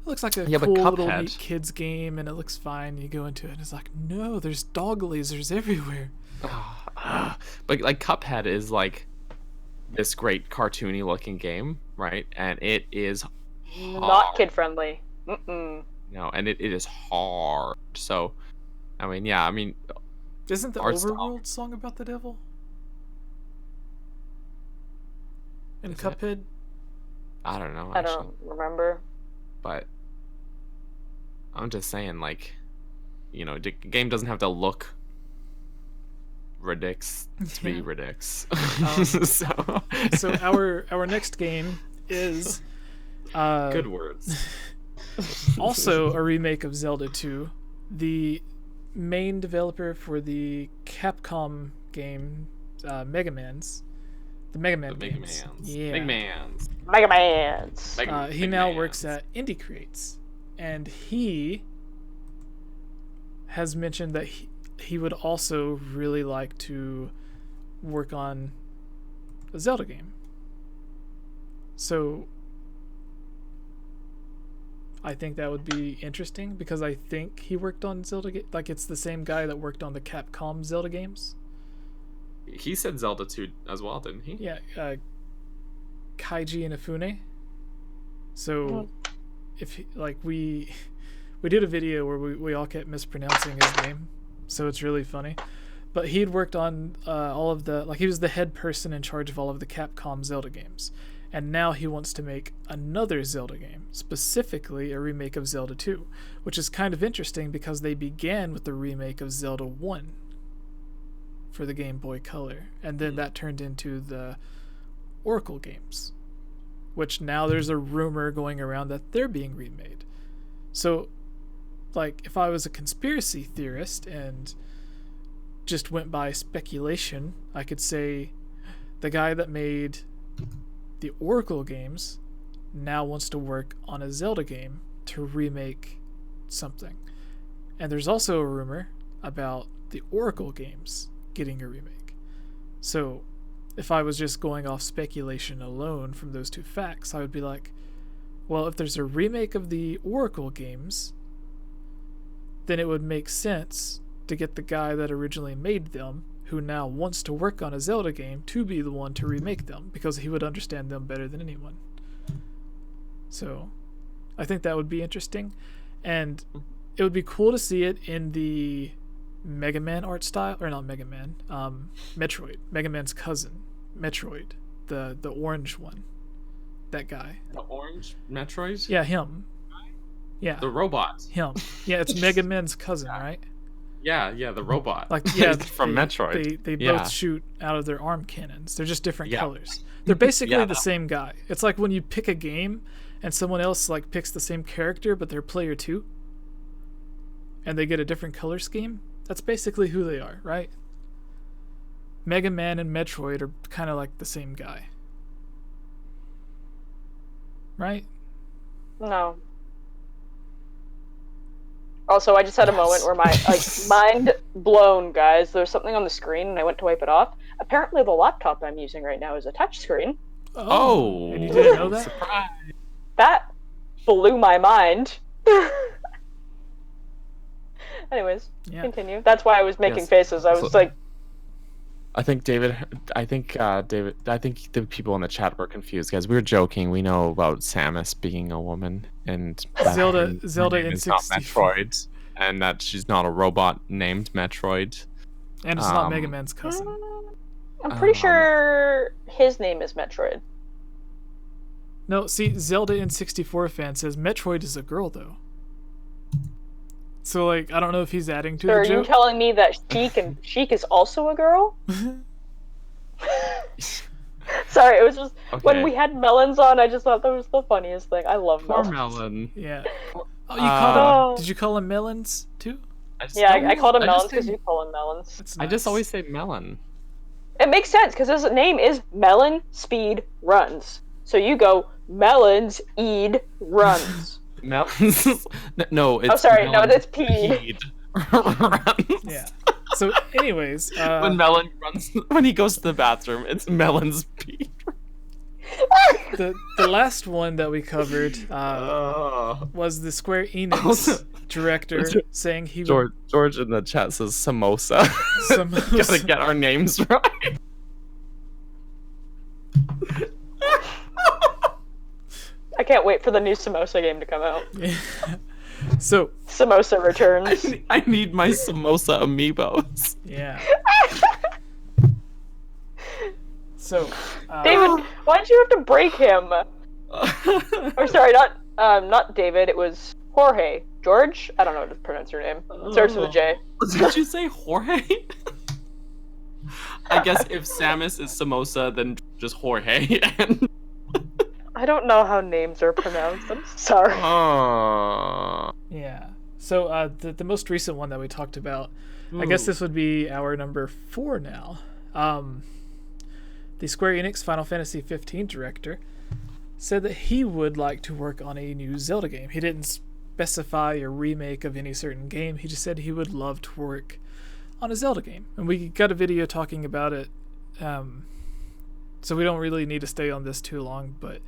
Speaker 1: looks like a cool little neat kids game, and it looks fine. You go into it and it's like, no, there's dog lasers everywhere.
Speaker 2: But like Cuphead is like this great cartoony looking game, right? And it is
Speaker 3: not kid friendly.
Speaker 2: No, and it is hard. So, I mean, yeah, I mean,
Speaker 1: isn't the Overworld song about the devil? In Cuphead?
Speaker 2: I don't know.
Speaker 3: I don't remember.
Speaker 2: But I'm just saying, like, you know, the game doesn't have to look ridiculous to be ridiculous.
Speaker 1: So our next game is
Speaker 2: good words.
Speaker 1: Also a remake of Zelda 2. The main developer for the Capcom game Mega Man's. The Mega Man games. Yeah.
Speaker 3: Mega Man's.
Speaker 1: He now works at Indie Creates, and he has mentioned that he would also really like to work on a Zelda game. So I think that would be interesting, because I think he worked on Zelda like it's the same guy that worked on the Capcom Zelda games.
Speaker 2: He said Zelda 2 as well, didn't he?
Speaker 1: Yeah, Kaiji Inafune. So if like we did a video where we all kept mispronouncing his name, so it's really funny. But he'd worked on all of the, like, he was the head person in charge of all of the Capcom Zelda games. And now he wants to make another Zelda game, specifically a remake of Zelda 2, which is kind of interesting because they began with the remake of Zelda 1 for the Game Boy Color, and then that turned into the Oracle games, which now there's a rumor going around that they're being remade. So, like, if I was a conspiracy theorist and just went by speculation, I could say the guy that made the Oracle games now wants to work on a Zelda game to remake something. And there's also a rumor about the Oracle games getting a remake. So if I was just going off speculation alone from those two facts, I would be like, well, if there's a remake of the Oracle games, then it would make sense to get the guy that originally made them, who now wants to work on a Zelda game, to be the one to remake them, because he would understand them better than anyone. So I think that would be interesting, and it would be cool to see it in the Mega Man art style, or not Mega Man, Metroid, Mega Man's cousin, Metroid, the orange one, that guy.
Speaker 2: The orange Metroid?
Speaker 1: Yeah, him. Yeah.
Speaker 2: The robot.
Speaker 1: Him. Yeah, it's Mega Man's cousin, right?
Speaker 2: Yeah, the robot.
Speaker 1: Like, yeah,
Speaker 2: from Metroid.
Speaker 1: They both shoot out of their arm cannons. They're just different colors. They're basically the same guy. It's like when you pick a game and someone else like picks the same character, but they're player 2, and they get a different color scheme. That's basically who they are, right? Mega Man and Metroid are kind of like the same guy, right?
Speaker 3: No. Also, I just had a moment where my mind blown, guys. There's something on the screen, and I went to wipe it off. Apparently, the laptop I'm using right now is a touchscreen.
Speaker 2: Oh,
Speaker 1: and you didn't know that?
Speaker 2: Surprise!
Speaker 3: That blew my mind. Anyways, continue. That's why I was making faces. I was like,
Speaker 2: I think the people in the chat were confused, guys. We were joking. We know about Samus being a woman and
Speaker 1: Zelda
Speaker 2: in
Speaker 1: N64.
Speaker 2: not Metroid, and that she's not a robot named Metroid.
Speaker 1: And it's not Mega Man's cousin.
Speaker 3: I'm pretty sure his name is Metroid.
Speaker 1: No, see, Zelda N64 fan says Metroid is a girl, though. So, like, I don't know if he's adding to the joke.
Speaker 3: Are you telling me that Sheik is also a girl? Sorry, it was just when we had melons on. I just thought that was the funniest thing. I love
Speaker 2: Poor
Speaker 3: melons.
Speaker 2: melon.
Speaker 1: Yeah. Oh, you called him? Did you call him melons too?
Speaker 3: I called him melons because you call him melons.
Speaker 1: Nice.
Speaker 2: I just always say melon.
Speaker 3: It makes sense because his name is Melon Speed Runs. So you go Melons Eed Runs.
Speaker 2: Melons? No, it's.
Speaker 3: Oh, sorry, no, that's
Speaker 2: Peed.
Speaker 1: Yeah. So, anyways,
Speaker 2: when Melon runs, when he goes to the bathroom, it's Melon's Peed.
Speaker 1: The last one that we covered was the Square Enix director saying he would...
Speaker 2: George in the chat says samosa. Gotta get our names right.
Speaker 3: I can't wait for the new Samosa game to come out.
Speaker 1: Yeah. So
Speaker 3: Samosa returns.
Speaker 2: I need my Samosa amiibos.
Speaker 1: Yeah. So
Speaker 3: David, why'd you have to break him? Or sorry, not David. It was Jorge. George? I don't know how to pronounce your name. It starts with a J.
Speaker 2: Did you say Jorge? I guess if Samus is Samosa, then just Jorge. And...
Speaker 3: I don't know how names are pronounced. I'm sorry.
Speaker 1: Yeah. So the most recent one that we talked about, I guess this would be our number 4 now. The Square Enix Final Fantasy 15 director said that he would like to work on a new Zelda game. He didn't specify a remake of any certain game. He just said he would love to work on a Zelda game. And we got a video talking about it, so we don't really need to stay on this too long, but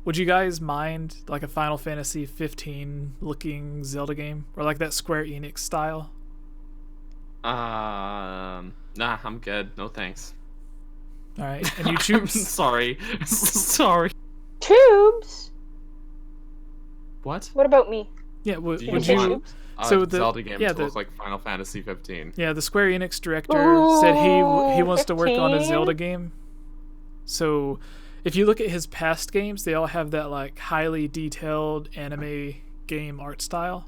Speaker 1: would you guys mind like a Final Fantasy 15 looking Zelda game? Or like that Square Enix style?
Speaker 2: Nah, I'm good. No thanks.
Speaker 1: Alright, and you choose...
Speaker 2: Sorry. Sorry.
Speaker 3: Tubes?
Speaker 2: What?
Speaker 3: What about me?
Speaker 1: Yeah, would
Speaker 3: you
Speaker 1: you...
Speaker 2: So the Zelda game to look like Final Fantasy 15.
Speaker 1: Yeah, the Square Enix director said he wants to work on a Zelda game. So, if you look at his past games, they all have that like highly detailed anime game art style.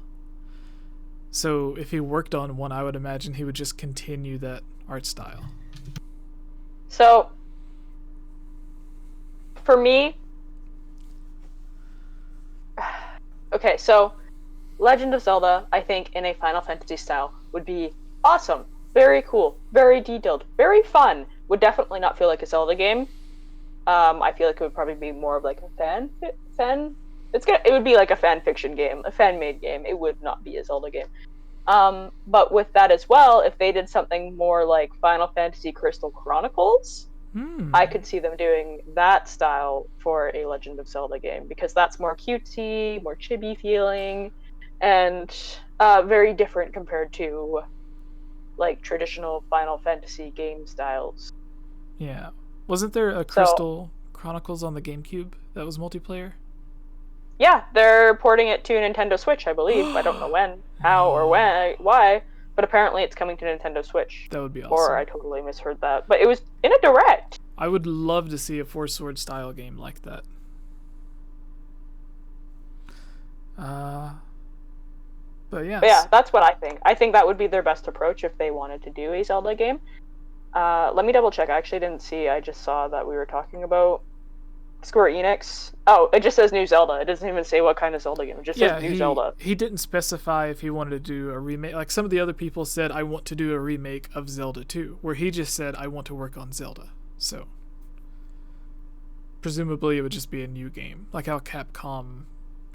Speaker 1: So, if he worked on one, I would imagine he would just continue that art style.
Speaker 3: So, for me, okay, so Legend of Zelda, I think, in a Final Fantasy style would be awesome, very cool, very detailed, very fun. Would definitely not feel like a Zelda game. I feel like it would probably be more of like a it would be like a fan fiction game, a fan-made game. It would not be a Zelda game. But with that as well, if they did something more like Final Fantasy Crystal Chronicles, I could see them doing that style for a Legend of Zelda game, because that's more cutesy, more chibi feeling, and very different compared to like traditional Final Fantasy game styles.
Speaker 1: Yeah. Wasn't there a Crystal Chronicles on the Gamecube that was multiplayer?
Speaker 3: Yeah, they're porting it to Nintendo Switch, I believe. I don't know when, how, or why, but apparently it's coming to Nintendo Switch.
Speaker 1: That would be awesome.
Speaker 3: Or I totally misheard that. But it was in a direct.
Speaker 1: I would love to see a Four Sword style game like that. But yeah,
Speaker 3: that's what I think. I think that would be their best approach if they wanted to do a Zelda game. Let me double check. I actually didn't see. I just saw that we were talking about Square Enix. Oh, it just says new Zelda. It doesn't even say what kind of Zelda game. It just says new Zelda.
Speaker 1: He didn't specify if he wanted to do a remake. Like some of the other people said, I want to do a remake of Zelda 2, where he just said, I want to work on Zelda. So presumably it would just be a new game, like how Capcom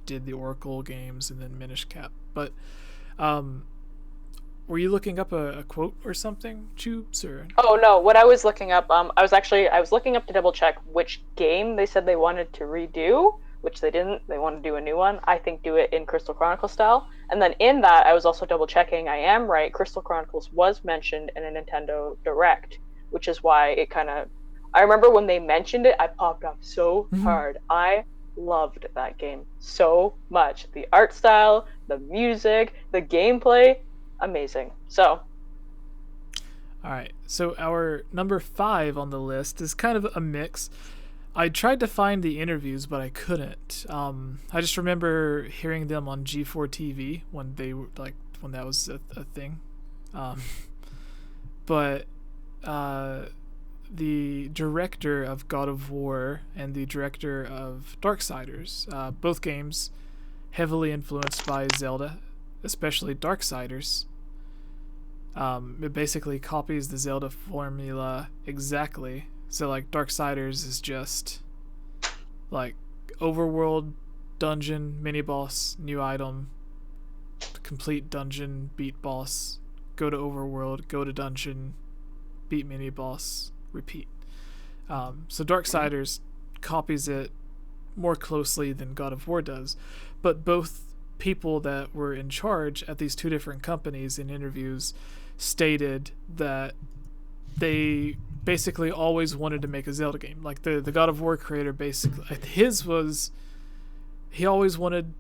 Speaker 1: did the Oracle games, and then Minish Cap. But were you looking up a quote or something, Tubes? Or
Speaker 3: Oh no, what I was looking up, I was looking up to double check which game they said they wanted to redo, which they didn't. They want to do a new one. I think do it in Crystal Chronicle style. And then in that, I was also double checking. I am right. Crystal Chronicles was mentioned in a Nintendo Direct, which is why it kind of. I remember when they mentioned it, I popped off so hard. I loved that game so much. The art style, the music, the gameplay, amazing. So.
Speaker 1: All right, so our number 5 on the list is kind of a mix. I tried to find the interviews, but I couldn't. I just remember hearing them on G4 TV when they were when that was a thing. But the director of God of War and the director of Darksiders, both games heavily influenced by Zelda, especially Darksiders. It basically copies the Zelda formula exactly. So like Darksiders is just like overworld, dungeon, mini boss, new item, complete dungeon, beat boss, go to overworld, go to dungeon, beat mini boss, repeat. So Darksiders copies it more closely than God of War does, but both people that were in charge at these two different companies in interviews stated that they basically always wanted to make a Zelda game. Like the God of War creator, basically he always wanted,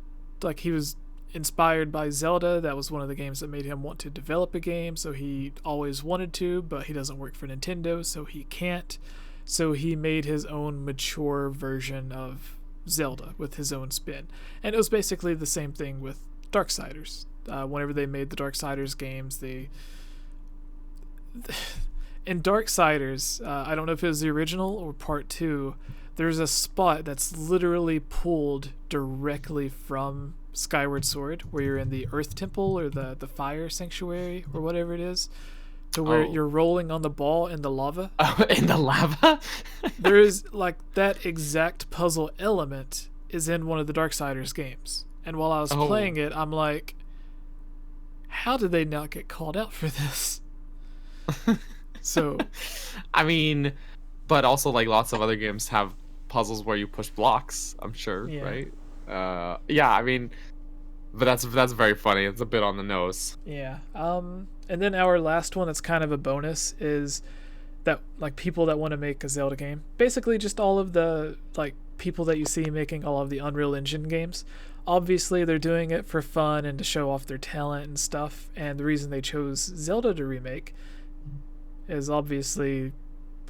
Speaker 1: like, he was inspired by Zelda. That was one of the games that made him want to develop a game, so he always wanted to, but he doesn't work for Nintendo, so he can't. So he made his own mature version of Zelda with his own spin. And it was basically the same thing with Darksiders. Whenever they made the Darksiders games, in Darksiders, I don't know if it was the original or part 2, there's a spot that's literally pulled directly from Skyward Sword, where you're in the Earth Temple or the Fire Sanctuary or whatever it is, to where you're rolling on the ball in the lava.
Speaker 2: Oh, in the lava?
Speaker 1: There is, like, that exact puzzle element is in one of the Darksiders games. And while I was playing it, I'm like, how did they not get called out for this? So,
Speaker 2: I mean, but also like lots of other games have puzzles where you push blocks, I'm sure, right? Yeah, I mean, but that's very funny. It's a bit on the nose.
Speaker 1: Yeah. And then our last one that's kind of a bonus is that, like, people that want to make a Zelda game, basically just all of the, like, people that you see making all of the Unreal Engine games. Obviously, they're doing it for fun and to show off their talent and stuff, and the reason they chose Zelda to remake is obviously,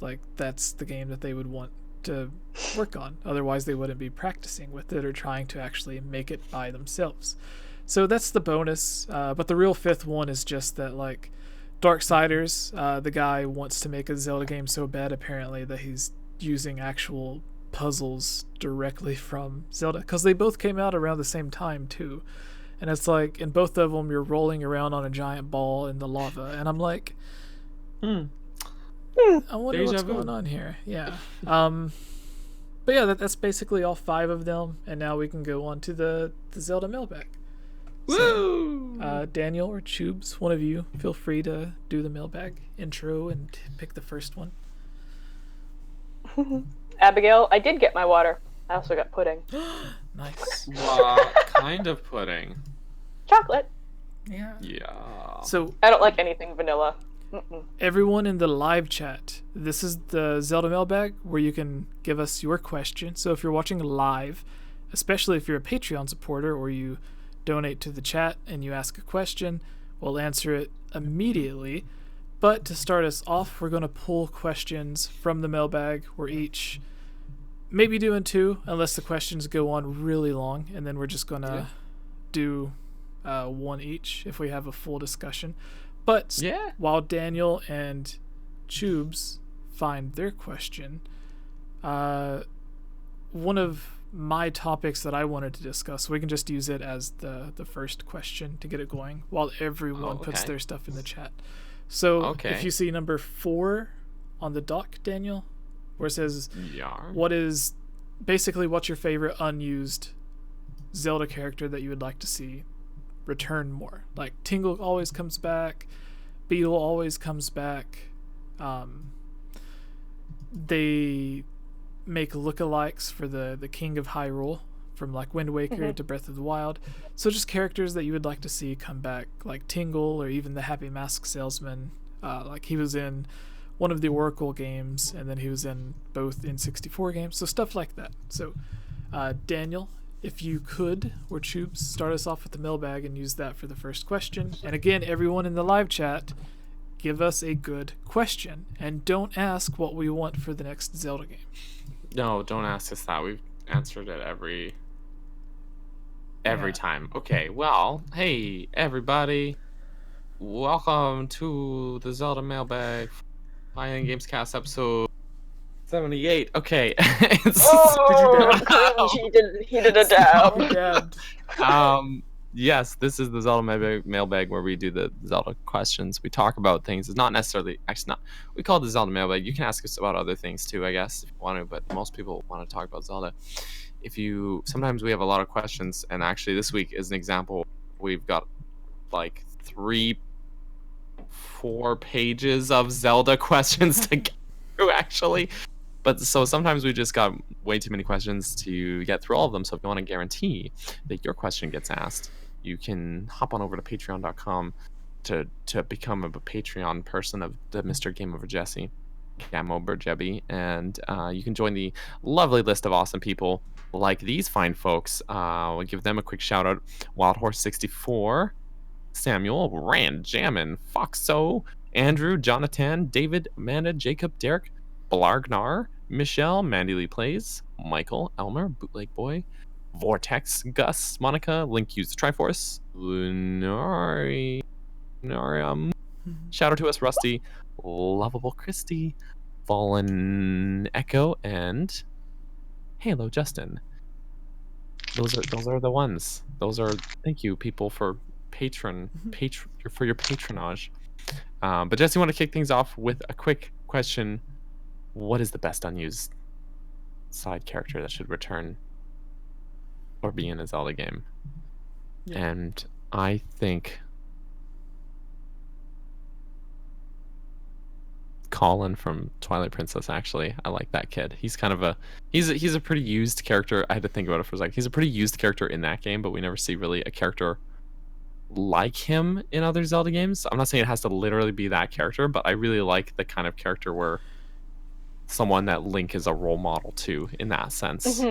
Speaker 1: like, that's the game that they would want to work on. Otherwise, they wouldn't be practicing with it or trying to actually make it by themselves. So that's the bonus. But the real 5th one is just that, like, Darksiders, the guy wants to make a Zelda game so bad, apparently, that he's using actual puzzles directly from Zelda, because they both came out around the same time, too. And it's like, in both of them, you're rolling around on a giant ball in the lava, and I'm like, I wonder what's going on here. Yeah. But yeah, that's basically all 5 of them, and now we can go on to the Zelda mailbag.
Speaker 2: Woo!
Speaker 1: So, Daniel or Tubes, one of you, feel free to do the mailbag intro and pick the first one.
Speaker 3: Abigail, I did get my water. I also got pudding.
Speaker 1: Nice.
Speaker 2: What kind of pudding?
Speaker 3: Chocolate.
Speaker 1: Yeah.
Speaker 2: Yeah.
Speaker 1: So
Speaker 3: I don't like anything vanilla.
Speaker 1: everyone in the live chat, this is the Zelda mailbag where you can give us your question. So if you're watching live, especially if you're a Patreon supporter or you donate to the chat and you ask a question, we'll answer it immediately. But to start us off, we're going to pull questions from the mailbag. We're each maybe doing 2, unless the questions go on really long, and then we're just going to do 1 each if we have a full discussion. But while Daniel and Tubes find their question, one of my topics that I wanted to discuss, we can just use it as the first question to get it going while everyone puts their stuff in the chat. So if you see number 4 on the doc, Daniel, where it says what's your favorite unused Zelda character that you would like to see return more. Like Tingle always comes back, Beetle always comes back. They make lookalikes for the King of Hyrule, from like Wind Waker to Breath of the Wild. So just characters that you would like to see come back, like Tingle, or even the Happy Mask Salesman. Like he was in one of the Oracle games, and then he was in both N64 games. So stuff like that. So Daniel, if you could, or Choobs, start us off with the mailbag and use that for the first question. And again, everyone in the live chat, give us a good question, and don't ask what we want for the next Zelda game.
Speaker 2: No, don't ask us that. We've answered it every time. Okay, well, hey everybody, welcome to the Zelda mailbag, Hylian Gamescast episode 78. Okay.
Speaker 3: He did a dab.
Speaker 2: Yes, this is the Zelda mailbag where we do the Zelda questions. We talk about things. It's not necessarily, actually not, we call it the Zelda mailbag. You can ask us about other things too, I guess, if you want to, but most people want to talk about Zelda. Sometimes we have a lot of questions, and actually this week is an example. We've got like 4 pages of Zelda questions to get through, actually. But so sometimes we just got way too many questions to get through all of them. So if you want to guarantee that your question gets asked, you can hop on over to patreon.com to become a Patreon person of the Mr. Game Over Jesse, Game Over Jebby, and you can join the lovely list of awesome people like these fine folks. We'll give them a quick shout out: Wild Horse 64, Samuel, Rand, Jammin, Foxo, Andrew, Jonathan, David, Amanda, Jacob, Derek, Blargnar, Michelle, Mandy Lee Plays, Michael, Elmer, Bootleg Boy, Vortex, Gus, Monica, Link Use the Triforce, Lunarium, shout out to us, Rusty, Lovable Christy, Fallen Echo, and Halo Justin. Those are the ones. Thank you, people, for for your patronage. But Jesse, want to kick things off with a quick question. What is the best unused side character that should return or be in a Zelda game? Yeah. And I think Colin from Twilight Princess, actually. I like that kid. He's kind of he's a pretty used character. I had to think about it for a second. He's a pretty used character in that game, but we never see really a character like him in other Zelda games. I'm not saying it has to literally be that character, but I really like the kind of character where someone that Link is a role model to, in that sense.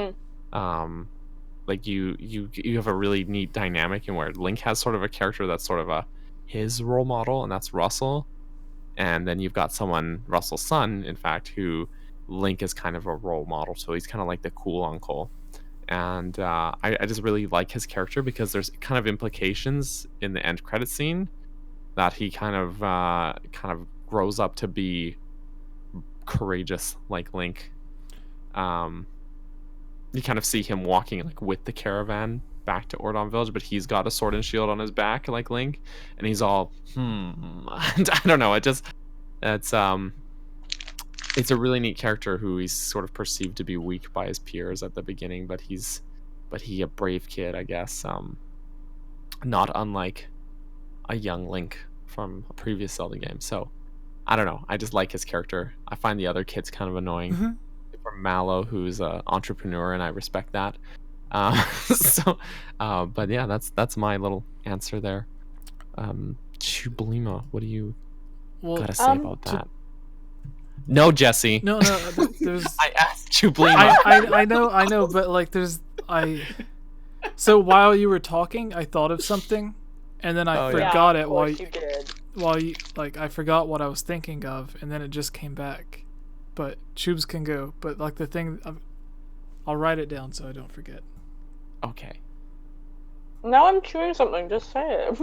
Speaker 2: Like you have a really neat dynamic in where Link has sort of a character that's sort of his role model, and that's Russell. And then you've got someone, Russell's son, in fact, who Link is kind of a role model. So he's kind of like the cool uncle. And I just really like his character because there's kind of implications in the end credit scene that he kind of grows up to be courageous like Link. You kind of see him walking like with the caravan back to Ordon Village, but he's got a sword and shield on his back like Link, and he's all I don't know, it's a really neat character who he's sort of perceived to be weak by his peers at the beginning, but he's a brave kid, I guess, not unlike a young Link from a previous Zelda game. So I don't know, I just like his character. I find the other kids kind of annoying. From Mallow, who's an entrepreneur, and I respect that. But yeah, that's my little answer there. Chublima, what do you gotta say about that? No, Jesse.
Speaker 1: No. There's.
Speaker 2: I asked Chublima.
Speaker 1: I know, but like, So while you were talking, I thought of something, and then I forgot it while you I forgot what I was thinking of, and then it just came back. But Choobs can go. But like the thing, I'll write it down so I don't forget.
Speaker 2: Okay.
Speaker 3: Now I'm chewing something. Just say it.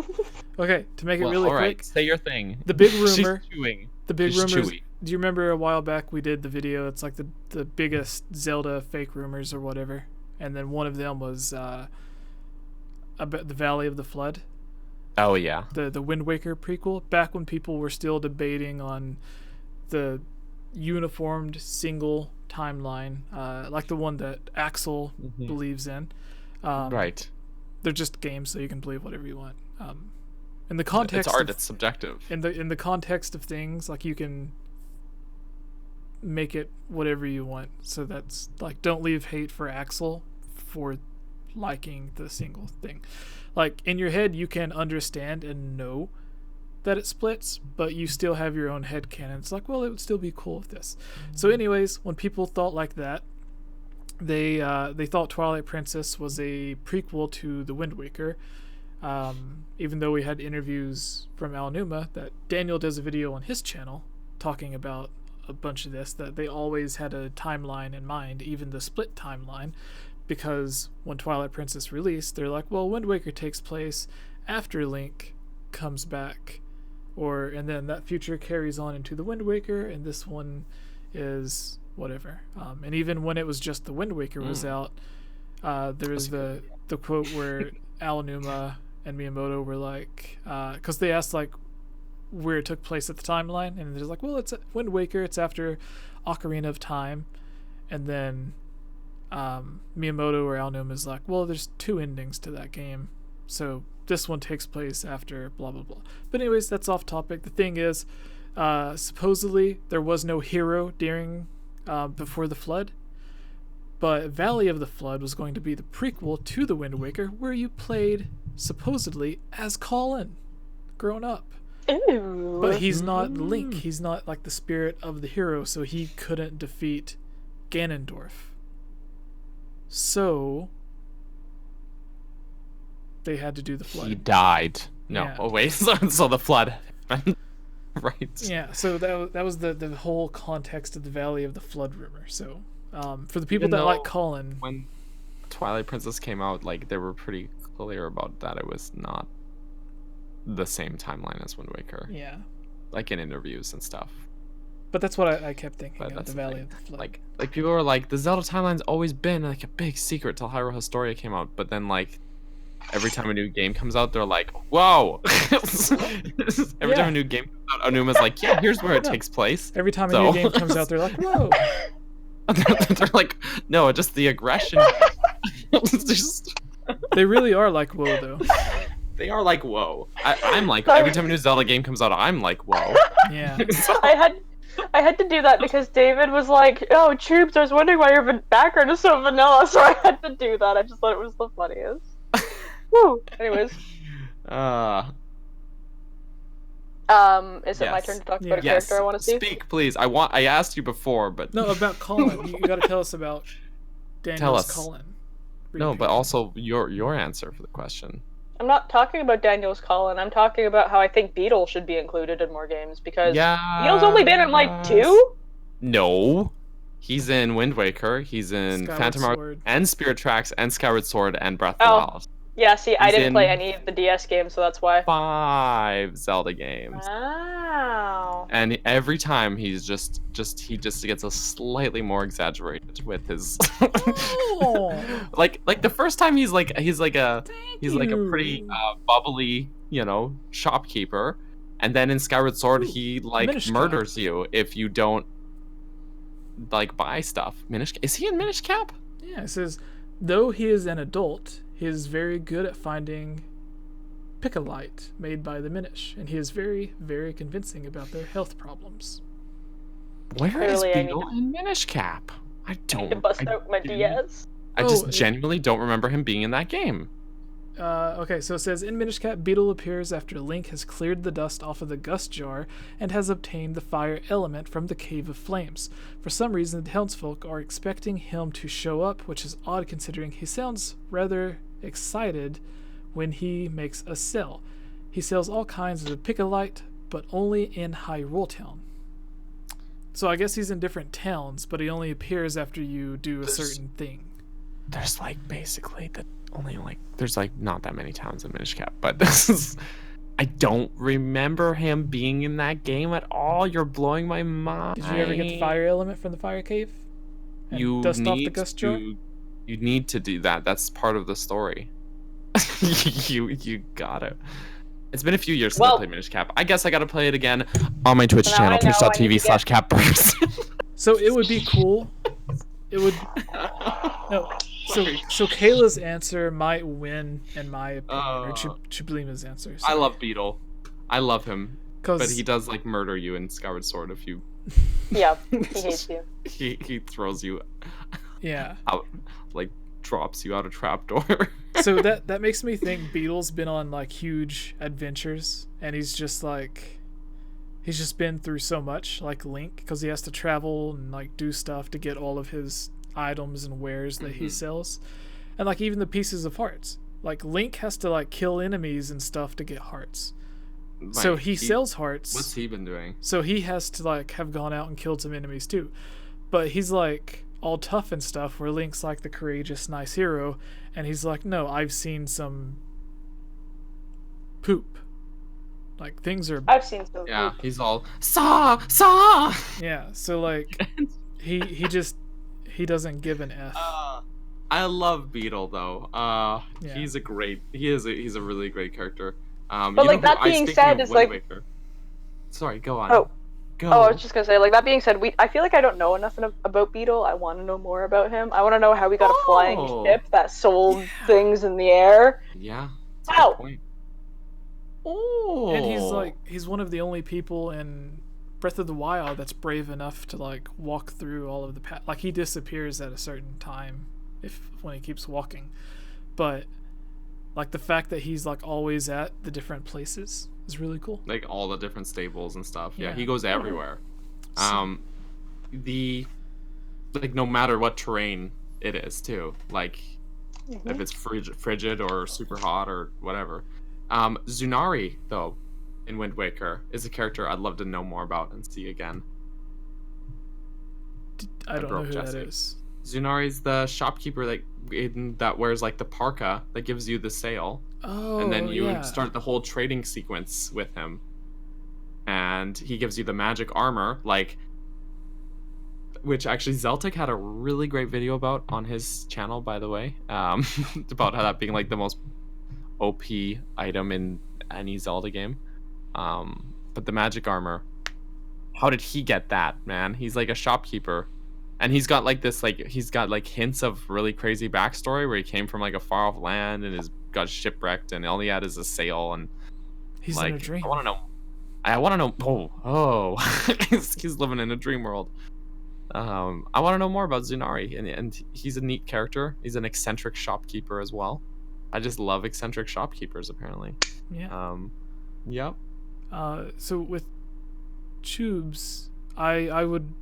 Speaker 1: Okay, to make it really quick.
Speaker 2: Right. Say your thing.
Speaker 1: The big rumor.
Speaker 2: She's chewing.
Speaker 1: The big rumors.
Speaker 2: Chewy.
Speaker 1: Do you remember a while back we did the video? It's like the biggest Zelda fake rumors or whatever, and then one of them was about the Valley of the Flood.
Speaker 2: Oh yeah.
Speaker 1: The Wind Waker prequel. Back when people were still debating on the uniformed single timeline, like the one that Axel believes in.
Speaker 2: Right.
Speaker 1: They're just games, so you can believe whatever you want. In the context,
Speaker 2: it's art. It's subjective.
Speaker 1: In the context of things, like, you can make it whatever you want. So that's like, don't leave hate for Axel for liking the single thing. Like, in your head, you can understand and know that it splits, but you still have your own headcanon. It's like, well, it would still be cool if this. So anyways, when people thought like that, they thought Twilight Princess was a prequel to The Wind Waker, even though we had interviews from Aonuma that Daniel does a video on his channel talking about a bunch of this, that they always had a timeline in mind, even the split timeline, because when Twilight Princess released, they're like, well, Wind Waker takes place after Link comes back, and then that future carries on into the Wind Waker, and this one is whatever. And even when it was just the Wind Waker was out, there was the quote where Aonuma and Miyamoto were like, because they asked like where it took place at the timeline, and they're like, well, it's Wind Waker, it's after Ocarina of Time, and then Miyamoto or Aonuma is like, well, there's 2 endings to that game, so this one takes place after blah blah blah. But anyways, that's off topic. The thing is, supposedly there was no hero during before the flood, but Valley of the Flood was going to be the prequel to the Wind Waker, where you played supposedly as Colin grown up.
Speaker 3: Ooh.
Speaker 1: But he's not Link, he's not like the spirit of the hero, so he couldn't defeat Ganondorf. So they had to do the flood.
Speaker 2: He died. No.
Speaker 1: Yeah.
Speaker 2: Oh wait. So the flood. Right.
Speaker 1: Yeah. So that was the whole context of the Valley of the Flood rumor. So for the people
Speaker 2: Even
Speaker 1: that like
Speaker 2: though
Speaker 1: Colin,
Speaker 2: when Twilight Princess came out, like, they were pretty clear about that it was not the same timeline as Wind Waker.
Speaker 1: yeah.
Speaker 2: Like in interviews and stuff.
Speaker 1: But that's what I kept thinking
Speaker 2: But
Speaker 1: of,
Speaker 2: that's
Speaker 1: the
Speaker 2: the
Speaker 1: Valley
Speaker 2: thing.
Speaker 1: of the Flood.
Speaker 2: Like people were like, the Zelda timeline's always been like a big secret till Hyrule Historia came out, but then like every time a new game comes out, they're like, whoa. Every time a new game comes out, Anuma's like, yeah, here's where it takes place.
Speaker 1: Every time a new game comes out, they're like, whoa.
Speaker 2: They're like, no, just the aggression. Just...
Speaker 1: They really are like, whoa, though.
Speaker 2: They are like, whoa. I'm like, every time a new Zelda game comes out, I'm like, whoa.
Speaker 1: Yeah.
Speaker 3: I had to do that because David was like, oh, Troops, I was wondering why your background is so vanilla, so I had to do that. I just thought it was the funniest. Woo! Anyways. Is it my turn to talk about a character I want to see?
Speaker 2: Speak, please. I asked you before, but...
Speaker 1: No, about Colin. You gotta tell us about Daniel's Colin.
Speaker 2: No, but also your answer for the question.
Speaker 3: I'm not talking about Daniel's Colin. I'm talking about how I think Beetle should be included in more games, because Beetle's only been in like 2?
Speaker 2: No. He's in Wind Waker, he's in
Speaker 1: Skyward
Speaker 2: Phantom
Speaker 1: Sword.
Speaker 2: Hourglass and Spirit Tracks and Skyward Sword and Breath of the Wild.
Speaker 3: Yeah, see, I didn't
Speaker 2: in
Speaker 3: play any of the DS games, so that's why.
Speaker 2: 5 Zelda games.
Speaker 3: Wow.
Speaker 2: And every time he just gets a slightly more exaggerated with his like the first time he's like a pretty bubbly, shopkeeper, and then in Skyward Sword he like
Speaker 1: Minish Cap.
Speaker 2: murders you if you don't like buy stuff. Is he in Minish Cap?
Speaker 1: Yeah, it says, though he is an adult, he is very good at finding Picolite made by the Minish, and he is very, very convincing about their health problems.
Speaker 2: Where is Beetle in Minish Cap? I don't.
Speaker 3: To bust out my DS.
Speaker 2: I just genuinely don't remember him being in that game.
Speaker 1: Okay, so it says, in Minish Cap, Beetle appears after Link has cleared the dust off of the Gust Jar and has obtained the fire element from the Cave of Flames. For some reason, the townsfolk are expecting him to show up, which is odd considering he sounds rather excited when he makes a sell. He sells all kinds of Picolite, but only in Hyrule Town. So I guess he's in different towns, but he only appears after you do a certain thing.
Speaker 2: There's like basically there's like not that many towns in Minish Cap, but this is, I don't remember him being in that game at all. You're blowing my mind.
Speaker 1: Did you ever get the fire element from the fire cave? And
Speaker 2: you
Speaker 1: dust off the
Speaker 2: need
Speaker 1: Gust Jar?
Speaker 2: You need to do that. That's part of the story. you gotta. It's been a few years since I played Minish Cap. I guess I gotta play it again on my Twitch channel, twitch.tv/capburst.
Speaker 1: So it would be cool it would no. So Kayla's answer might win in my opinion, or Chublima's answer.
Speaker 2: I love Beetle. I love him, but
Speaker 1: because
Speaker 2: he does like murder you in Skyward Sword if you.
Speaker 3: Yeah, he hates you.
Speaker 2: He throws you
Speaker 1: yeah.
Speaker 2: out, like drops you out a trapdoor.
Speaker 1: So that makes me think Beetle's been on like huge adventures, and he's just been through so much, like Link, because he has to travel and like do stuff to get all of his items and wares that he sells, and like even the pieces of hearts. Like Link has to like kill enemies and stuff to get hearts.
Speaker 2: Like,
Speaker 1: So he sells hearts.
Speaker 2: What's he been doing?
Speaker 1: So he has to like have gone out and killed some enemies too. But he's like all tough and stuff, where Link's like the courageous, nice hero, and he's like, no, I've seen some poop. Like things are.
Speaker 3: I've seen some.
Speaker 2: Yeah, he's all saw.
Speaker 1: Yeah, so like he doesn't give an F.
Speaker 2: I love Beetle though.
Speaker 1: Yeah.
Speaker 2: He's a really great character.
Speaker 3: But like that being said, it's like.
Speaker 2: Waker. Sorry, go on.
Speaker 3: Oh.
Speaker 2: Go.
Speaker 3: Oh, I was just gonna say, like that being said, I feel like I don't know enough about Beetle. I want to know more about him. I want to know how he got a flying ship that sold things in the air.
Speaker 2: Yeah. That's a good point. Oh.
Speaker 1: And he's one of the only people in Breath of the Wild that's brave enough to like walk through all of the path. Like he disappears at a certain time when he keeps walking, but like the fact that he's like always at the different places is really cool.
Speaker 2: Like all the different stables and stuff. Yeah, he goes everywhere. No matter what terrain it is too. Like if it's frigid or super hot or whatever. Zunari though in Wind Waker is a character I'd love to know more about and see again.
Speaker 1: I don't know who that is.
Speaker 2: Zunari's the shopkeeper that wears like the parka that gives you the sail.
Speaker 1: Oh,
Speaker 2: and then you start the whole trading sequence with him. And he gives you the magic armor, which actually Zeltic had a really great video about on his channel, by the way, about how that being like the most OP item in any Zelda game. But the magic armor, how did he get that, man? He's like a shopkeeper. And he's got like this, he's got like hints of really crazy backstory where he came from like a far off land and got shipwrecked and all he had is a sail and
Speaker 1: he's in a dream.
Speaker 2: I want to know. Oh, he's living in a dream world. I want to know more about Zunari, and he's a neat character. He's an eccentric shopkeeper as well. I just love eccentric shopkeepers, apparently.
Speaker 1: Yeah.
Speaker 2: Yep.
Speaker 1: So with Tubes, I would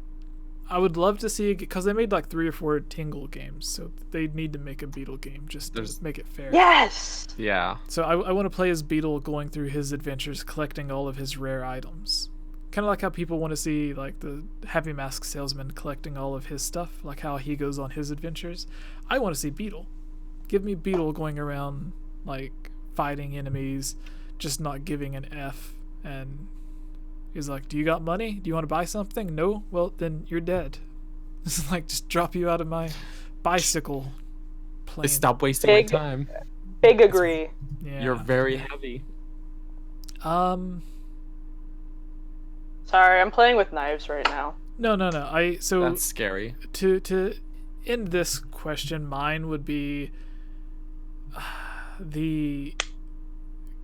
Speaker 1: love to see, because they made like 3 or 4 Tingle games, so they need to make a Beetle game just to make it fair.
Speaker 3: Yes.
Speaker 2: Yeah.
Speaker 1: So I want to play as Beetle going through his adventures, collecting all of his rare items. Kind of like how people want to see like the Happy Mask Salesman collecting all of his stuff, like how he goes on his adventures. I want to see Beetle. Give me Beetle going around like fighting enemies, just not giving an F, and he's like, do you got money? Do you want to buy something? No? Well, then you're dead. It's like, just drop you out of my bicycle plane.
Speaker 2: Just stop wasting my time.
Speaker 3: Big agree.
Speaker 1: Yeah.
Speaker 2: You're very heavy.
Speaker 3: Sorry, I'm playing with knives right now.
Speaker 1: No.
Speaker 2: That's scary.
Speaker 1: To end this question, mine would be the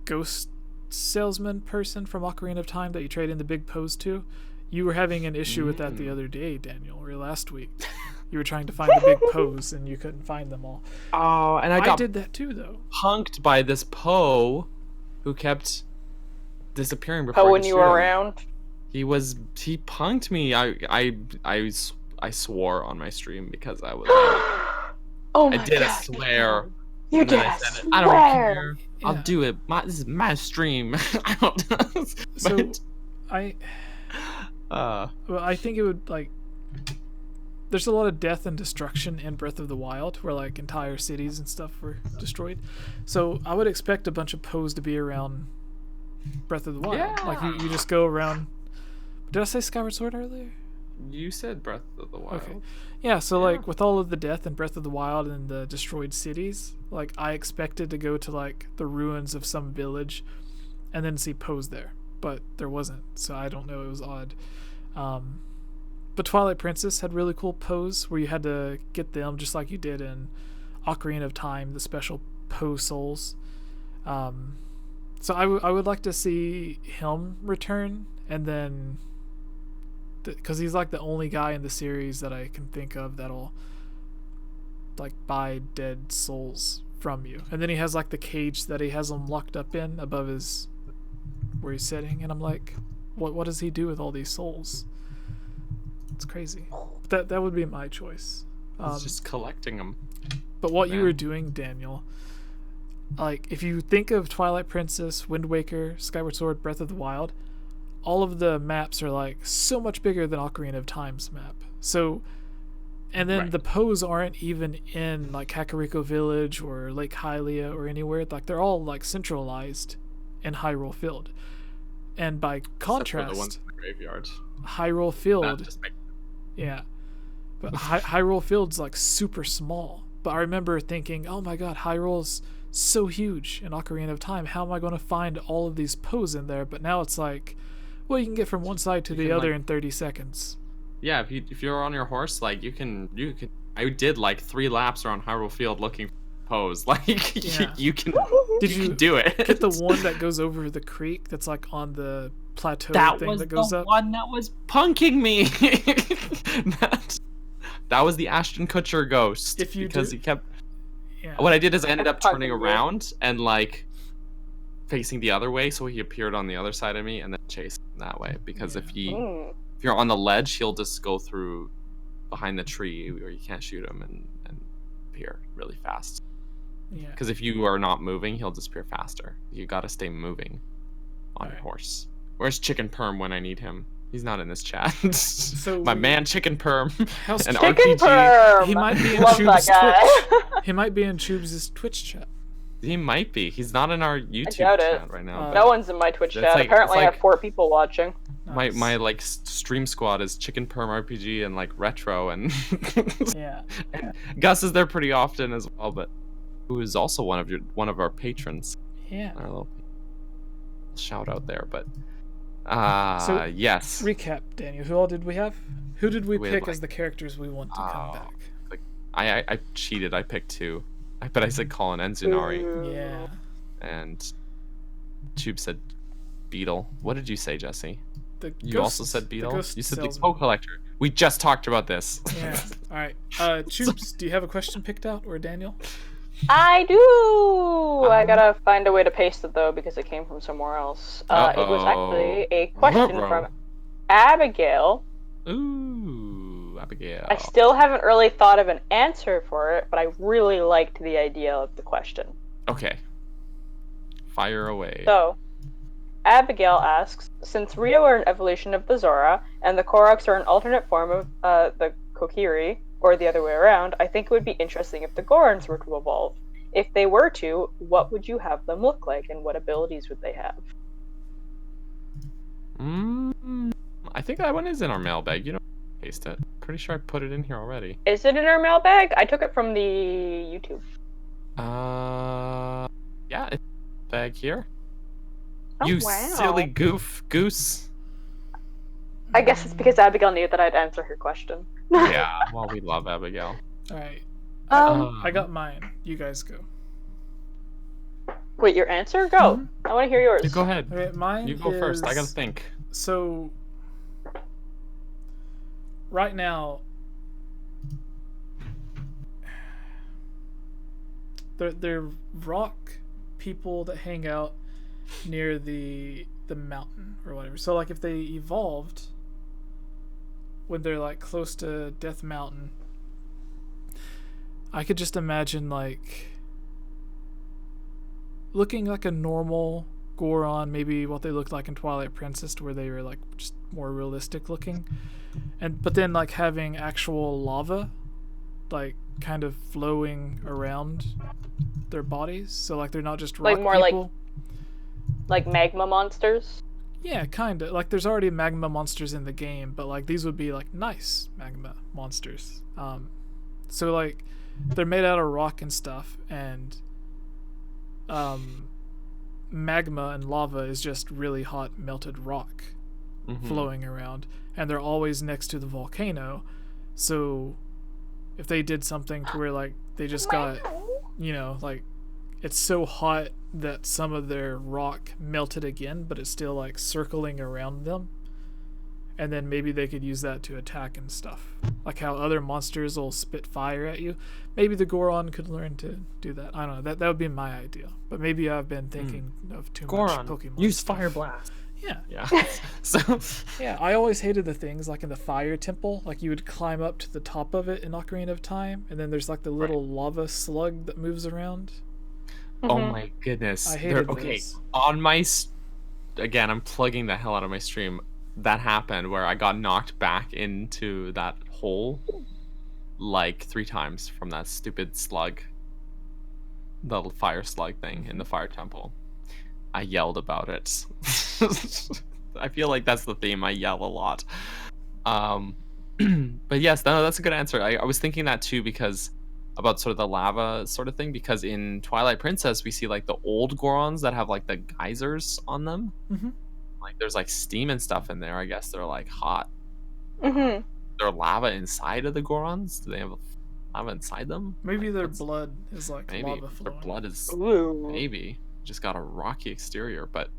Speaker 1: ghost salesman person from Ocarina of Time that you trade in the big pose to. You were having an issue with that the other day, Daniel, or last week. You were trying to find the big pose and you couldn't find them all.
Speaker 2: Oh, and I
Speaker 1: did that too, though.
Speaker 2: Punked by this Poe who kept disappearing before
Speaker 3: Poe when you were around.
Speaker 2: He punked me. I swore on my stream because I was
Speaker 3: Oh my
Speaker 2: I did
Speaker 3: God.
Speaker 2: a swear.
Speaker 3: You
Speaker 2: And
Speaker 3: did
Speaker 2: then
Speaker 3: a
Speaker 2: I said,
Speaker 3: swear.
Speaker 2: I don't care.
Speaker 1: Yeah.
Speaker 2: I'll do it. This is my stream. I don't.
Speaker 1: So I think it would like. There's a lot of death and destruction in Breath of the Wild, where like entire cities and stuff were destroyed. So I would expect a bunch of Poes to be around Breath of the Wild.
Speaker 2: Yeah.
Speaker 1: Like you just go around. Did I say Skyward Sword earlier?
Speaker 2: You said Breath of the Wild.
Speaker 1: Okay. Yeah, so like with all of the death in Breath of the Wild and the destroyed cities, like I expected to go to like the ruins of some village and then see Poes there. But there wasn't, so I don't know, it was odd. But Twilight Princess had really cool pose where you had to get them just like you did in Ocarina of Time, the special pose souls. So I would like to see him return, and then because he's like the only guy in the series that I can think of that'll like buy dead souls from you. And then he has like the cage that he has them locked up in above his where he's sitting, and I'm like, what does he do with all these souls? It's crazy. That would be my choice.
Speaker 2: He's just collecting them.
Speaker 1: But what you were doing, Daniel, like if you think of Twilight Princess, Wind Waker, Skyward Sword, Breath of the Wild, all of the maps are like so much bigger than Ocarina of Time's map. So, and then the pose aren't even in like Kakariko Village or Lake Hylia or anywhere. Like they're all like centralized in Hyrule Field. And by contrast,
Speaker 2: the ones in the graveyards.
Speaker 1: Hyrule Field, but Hyrule Field's like super small. But I remember thinking, oh my god, Hyrule's so huge in Ocarina of Time. How am I going to find all of these poses in there? But now it's like, well, you can get from one side to the other in 30 seconds.
Speaker 2: Yeah, if you're on your horse, like you can. I did like 3 laps around Hyrule Field looking for pose. Like you can.
Speaker 1: Did you
Speaker 2: do it?
Speaker 1: Get the one that goes over the creek that's like on the plateau thing that goes up?
Speaker 2: That was the one that was punking me. that was the Ashton Kutcher ghost. Because he kept. Yeah. What I did is I ended up turning around and like facing the other way, so he appeared on the other side of me and then chased him that way. Because if you're on the ledge, he'll just go through behind the tree where you can't shoot him and appear really fast. Yeah. Because if you are not moving, he'll disappear faster. You gotta stay moving on your horse. Where's Chicken Perm when I need him? He's not in this chat. So my man Chicken Perm and
Speaker 3: Chicken
Speaker 2: RPG.
Speaker 3: Perm.
Speaker 1: He might be in Chube's Twitch. He might be in Chube's Twitch chat.
Speaker 2: He might be. He's not in our YouTube chat right now.
Speaker 3: No one's in my Twitch chat.
Speaker 2: Like,
Speaker 3: apparently, I have 4 people watching.
Speaker 2: Nice. My like stream squad is Chicken Perm RPG and like Retro and and Gus is there pretty often as well, but who is also one of our patrons.
Speaker 1: Yeah.
Speaker 2: Our little shout out there, but
Speaker 1: so,
Speaker 2: yes.
Speaker 1: Recap, Daniel. Who all did we have? Who did we pick as the characters we want to come back?
Speaker 2: Like I cheated. I picked 2. But I said Colin and Zunari.
Speaker 1: Yeah.
Speaker 2: And Tube said Beetle. What did you say, Jesse? You also said Beetle? You said the Expo Collector. We just talked about this.
Speaker 1: Yeah. Alright. Tubes, do you have a question picked out, or Daniel?
Speaker 3: I do! I gotta find a way to paste it, though, because it came from somewhere else. It was actually a question from Abigail.
Speaker 2: Ooh, Abigail.
Speaker 3: I still haven't really thought of an answer for it, but I really liked the idea of the question.
Speaker 2: Okay. Fire away.
Speaker 3: So, Abigail asks, since Rito are an evolution of the Zora, and the Koroks are an alternate form of the Kokiri, or the other way around, I think it would be interesting if the Gorons were to evolve. If they were to, what would you have them look like, and what abilities would they have?
Speaker 2: I think that one is in our mailbag. You don't paste it. Pretty sure I put it in here already.
Speaker 3: Is it in our mailbag? I took it from the YouTube.
Speaker 2: Yeah, it's bag here.
Speaker 3: Oh,
Speaker 2: you
Speaker 3: wow.
Speaker 2: silly goose.
Speaker 3: I guess it's because Abigail knew that I'd answer her question.
Speaker 2: Yeah, well, we love Abigail.
Speaker 1: Alright. I got mine. You guys go.
Speaker 3: Wait, your answer? Go. Mm-hmm. I want to hear yours.
Speaker 2: You go ahead.
Speaker 1: Okay, mine
Speaker 2: you go first. I gotta think.
Speaker 1: So, right now, they're rock people that hang out near the mountain or whatever. So, like, if they evolved when they're like close to Death Mountain, I could just imagine like looking like a normal Goron, maybe what they looked like in Twilight Princess, where they were like just more realistic looking, but then like having actual lava like kind of flowing around their bodies, so like they're not just rock
Speaker 3: like more
Speaker 1: people.
Speaker 3: like magma monsters.
Speaker 1: Yeah, kind of. Like, there's already magma monsters in the game, but, like, these would be, like, nice magma monsters. So, like, they're made out of rock and stuff, and magma and lava is just really hot melted rock. flowing around, and they're always next to the volcano. So if they did something to where like they just got, like it's so hot that some of their rock melted again, but it's still like circling around them, and then maybe they could use that to attack and stuff, like how other monsters will spit fire at you. Maybe the Goron could learn to do that. I don't know, that would be my idea, but maybe I've been thinking of too much Pokemon
Speaker 5: use
Speaker 1: stuff.
Speaker 5: Fire Blast.
Speaker 1: Yeah.
Speaker 2: So
Speaker 1: Yeah, I always hated the things like in the fire temple, like you would climb up to the top of it in Ocarina of Time, and then there's like the little lava slug that moves around.
Speaker 2: oh my goodness.
Speaker 1: I hated
Speaker 2: Okay,
Speaker 1: those.
Speaker 2: on my again, I'm plugging the hell out of my stream. That happened where I got knocked back into that hole like 3 times from that stupid slug, the fire slug thing in the fire temple. I yelled about it. I feel like that's the theme. I yell a lot. But yes, no, that's a good answer. I was thinking that too, because about sort of the lava sort of thing, because in Twilight Princess we see like the old Gorons that have like the geysers on them. Like there's like steam and stuff in there. I guess they're like hot. They're lava inside of the Gorons. Do they have lava inside them?
Speaker 1: Maybe
Speaker 2: Like,
Speaker 1: their
Speaker 2: what's-
Speaker 1: blood is like
Speaker 2: maybe
Speaker 1: lava
Speaker 2: their
Speaker 1: flowing.
Speaker 2: blood is
Speaker 3: Ooh.
Speaker 2: maybe just got a rocky exterior, but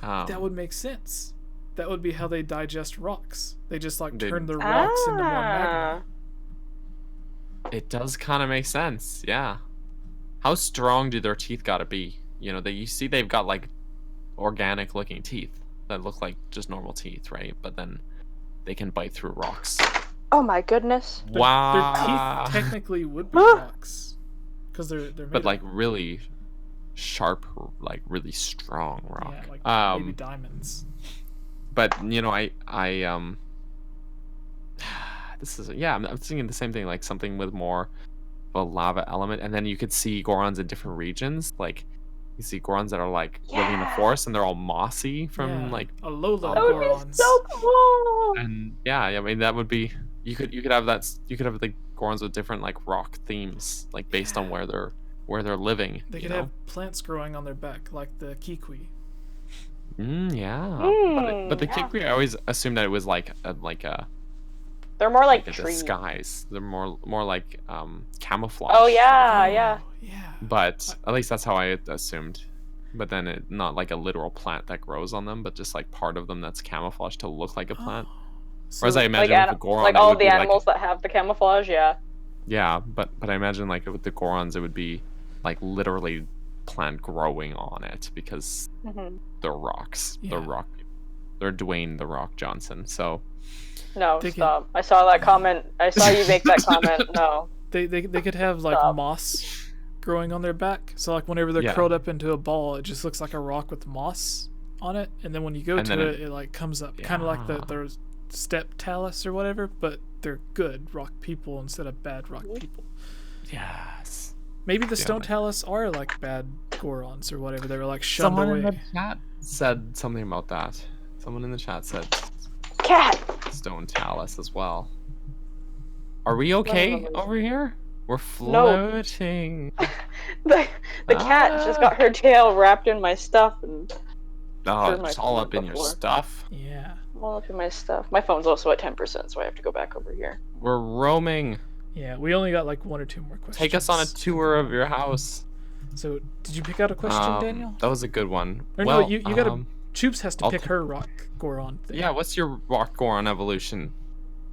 Speaker 1: That would make sense. That would be how they digest rocks. They just like
Speaker 2: They-
Speaker 1: turn the rocks into more magma.
Speaker 2: it does kind of make sense. Yeah. How strong do their teeth gotta be? You see they've got like organic looking teeth that look like just normal teeth, right? But then they can bite through rocks.
Speaker 3: Oh my goodness.
Speaker 2: Wow.
Speaker 1: Their teeth technically would be rocks, because they're made
Speaker 2: But
Speaker 1: of-
Speaker 2: like really sharp, like really strong rock.
Speaker 1: yeah, like maybe diamonds.
Speaker 2: But I this is I'm thinking the same thing, like something with more of a lava element, and then you could see Gorons in different regions. Like you see Gorons that are like living in the forest and they're all mossy from
Speaker 1: Yeah,
Speaker 2: like,
Speaker 1: Alola
Speaker 3: That would be
Speaker 1: Gorons.
Speaker 3: so cool.
Speaker 2: and I mean that would be you could have the Gorons with different like rock themes, like based on where they're living.
Speaker 1: They
Speaker 2: you
Speaker 1: could
Speaker 2: know?
Speaker 1: have plants growing on their back, like the Kikwi.
Speaker 2: But the
Speaker 3: yeah.
Speaker 2: Kikri, I always assumed that it was like a
Speaker 3: They're more like
Speaker 2: a
Speaker 3: trees.
Speaker 2: disguise. They're more like camouflage.
Speaker 3: Oh yeah, yeah.
Speaker 1: Yeah.
Speaker 2: But at least that's how I assumed. But then not like a literal plant that grows on them, but just like part of them that's camouflaged to look like a plant. Whereas I imagine with the Goron,
Speaker 3: like
Speaker 2: it
Speaker 3: all
Speaker 2: would
Speaker 3: of the
Speaker 2: be
Speaker 3: animals that have the camouflage, yeah.
Speaker 2: yeah, but I imagine like with the Gorons, it would be like literally plant growing on it because they're rocks.
Speaker 1: Yeah.
Speaker 2: They're rock. They're Dwayne the Rock Johnson. So
Speaker 3: No,
Speaker 1: They
Speaker 3: stop. I saw that comment. I saw you make that comment. No.
Speaker 1: They could have like
Speaker 3: Stop.
Speaker 1: moss growing on their back. So like whenever they're
Speaker 2: Yeah.
Speaker 1: curled up into a ball, it just looks like a rock with moss on it. And then when you go
Speaker 2: And
Speaker 1: to
Speaker 2: then
Speaker 1: it like comes up, kind of like the step talus or whatever. But they're good rock people instead of bad rock people.
Speaker 2: yes.
Speaker 1: Maybe the stone
Speaker 2: like-
Speaker 1: talus are like bad Gorons or whatever. They were like shunned
Speaker 2: Someone
Speaker 1: away.
Speaker 2: in the chat said something about that. Someone in the chat said
Speaker 3: Cat.
Speaker 2: stone talus as well. Are we okay
Speaker 3: those.
Speaker 2: over here? We're floating.
Speaker 3: The cat just got her tail wrapped in my stuff and
Speaker 2: Oh,
Speaker 3: Turn my
Speaker 2: it's all
Speaker 3: phone
Speaker 2: up in your
Speaker 3: before.
Speaker 2: stuff.
Speaker 1: Yeah.
Speaker 3: all up in my stuff. My phone's also at 10%, so I have to go back over here.
Speaker 2: We're roaming.
Speaker 1: Yeah. We only got like 1 or 2 more questions.
Speaker 2: Take us on a tour of your house.
Speaker 1: So did you pick out a question, Daniel?
Speaker 2: That was a good one.
Speaker 1: Or
Speaker 2: well,
Speaker 1: no, you gotta. Choops has to
Speaker 2: I'll
Speaker 1: pick
Speaker 2: pick-
Speaker 1: her rock Goron thing.
Speaker 2: Yeah, what's your rock Goron evolution?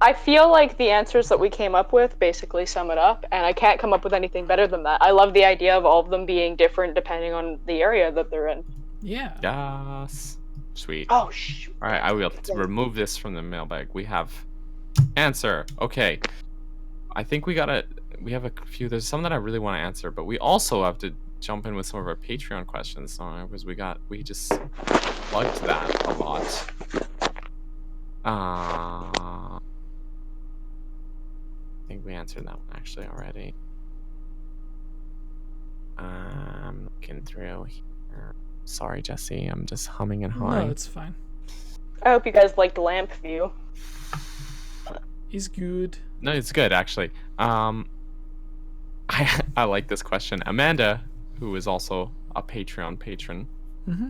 Speaker 3: I feel like the answers that we came up with basically sum it up, and I can't come up with anything better than that. I love the idea of all of them being different depending on the area that they're in.
Speaker 1: Yeah.
Speaker 2: Yes. Sweet.
Speaker 3: Oh, shoot.
Speaker 2: All right, I will remove this from the mailbag. We have answer. Okay. I think we have a few. There's some that I really want to answer, but we also have to jump in with some of our Patreon questions. So because we just plugged that a lot. I think we answered that one actually already. I'm looking through here. Sorry, Jesse. I'm just humming and hawing.
Speaker 1: No, it's fine.
Speaker 3: I hope you guys liked Lamp View.
Speaker 1: He's good.
Speaker 2: No, it's good actually. I like this question. Amanda, who is also a Patreon patron.
Speaker 1: Mm-hmm.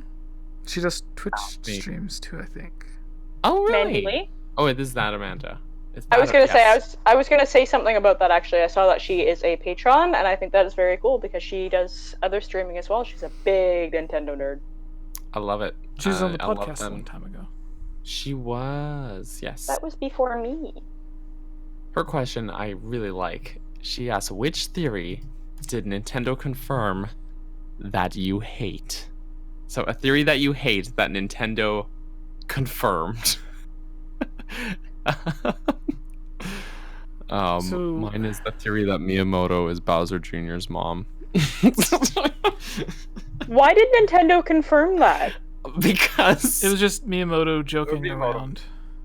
Speaker 1: She does Twitch
Speaker 2: me.
Speaker 1: streams too, I think.
Speaker 2: Oh, really?
Speaker 3: Manually.
Speaker 2: Oh, it is that Amanda. Is
Speaker 3: I was
Speaker 2: that
Speaker 3: gonna say
Speaker 2: yes.
Speaker 3: I was gonna say something about that actually. I saw that she is a patron, and I think that is very cool because she does other streaming as well. She's a big Nintendo nerd.
Speaker 2: I love it.
Speaker 1: She was on the
Speaker 2: I love
Speaker 1: podcast a
Speaker 2: them.
Speaker 1: long time ago.
Speaker 2: She was, yes.
Speaker 3: That was before me.
Speaker 2: Her question I really like. She asks, which theory did Nintendo confirm that you hate? So a theory that you hate that Nintendo confirmed. Mine is the theory that Miyamoto is Bowser Jr.'s mom.
Speaker 3: Why did Nintendo confirm that?
Speaker 2: Because
Speaker 1: It was just Miyamoto joking around.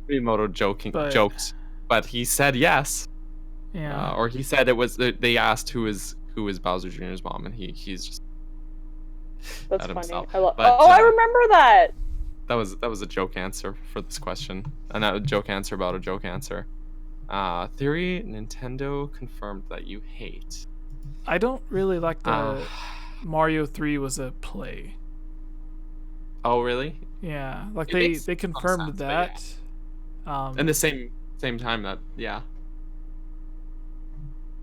Speaker 2: Miyamoto joked, but he said yes.
Speaker 1: Yeah.
Speaker 2: Or he said it was. They asked who is Bowser Jr.'s mom, and he's just.
Speaker 3: That's
Speaker 2: at
Speaker 3: funny.
Speaker 2: himself.
Speaker 3: I remember that.
Speaker 2: That was a joke answer for this question, and not a joke answer about a joke answer. Theory Nintendo confirmed that you hate.
Speaker 1: I don't really like the Mario 3 was a play.
Speaker 2: Oh really?
Speaker 1: Yeah, like
Speaker 2: It
Speaker 1: they confirmed
Speaker 2: sense,
Speaker 1: that.
Speaker 2: Yeah. In the same time that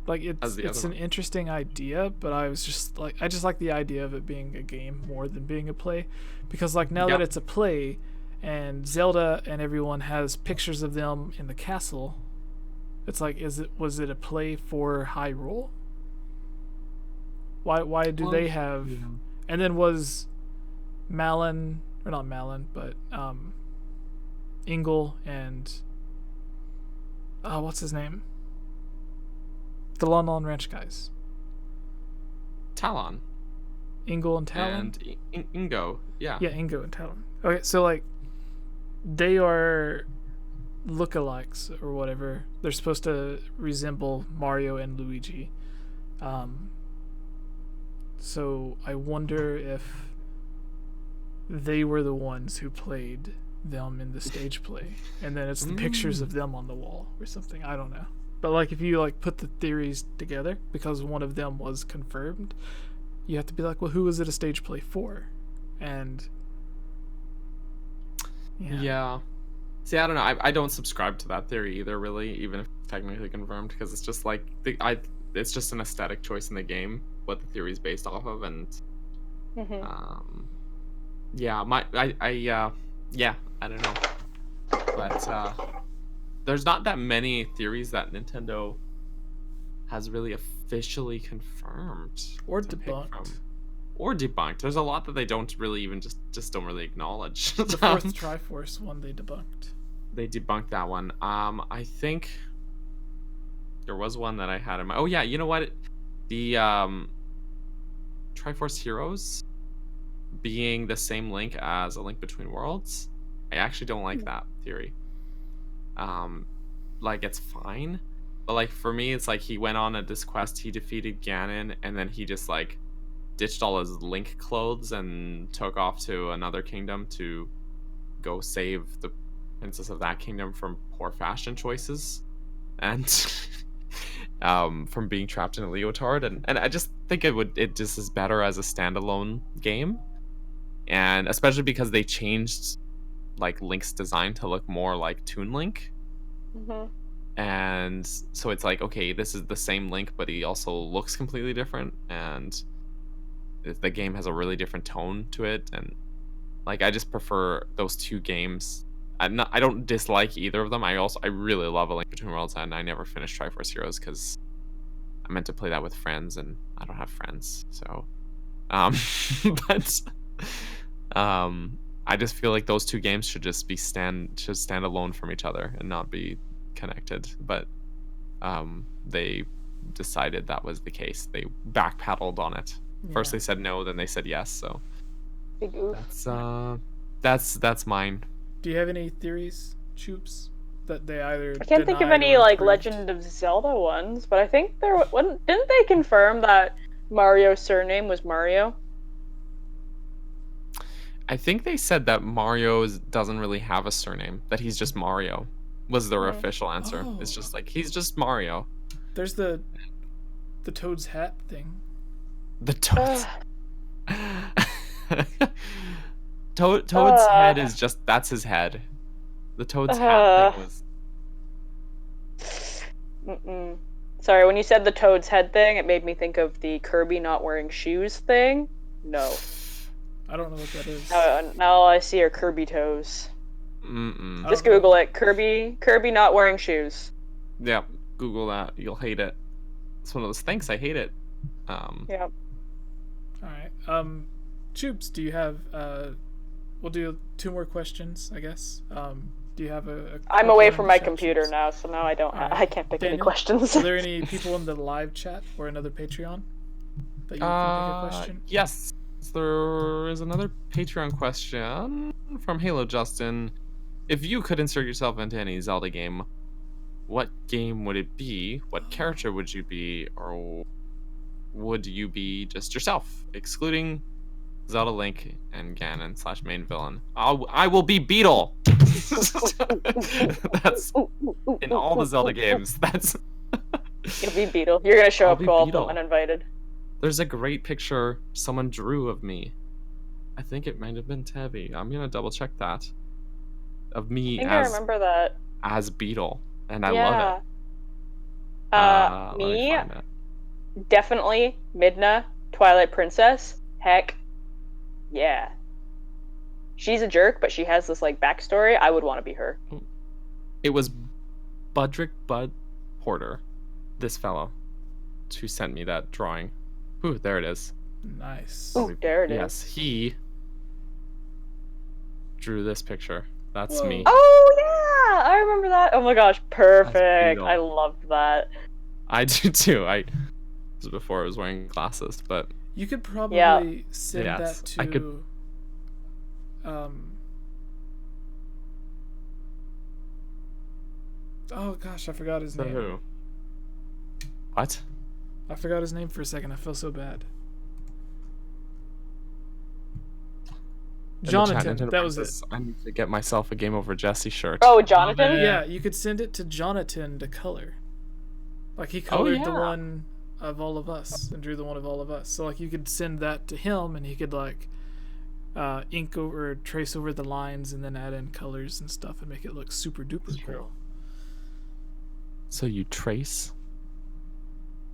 Speaker 1: like it's an interesting idea, but I just like the idea of it being a game more than being a play, because like now that it's a play, and Zelda and everyone has pictures of them in the castle, it's like was it a play for Hyrule? Why do they have? Yeah. And then was Malin, or not Malin, but Ingle and what's his name? The Lon Lon Ranch guys.
Speaker 2: Talon.
Speaker 1: Ingle and Talon?
Speaker 2: And Ingo, yeah.
Speaker 1: Yeah, Ingo and Talon. Okay, so like they are lookalikes or whatever. They're supposed to resemble Mario and Luigi. So I wonder if they were the ones who played them in the stage play, and then it's the pictures of them on the wall or something. I don't know. But like if you like put the theories together, because one of them was confirmed, you have to be like, well, who was it a stage play for? And
Speaker 2: yeah. See, I don't know. I don't subscribe to that theory either, really, even if it's technically confirmed, because it's just like it's just an aesthetic choice in the game what the theory is based off of, and yeah, I don't know, but there's not that many theories that Nintendo has really officially confirmed
Speaker 1: or debunked.
Speaker 2: There's a lot that they don't really even just don't really acknowledge.
Speaker 1: The fourth Triforce one they debunked.
Speaker 2: They debunked that one. I think there was one that I had in my. Oh yeah, you know what? The Triforce Heroes being the same Link as A Link Between Worlds. I actually don't like that theory. Like it's fine, but like for me, it's like he went on this quest, he defeated Ganon, and then he just like ditched all his Link clothes and took off to another kingdom to go save the princess of that kingdom from poor fashion choices, and from being trapped in a leotard, and I just think it just is better as a standalone game, and especially because they changed like Link's design to look more like Toon Link. And so it's like, okay, this is the same Link, but he also looks completely different, and the game has a really different tone to it, and like I just prefer those two games. I don't dislike either of them. I really love A Link Between Worlds, and I never finished Triforce Heroes because I meant to play that with friends, and I don't have friends, so but I just feel like those two games should just stand alone from each other and not be connected. But they decided that was the case. They backpedaled on it. Yeah. First they said no, then they said yes. So
Speaker 3: big oof.
Speaker 2: That's mine.
Speaker 3: Do
Speaker 1: you have any theories, Choops? That they either
Speaker 3: I can't think of any like Legend of Zelda ones, but I think didn't they confirm that Mario's surname was Mario?
Speaker 2: I think they said that Mario doesn't really have a surname, that he's just Mario, was their official answer. Oh. It's just like, he's just Mario.
Speaker 1: There's the Toad's hat thing.
Speaker 2: The Toad's... Toad's head is just, that's his head. The Toad's hat thing was.
Speaker 3: Mm-mm. Sorry, when you said the Toad's head thing, it made me think of the Kirby not wearing shoes thing. No.
Speaker 1: I don't know what that is.
Speaker 3: Now all I see are Kirby toes.
Speaker 2: Mm-mm.
Speaker 3: Just Google it. Kirby not wearing shoes.
Speaker 2: Yeah, Google that. You'll hate it. It's one of those. Thanks, I hate it.
Speaker 3: Yeah.
Speaker 1: All right. Tubes, do you have? We'll do 2 more questions, I guess. Do you have a
Speaker 3: I'm away from my
Speaker 1: distractions?
Speaker 3: computer now, so now I don't.
Speaker 1: All right.
Speaker 3: I can't pick any
Speaker 1: Daniel,
Speaker 3: questions.
Speaker 1: Are there any people in the live chat or another Patreon that you can pick a question?
Speaker 2: Yes, there is another Patreon question from Halo Justin. If you could insert yourself into any Zelda game, what game would it be? What character would you be? Or would you be just yourself, excluding Zelda, Link, and Ganon / main villain? I will be Beetle! That's in all the Zelda games. That's
Speaker 3: You'll be Beetle. You're gonna show
Speaker 2: I'll
Speaker 3: up
Speaker 2: be
Speaker 3: to all of
Speaker 2: Beetle.
Speaker 3: them uninvited.
Speaker 2: There's a great picture someone drew of me. I think it might have been Tabby. I'm gonna double check that. Of me
Speaker 3: I think I remember that.
Speaker 2: as Beetle, and I
Speaker 3: Yeah.
Speaker 2: love it. Let
Speaker 3: Me,
Speaker 2: find it.
Speaker 3: definitely Midna, Twilight Princess. Heck, yeah. She's a jerk, but she has this like backstory. I would want to be her.
Speaker 2: It was Budrick Bud Porter, this fellow, who sent me that drawing. Ooh, there it is.
Speaker 1: Nice.
Speaker 3: Ooh, there it is.
Speaker 2: Yes, he drew this picture. That's me.
Speaker 3: Oh yeah, I remember that. Oh my gosh, perfect.
Speaker 2: Beetle.
Speaker 3: I loved that.
Speaker 2: I do too. This was before I was wearing glasses, but
Speaker 1: You could probably send
Speaker 2: Yes,
Speaker 1: that to.
Speaker 2: I could-
Speaker 1: Oh gosh, I forgot his
Speaker 2: so
Speaker 1: name.
Speaker 2: who? What?
Speaker 1: I forgot his name for a second. I feel so bad.
Speaker 2: In the chat,
Speaker 1: Jonathan.
Speaker 2: Nintendo
Speaker 1: That was it.
Speaker 2: Princess, I need to get myself a Game Over Jesse shirt.
Speaker 3: Oh, Jonathan.
Speaker 1: Yeah, you could send it to Jonathan to color. Like he colored the
Speaker 2: yeah.
Speaker 1: one of all of us and drew the one of all of us. So like you could send that to him and he could like ink over, trace over the lines and then add in colors and stuff and make it look super duper cool.
Speaker 2: So you trace?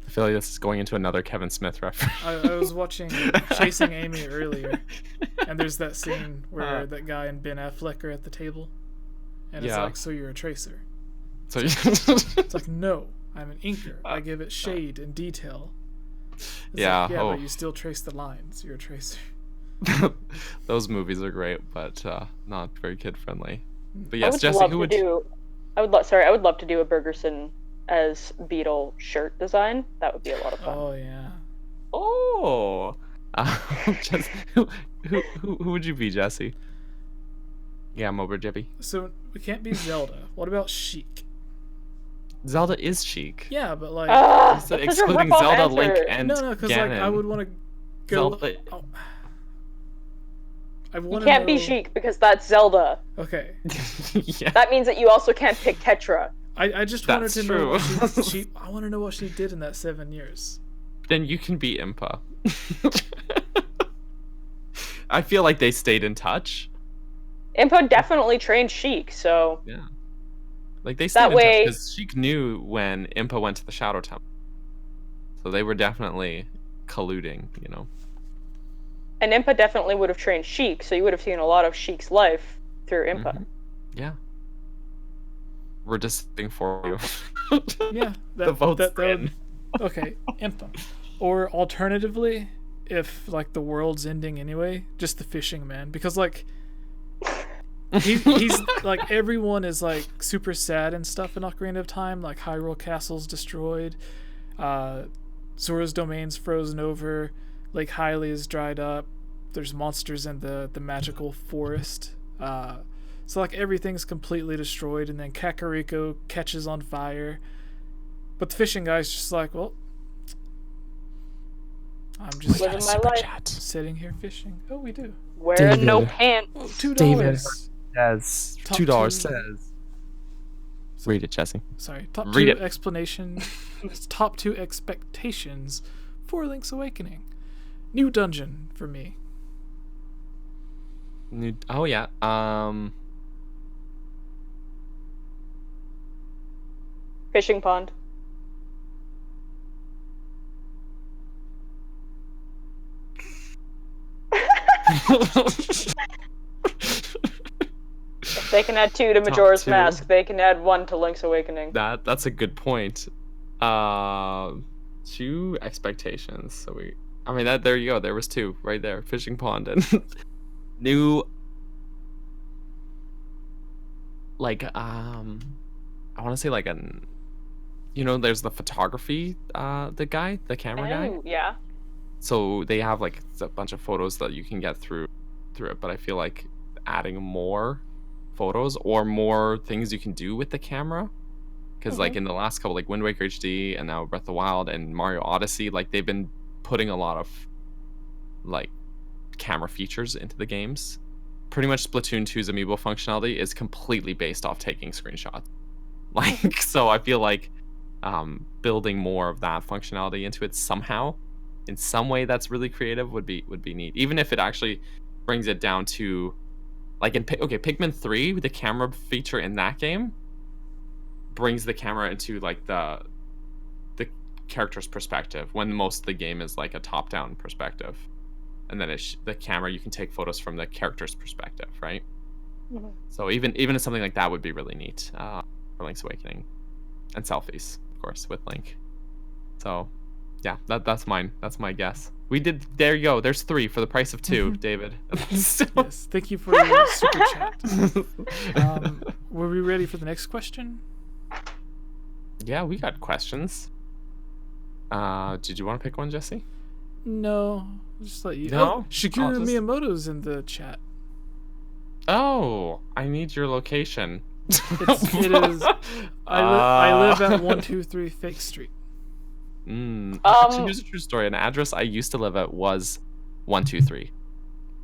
Speaker 2: I feel like this is going into another Kevin Smith reference.
Speaker 1: I was watching Chasing Amy earlier, and there's that scene where that guy and Ben Affleck are at the table, and it's
Speaker 2: Yeah.
Speaker 1: like, so you're a tracer.
Speaker 2: So
Speaker 1: It's like, no, I'm an inker. I give it shade and detail. It's
Speaker 2: Yeah,
Speaker 1: like, yeah,
Speaker 2: oh.
Speaker 1: but you still trace the lines. You're a tracer.
Speaker 2: those movies are great, but not very kid friendly. But
Speaker 3: I
Speaker 2: yes,
Speaker 3: would
Speaker 2: Jesse,
Speaker 3: love
Speaker 2: who
Speaker 3: to
Speaker 2: would
Speaker 3: do. I would love to do a Bergerson as Beetle shirt design. That would be a lot of fun.
Speaker 1: Oh yeah.
Speaker 2: Oh, Jesse, who would you be, Jesse? Yeah, I'm over Jibby.
Speaker 1: So we can't be Zelda. What about Sheik?
Speaker 2: Zelda is chic.
Speaker 1: Yeah, but like,
Speaker 3: Ah,
Speaker 2: So
Speaker 3: that's such a
Speaker 2: excluding
Speaker 3: rip-off
Speaker 2: Zelda,
Speaker 3: answer.
Speaker 2: Link, and
Speaker 1: no, because like I
Speaker 2: Ganon.
Speaker 1: would want to go.
Speaker 2: Zelda-
Speaker 1: Oh. I
Speaker 3: You
Speaker 1: want
Speaker 3: can't be Sheik because that's Zelda.
Speaker 1: Okay.
Speaker 2: yeah.
Speaker 3: That means that you also can't pick Tetra.
Speaker 1: I just wanted
Speaker 2: That's
Speaker 1: to know what
Speaker 2: true.
Speaker 1: she I want to know what she did in that 7 years.
Speaker 2: Then you can be Impa. I feel like they stayed in touch.
Speaker 3: Impa definitely trained Sheik, so
Speaker 2: Yeah. Like they stayed in
Speaker 3: way-
Speaker 2: touch because Sheik knew when Impa went to the Shadow Temple. So they were definitely colluding, you know.
Speaker 3: and Impa definitely would have trained Sheik, so you would have seen a lot of Sheik's life through Impa.
Speaker 2: Mhm. Yeah. We're just sitting for you.
Speaker 1: Yeah,
Speaker 2: The vote's
Speaker 1: that would,
Speaker 2: in.
Speaker 1: okay, Impa. Or alternatively, if like the world's ending anyway, just the fishing man, because like he's like everyone is like super sad and stuff in Ocarina of Time, like Hyrule Castle's destroyed, Zora's domain's frozen over, Lake Hylia is dried up, there's monsters in the magical forest, so like everything's completely destroyed, and then Kakariko catches on fire, but the fishing guy's just like, well, I'm just
Speaker 3: Living my life.
Speaker 1: sitting here fishing. Oh, we do.
Speaker 3: Wearing no
Speaker 2: David.
Speaker 3: pants.
Speaker 1: Oh, $2.
Speaker 2: David. Says
Speaker 1: Top
Speaker 2: $2
Speaker 1: two.
Speaker 2: says. Read it, Jesse.
Speaker 1: Sorry, top
Speaker 2: Read
Speaker 1: 2
Speaker 2: it.
Speaker 1: explanation. Top 2 expectations for Link's Awakening. New dungeon for me.
Speaker 2: Oh yeah.
Speaker 3: Fishing pond. If they can add 2 to Majora's
Speaker 2: 2.
Speaker 3: Mask, they can add 1 to Link's Awakening.
Speaker 2: That's a good point. 2 expectations. So there you go. There was 2 right there. Fishing pond and new. Like I want to say like there's the photography the camera guy.
Speaker 3: Oh, yeah.
Speaker 2: So they have like a bunch of photos that you can get through it, but I feel like adding more photos or more things you can do with the camera, because like in the last couple, like Wind Waker HD and now Breath of the Wild and Mario Odyssey, like they've been putting a lot of like camera features into the games. Pretty much Splatoon 2's amiibo functionality is completely based off taking screenshots. Like, so I feel like building more of that functionality into it somehow, in some way that's really creative would be neat. Even if it actually brings it down to, like Pikmin 3, the camera feature in that game brings the camera into like the character's perspective, when most of the game is like a top-down perspective. And then the camera, you can take photos from the character's perspective, right? So even something like that would be really neat for Link's Awakening, and selfies, of course, with Link. So, yeah, that's mine. That's my guess. There you go. There's 3 for the price of 2, David.
Speaker 1: Yes, thank you for your super chat. Were we ready for the next question?
Speaker 2: Yeah, we got questions. Did you want to pick one, Jesse?
Speaker 1: No, just let you.
Speaker 2: No?
Speaker 1: Oh, Shigeru Miyamoto's in the chat.
Speaker 2: Oh, I need your location.
Speaker 1: It is. I live at 123 Fake Street.
Speaker 2: Actually, here's a true story. An address I used to live at was 123.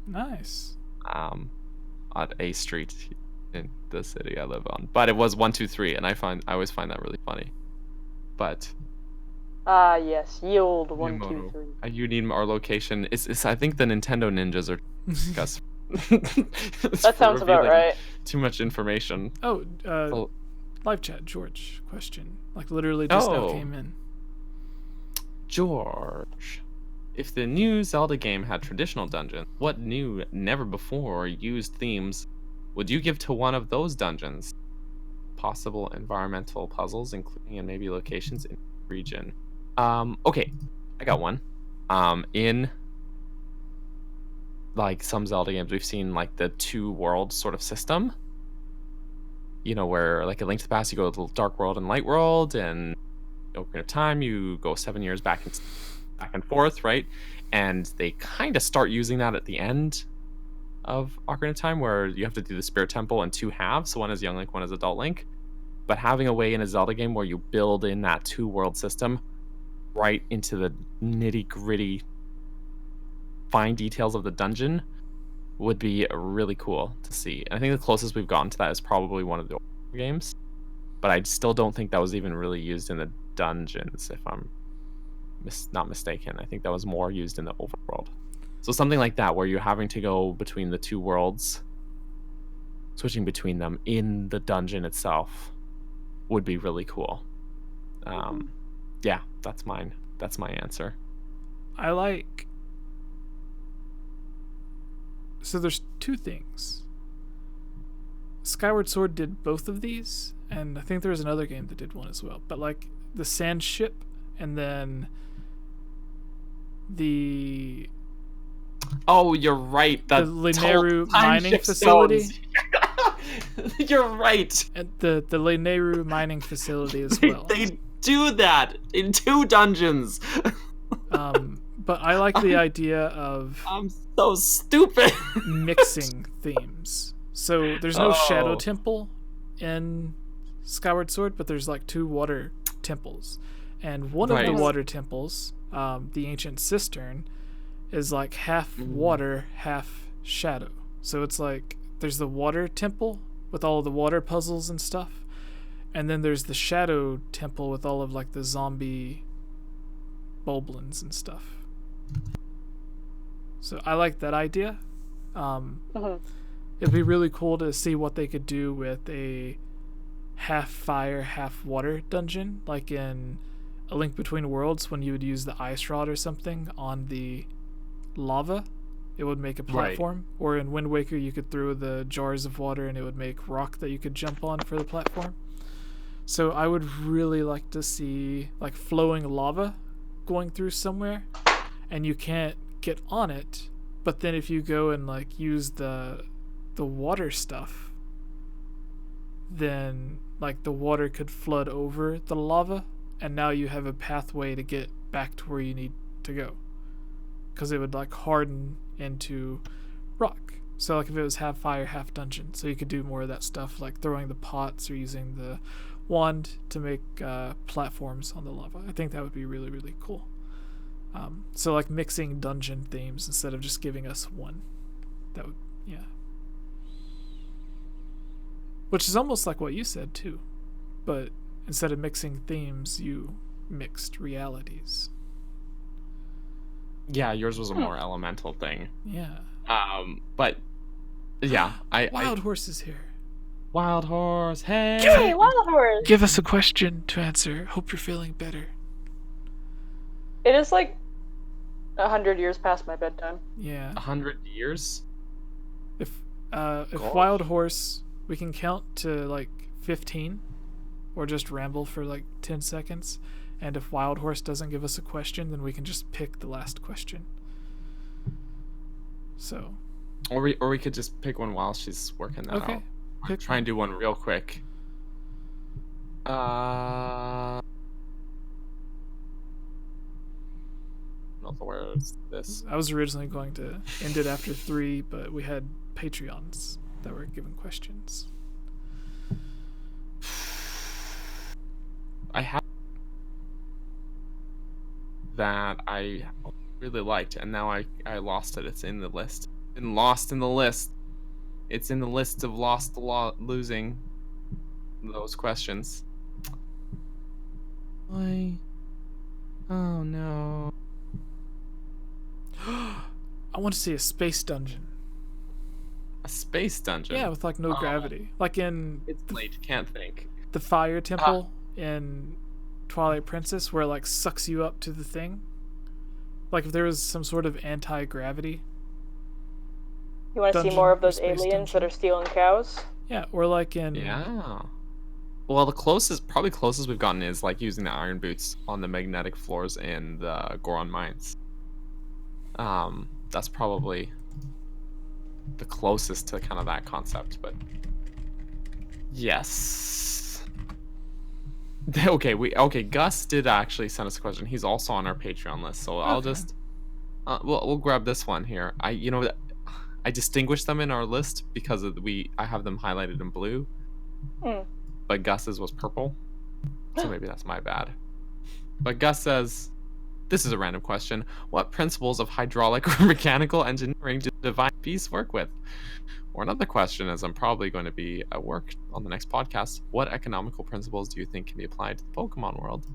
Speaker 1: Nice.
Speaker 2: At a street in the city I live on, but it was 123, and I always find that really funny. But
Speaker 3: yes, ye old 123.
Speaker 2: You need our location. It's I think the Nintendo ninjas are discussing.
Speaker 3: That sounds about right.
Speaker 2: Too much information.
Speaker 1: Live chat, George. Question. Like literally just now came in.
Speaker 2: George, if the new Zelda game had traditional dungeons, what new, never before used themes would you give to one of those dungeons? Possible environmental puzzles, including and maybe locations in the region. Okay, I got one. In like some Zelda games, we've seen like the 2 world sort of system. Where like a Link to the Past, you go to the Dark World and Light World, and Ocarina of Time, you go 7 years back and forth, right? And they kind of start using that at the end of Ocarina of Time, where you have to do the Spirit Temple in 2 halves. So one is Young Link, one is Adult Link. But having a way in a Zelda game where you build in that 2 world system right into the nitty-gritty fine details of the dungeon would be really cool to see. And I think the closest we've gotten to that is probably one of the older games. But I still don't think that was even really used in the dungeons, if I'm not mistaken. I think that was more used in the overworld. So something like that, where you're having to go between the 2 worlds, switching between them in the dungeon itself, would be really cool. Yeah, that's mine. That's my answer.
Speaker 1: I like. So there's 2 things. Skyward Sword did both of these, and I think there was another game that did one as well. But like the sand ship, and then the.
Speaker 2: Oh, you're right.
Speaker 1: The Lineru mining facility.
Speaker 2: You're right.
Speaker 1: And the Lineru mining facility as well.
Speaker 2: They do that in 2 dungeons.
Speaker 1: But I like the idea of.
Speaker 2: I'm so stupid.
Speaker 1: Mixing themes. So there's no Shadow Temple in Skyward Sword, but there's like 2 water temples, and one of the water temples, the Ancient Cistern, is like half water, half shadow. So it's like there's the water temple with all of the water puzzles and stuff, and then there's the Shadow Temple with all of like the zombie boblins and stuff. So I like that idea. It'd be really cool to see what they could do with a half fire, half water dungeon, like in A Link Between Worlds when you would use the ice rod or something on the lava, it would make a platform. Right. Or in Wind Waker, you could throw the jars of water and it would make rock that you could jump on for the platform. So I would really like to see like flowing lava going through somewhere, and you can't get on it, but then if you go and like use the water stuff, then like the water could flood over the lava, and now you have a pathway to get back to where you need to go, because it would like harden into rock. So like if it was half fire, half dungeon, so you could do more of that stuff, like throwing the pots or using the wand to make platforms on the lava. I think that would be really, really cool. So like mixing dungeon themes instead of just giving us one. That would, yeah. Which is almost like what you said too, but instead of mixing themes, you mixed realities.
Speaker 2: Yeah, yours was a more elemental thing.
Speaker 1: Yeah.
Speaker 2: But yeah,
Speaker 1: Wild Horse is here.
Speaker 2: Wild Horse, hey!
Speaker 3: Hey, Wild Horse!
Speaker 1: Give us a question to answer. Hope you're feeling better.
Speaker 3: It is like 100 years past my bedtime.
Speaker 1: Yeah.
Speaker 2: 100 years?
Speaker 1: If Wild Horse, we can count to like 15, or just ramble for like 10 seconds. And if Wild Horse doesn't give us a question, then we can just pick the last question. So.
Speaker 2: Or we could just pick one while she's working that out. Try and do one real quick. Where is this?
Speaker 1: I was originally going to end it after 3, but we had Patreons that were giving questions.
Speaker 2: I have that I really liked, and now I lost it. It's in the list. Been lost in the list. It's in the list of losing those questions. Why? Oh no.
Speaker 1: I want to see a space dungeon.
Speaker 2: A space dungeon?
Speaker 1: Yeah, with like no gravity. Like in...
Speaker 2: It's late, can't think.
Speaker 1: The fire temple in Twilight Princess, where it like sucks you up to the thing. Like if there was some sort of anti-gravity.
Speaker 3: You want to see more of those aliens that are stealing cows?
Speaker 1: Yeah, or like in...
Speaker 2: Yeah. Well, the closest we've gotten is like using the iron boots on the magnetic floors in the Goron mines. That's probably the closest to kind of that concept, but yes. Okay, Gus did actually send us a question. He's also on our Patreon list, so I'll just we'll grab this one here. I distinguished them in our list because I have them highlighted in blue. But Gus's was purple. So maybe that's my bad. But Gus says, this is a random question. What principles of hydraulic or mechanical engineering did Divine Beast work with? Or another question, as I'm probably going to be at work on the next podcast, what economical principles do you think can be applied to the Pokemon world to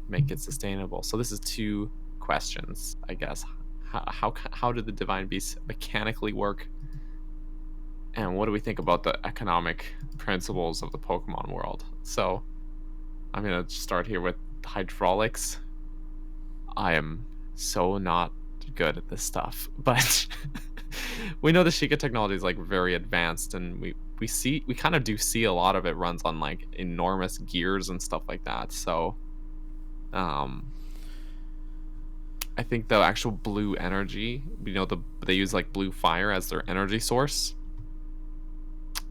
Speaker 2: make it sustainable? So this is 2 questions, I guess. How did the Divine Beast mechanically work? And what do we think about the economic principles of the Pokemon world? So I'm going to start here with hydraulics. I am so not good at this stuff, but we know the Sheikah technology is like very advanced, and we kind of do see a lot of it runs on like enormous gears and stuff like that. So I think the actual blue energy, they use like blue fire as their energy source,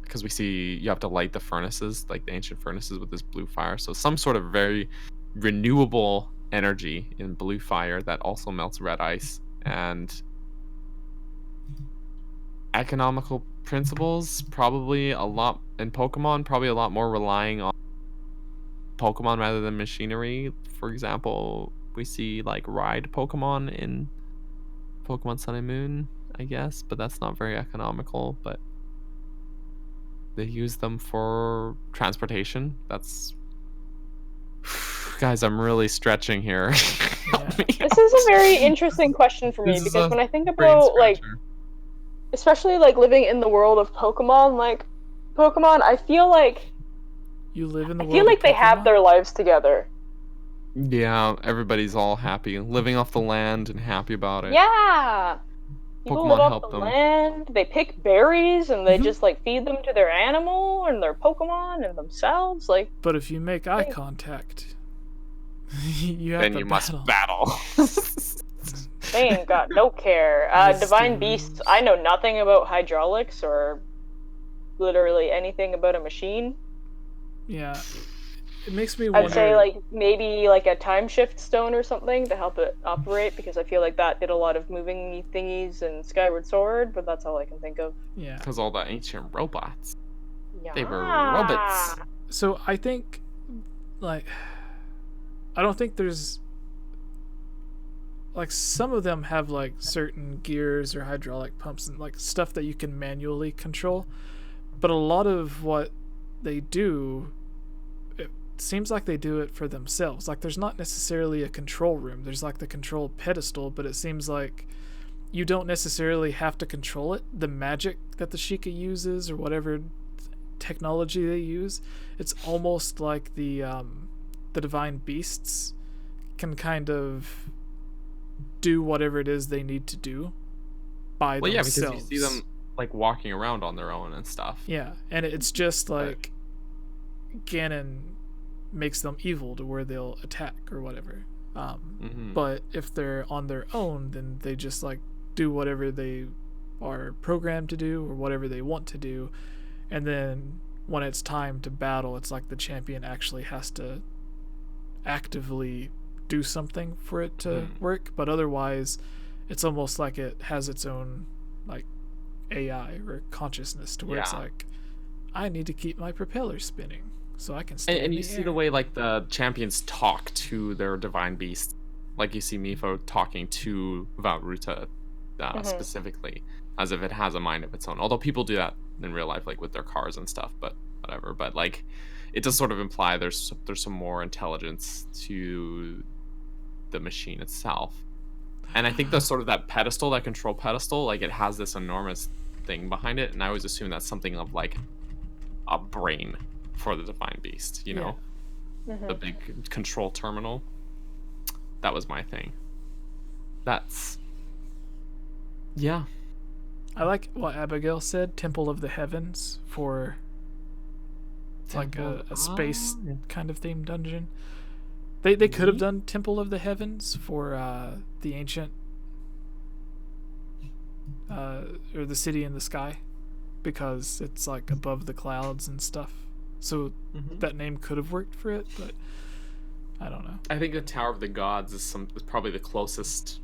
Speaker 2: because we see you have to light the furnaces, like the ancient furnaces, with this blue fire. So some sort of very renewable energy in blue fire that also melts red ice. And economical principles, probably a lot in Pokemon, probably a lot more relying on Pokemon rather than machinery. For example, we see like ride Pokemon in Pokemon Sun and Moon, I guess, but that's not very economical. But they use them for transportation. That's guys, I'm really stretching here.
Speaker 1: Yeah.
Speaker 3: This is a very interesting question for me, because when I think about like, especially like living in the world of Pokemon, I feel like
Speaker 1: You live in the
Speaker 3: I
Speaker 1: world.
Speaker 3: feel like
Speaker 1: of
Speaker 3: they have
Speaker 1: Pokemon?
Speaker 3: their lives together.
Speaker 2: Yeah, everybody's all happy, living off the land and happy about it.
Speaker 3: Yeah. People live
Speaker 2: Pokemon
Speaker 3: off
Speaker 2: help
Speaker 3: the
Speaker 2: them.
Speaker 3: land. They pick berries and they
Speaker 1: Mhm.
Speaker 3: just like feed them to their animal and their Pokemon and themselves. Like
Speaker 1: But if you make eye
Speaker 3: Hey.
Speaker 1: contact, you have
Speaker 2: Then
Speaker 1: to
Speaker 2: you
Speaker 1: battle.
Speaker 2: must battle.
Speaker 3: they ain't got no care.
Speaker 1: That's
Speaker 3: Divine
Speaker 1: the
Speaker 3: Beasts.
Speaker 1: rules.
Speaker 3: I know nothing about hydraulics or literally anything about a machine.
Speaker 1: Yeah, it makes me
Speaker 3: I'd
Speaker 1: wonder.
Speaker 3: say like maybe like a time shift stone or something to help it operate because I feel like that did a lot of moving thingies in Skyward Sword, but that's all I can think of.
Speaker 1: Yeah.
Speaker 2: Because all the ancient robots.
Speaker 3: Yeah.
Speaker 2: They were robots.
Speaker 1: So I think, like, I don't think there's, like, some of them have like certain gears or hydraulic pumps and like stuff that you can manually control, but a lot of what they do, it seems like they do it for themselves. Like, there's not necessarily a control room. There's like the control pedestal, but it seems like you don't necessarily have to control it. The magic that the Sheikah uses or whatever technology they use, it's almost like the divine beasts can kind of do whatever it is they need to do by
Speaker 2: Well, yeah,
Speaker 1: themselves.
Speaker 2: because you see them like walking around on their own and stuff.
Speaker 1: Yeah, and it's just like Ganon makes them evil to where they'll attack or whatever. But if they're on their own, then they just like do whatever they are programmed to do or whatever they want to do. And then when it's time to battle, it's like the champion actually has to actively do something for it to work. But otherwise, it's almost like it has its own like AI or consciousness to where it's like, I need to keep my propeller spinning so I can stay
Speaker 2: And
Speaker 1: in
Speaker 2: you
Speaker 1: the
Speaker 2: see
Speaker 1: air.
Speaker 2: the way like the champions talk to their divine beast. Like you see Mifo talking to Vauruta specifically, as if it has a mind of its own. Although people do that in real life, like with their cars and stuff, but whatever. But like, it does sort of imply there's some more intelligence to the machine itself. And I think there's sort of that pedestal, that control pedestal, like it has this enormous thing behind it, and I always assume that's something of like a brain for the divine beast, you know, the big control terminal. That was my thing. That's
Speaker 1: I like what Abigail said, Temple of the Heavens, for like a space kind of themed dungeon. They could have done Temple of the Heavens for the ancient or the city in the sky, because it's like above the clouds and stuff. So that name could have worked for it, but I don't know.
Speaker 2: I think the Tower of the Gods is probably the closest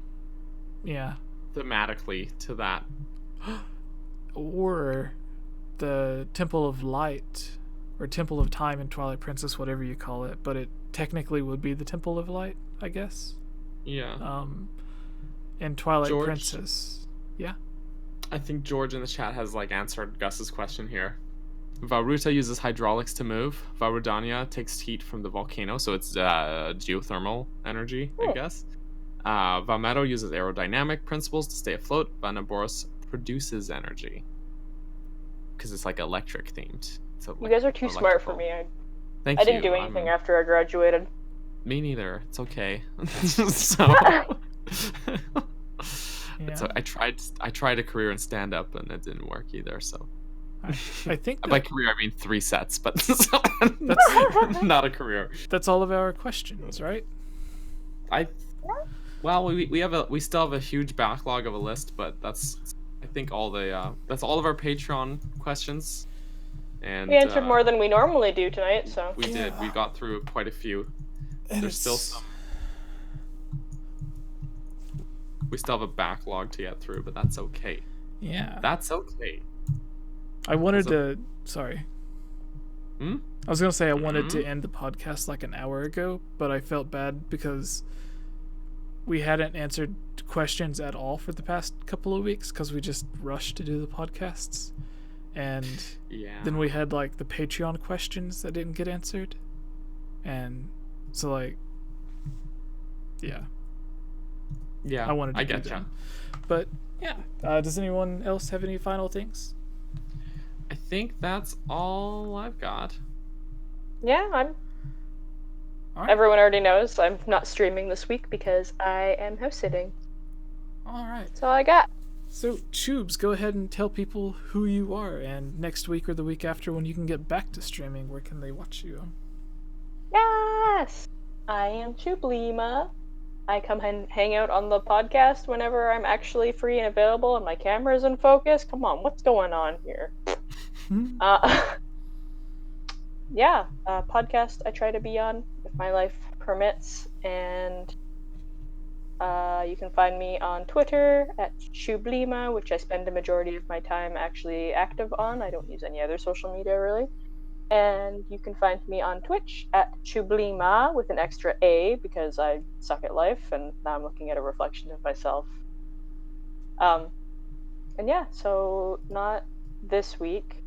Speaker 2: thematically to that.
Speaker 1: Or the Temple of Light or Temple of Time in Twilight Princess, whatever you call it, but it technically would be the Temple of Light, I guess.
Speaker 2: Yeah.
Speaker 1: In Twilight
Speaker 2: George,
Speaker 1: Princess. Yeah.
Speaker 2: I think George in the chat has like answered Gus's question here. Vauruta uses hydraulics to move. Varudania takes heat from the volcano, so it's geothermal energy, I guess. Valmetto uses aerodynamic principles to stay afloat. Vanaboros produces energy because it's like electric themed. So
Speaker 3: You guys are too smart for me.
Speaker 2: Thank
Speaker 3: I
Speaker 2: you.
Speaker 3: didn't do anything after I graduated.
Speaker 2: Me neither. It's okay. So I tried a career in stand up and it didn't work either. So
Speaker 1: I think
Speaker 2: by career I mean 3 sets, but that's not a career.
Speaker 1: That's all of our questions, right?
Speaker 2: We still have a huge backlog of a list, but that's I think that's all of our Patreon questions. And
Speaker 3: we answered more than we normally do tonight, so
Speaker 2: we did. We got through quite a few. There's still some. We still have a backlog to get through, but that's okay.
Speaker 1: Yeah.
Speaker 2: That's okay.
Speaker 1: I wanted to. Sorry.
Speaker 2: I
Speaker 1: was gonna say I wanted to end the podcast like an hour ago, but I felt bad because we hadn't answered questions at all for the past couple of weeks because we just rushed to do the podcasts, and then we had like the Patreon questions that didn't get answered, and so like, I wanted to do them. But does anyone else have any final things?
Speaker 2: I think that's all I've got.
Speaker 3: Yeah,
Speaker 1: All right.
Speaker 3: everyone already knows I'm not streaming this week because I am house sitting.
Speaker 1: All right.
Speaker 3: That's all I got.
Speaker 1: So, Tubes, go ahead and tell people who you are, and next week or the week after, when you can get back to streaming, where can they watch you?
Speaker 3: Yes! I am Chublima. I come hang out on the podcast whenever I'm actually free and available and my camera's in focus. Come on, what's going on here? Yeah, podcast I try to be on if my life permits, and you can find me on Twitter at Chublima, which I spend a majority of my time actually active on. I don't use any other social media really. And you can find me on Twitch at Chublima with an extra A because I suck at life and now I'm looking at a reflection of myself. And yeah, so not this week,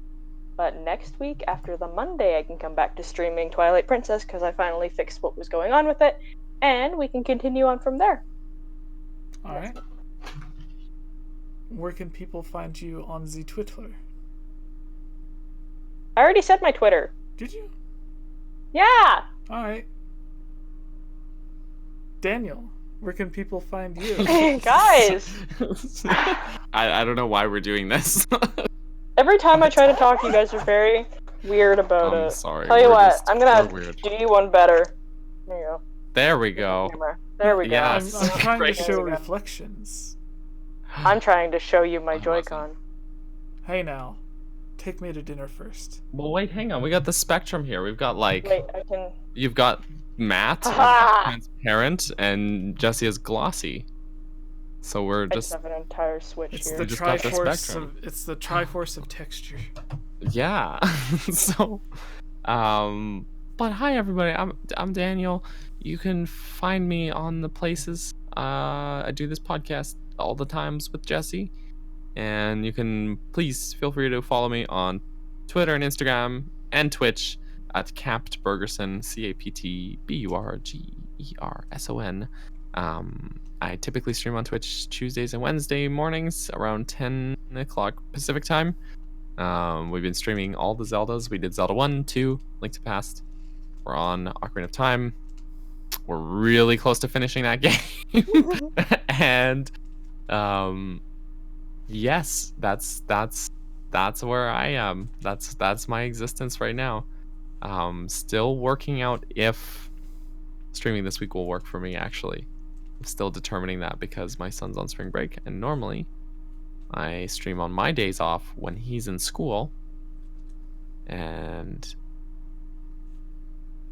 Speaker 3: but next week after the Monday I can come back to streaming Twilight Princess because I finally fixed what was going on with it, and we can continue on from there.
Speaker 1: All right. Where can people find you on the Twitter?
Speaker 3: I already said my Twitter.
Speaker 1: Did you?
Speaker 3: Yeah!
Speaker 1: All right. Daniel, where can people find you?
Speaker 3: Guys!
Speaker 2: I don't know why we're doing this.
Speaker 3: Every time I try to talk, you guys are very weird about it.
Speaker 2: I'm sorry.
Speaker 3: Tell you
Speaker 2: we're
Speaker 3: what,
Speaker 2: just-
Speaker 3: I'm
Speaker 2: we're
Speaker 3: gonna
Speaker 2: weird.
Speaker 3: do you one better. There you go.
Speaker 2: There we go.
Speaker 3: There we go.
Speaker 2: Yes.
Speaker 1: I'm trying to
Speaker 2: Great.
Speaker 1: show reflections.
Speaker 3: I'm trying to show you my
Speaker 2: I
Speaker 3: Joy-Con.
Speaker 1: Hey now, take me to dinner first.
Speaker 2: Well, wait, hang on. We got the spectrum here. We've got like
Speaker 3: Wait, I can.
Speaker 2: you've got matte, you've got transparent, and Jesse is glossy. So we're
Speaker 3: I just
Speaker 2: just
Speaker 3: have an entire switch
Speaker 1: It's
Speaker 3: here.
Speaker 1: the
Speaker 2: just got the
Speaker 1: triforce
Speaker 2: spectrum.
Speaker 1: of triforce of texture.
Speaker 2: yeah. So, but hi everybody. I'm Daniel. You can find me on the places. I do this podcast all the times with Jesse, and you can please feel free to follow me on Twitter and Instagram and Twitch at Capt Burgerson, CaptBurgerson. I typically stream on Twitch Tuesdays and Wednesday mornings around 10 o'clock Pacific time. We've been streaming all the Zeldas. We did Zelda 1, 2, Link to Past. We're on Ocarina of Time. We're really close to finishing that game. And yes, that's where I am. That's my existence right now. Still working out if streaming this week will work for me, actually. I'm still determining that because my son's on spring break, and normally I stream on my days off when he's in school, and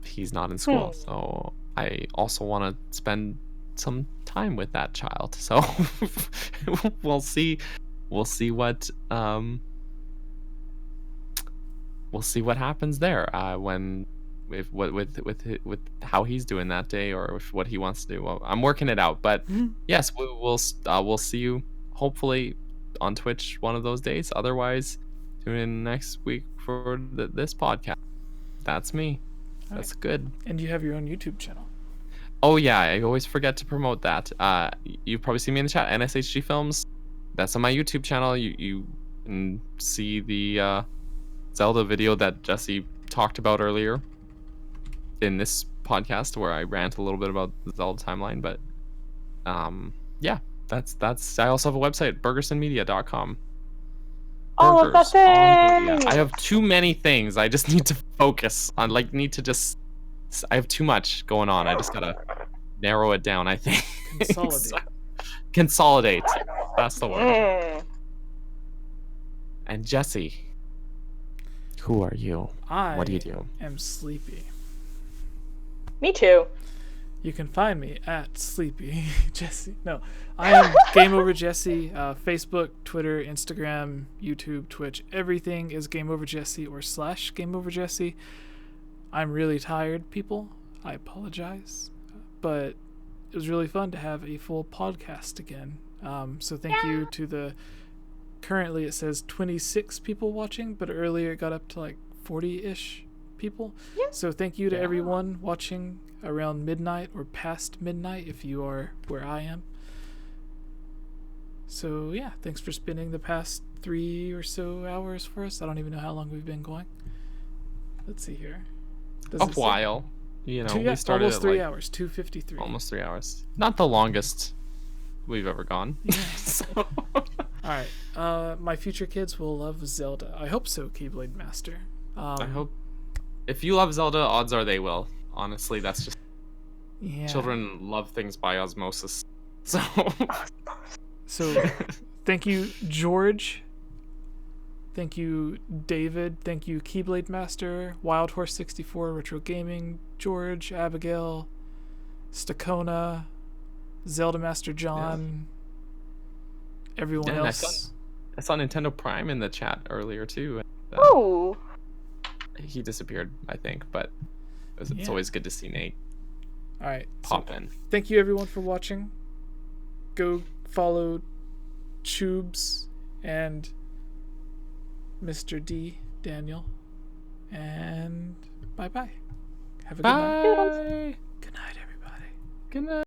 Speaker 2: he's not in school. So I also want to spend some time with that child. So we'll see what happens there with how he's doing that day or with what he wants to do. Well, I'm working it out, but yes, we'll see you hopefully on Twitch one of those days. Otherwise, tune in next week for this podcast. That's me. That's good.
Speaker 1: And you have your own YouTube channel.
Speaker 2: Oh yeah, I always forget to promote that. You've probably seen me in the chat. NSHG Films. That's on my YouTube channel. You can see the Zelda video that Jesse talked about earlier in this podcast, where I rant a little bit about the Zelda timeline. But yeah, that's. I also have a website, burgersonmedia.com.
Speaker 3: All of the
Speaker 2: Burgers on media.
Speaker 3: things!
Speaker 2: I have too many things. I just need to focus on. I have too much going on. I just gotta narrow it down, I think.
Speaker 1: Consolidate.
Speaker 2: Consolidate. That's the word. And Jesse, who are you? What do you do?
Speaker 1: I am Sleepy.
Speaker 3: Me too.
Speaker 1: You can find me at Sleepy Jesse. No, I am Game Over Jesse. Facebook, Twitter, Instagram, YouTube, Twitch. Everything is Game Over Jesse or / Game Over Jesse. I'm really tired, people. I apologize, but it was really fun to have a full podcast again. So thank you to the. Currently it says 26 people watching, but earlier it got up to like 40-ish people.
Speaker 3: Yeah.
Speaker 1: So thank you to everyone watching around midnight or past midnight if you are where I am. So yeah, thanks for spending the past 3 or so hours for us. I don't even know how long we've been going. Let's see here. Does
Speaker 2: A
Speaker 1: it say?
Speaker 2: while. You know, we started
Speaker 1: almost
Speaker 2: at
Speaker 1: 3
Speaker 2: like
Speaker 1: hours, 2:53.
Speaker 2: almost 3 hours. Not the longest we've ever gone.
Speaker 1: Yeah.
Speaker 2: So-
Speaker 1: All right. My future kids will love Zelda. I hope so, Keyblade Master.
Speaker 2: I hope if you love Zelda, odds are they will. Honestly, that's just
Speaker 1: Yeah.
Speaker 2: children love things by osmosis. So
Speaker 1: So, thank you, George. Thank you, David. Thank you, Keyblade Master, Wild Horse 64, Retro Gaming, George, Abigail, Stakona, Zelda Master John, everyone
Speaker 2: Yeah, and
Speaker 1: else.
Speaker 2: I saw Nintendo Prime in the chat earlier too.
Speaker 3: Oh,
Speaker 2: He disappeared, I think, but it's
Speaker 1: Yeah.
Speaker 2: always good to see Nate
Speaker 1: All right.
Speaker 2: pop in.
Speaker 1: Thank you, everyone, for watching. Go follow Tubes and Mr. D, Daniel. And bye-bye. Have a good night.
Speaker 2: Bye.
Speaker 1: Good night, everybody.
Speaker 2: Good night.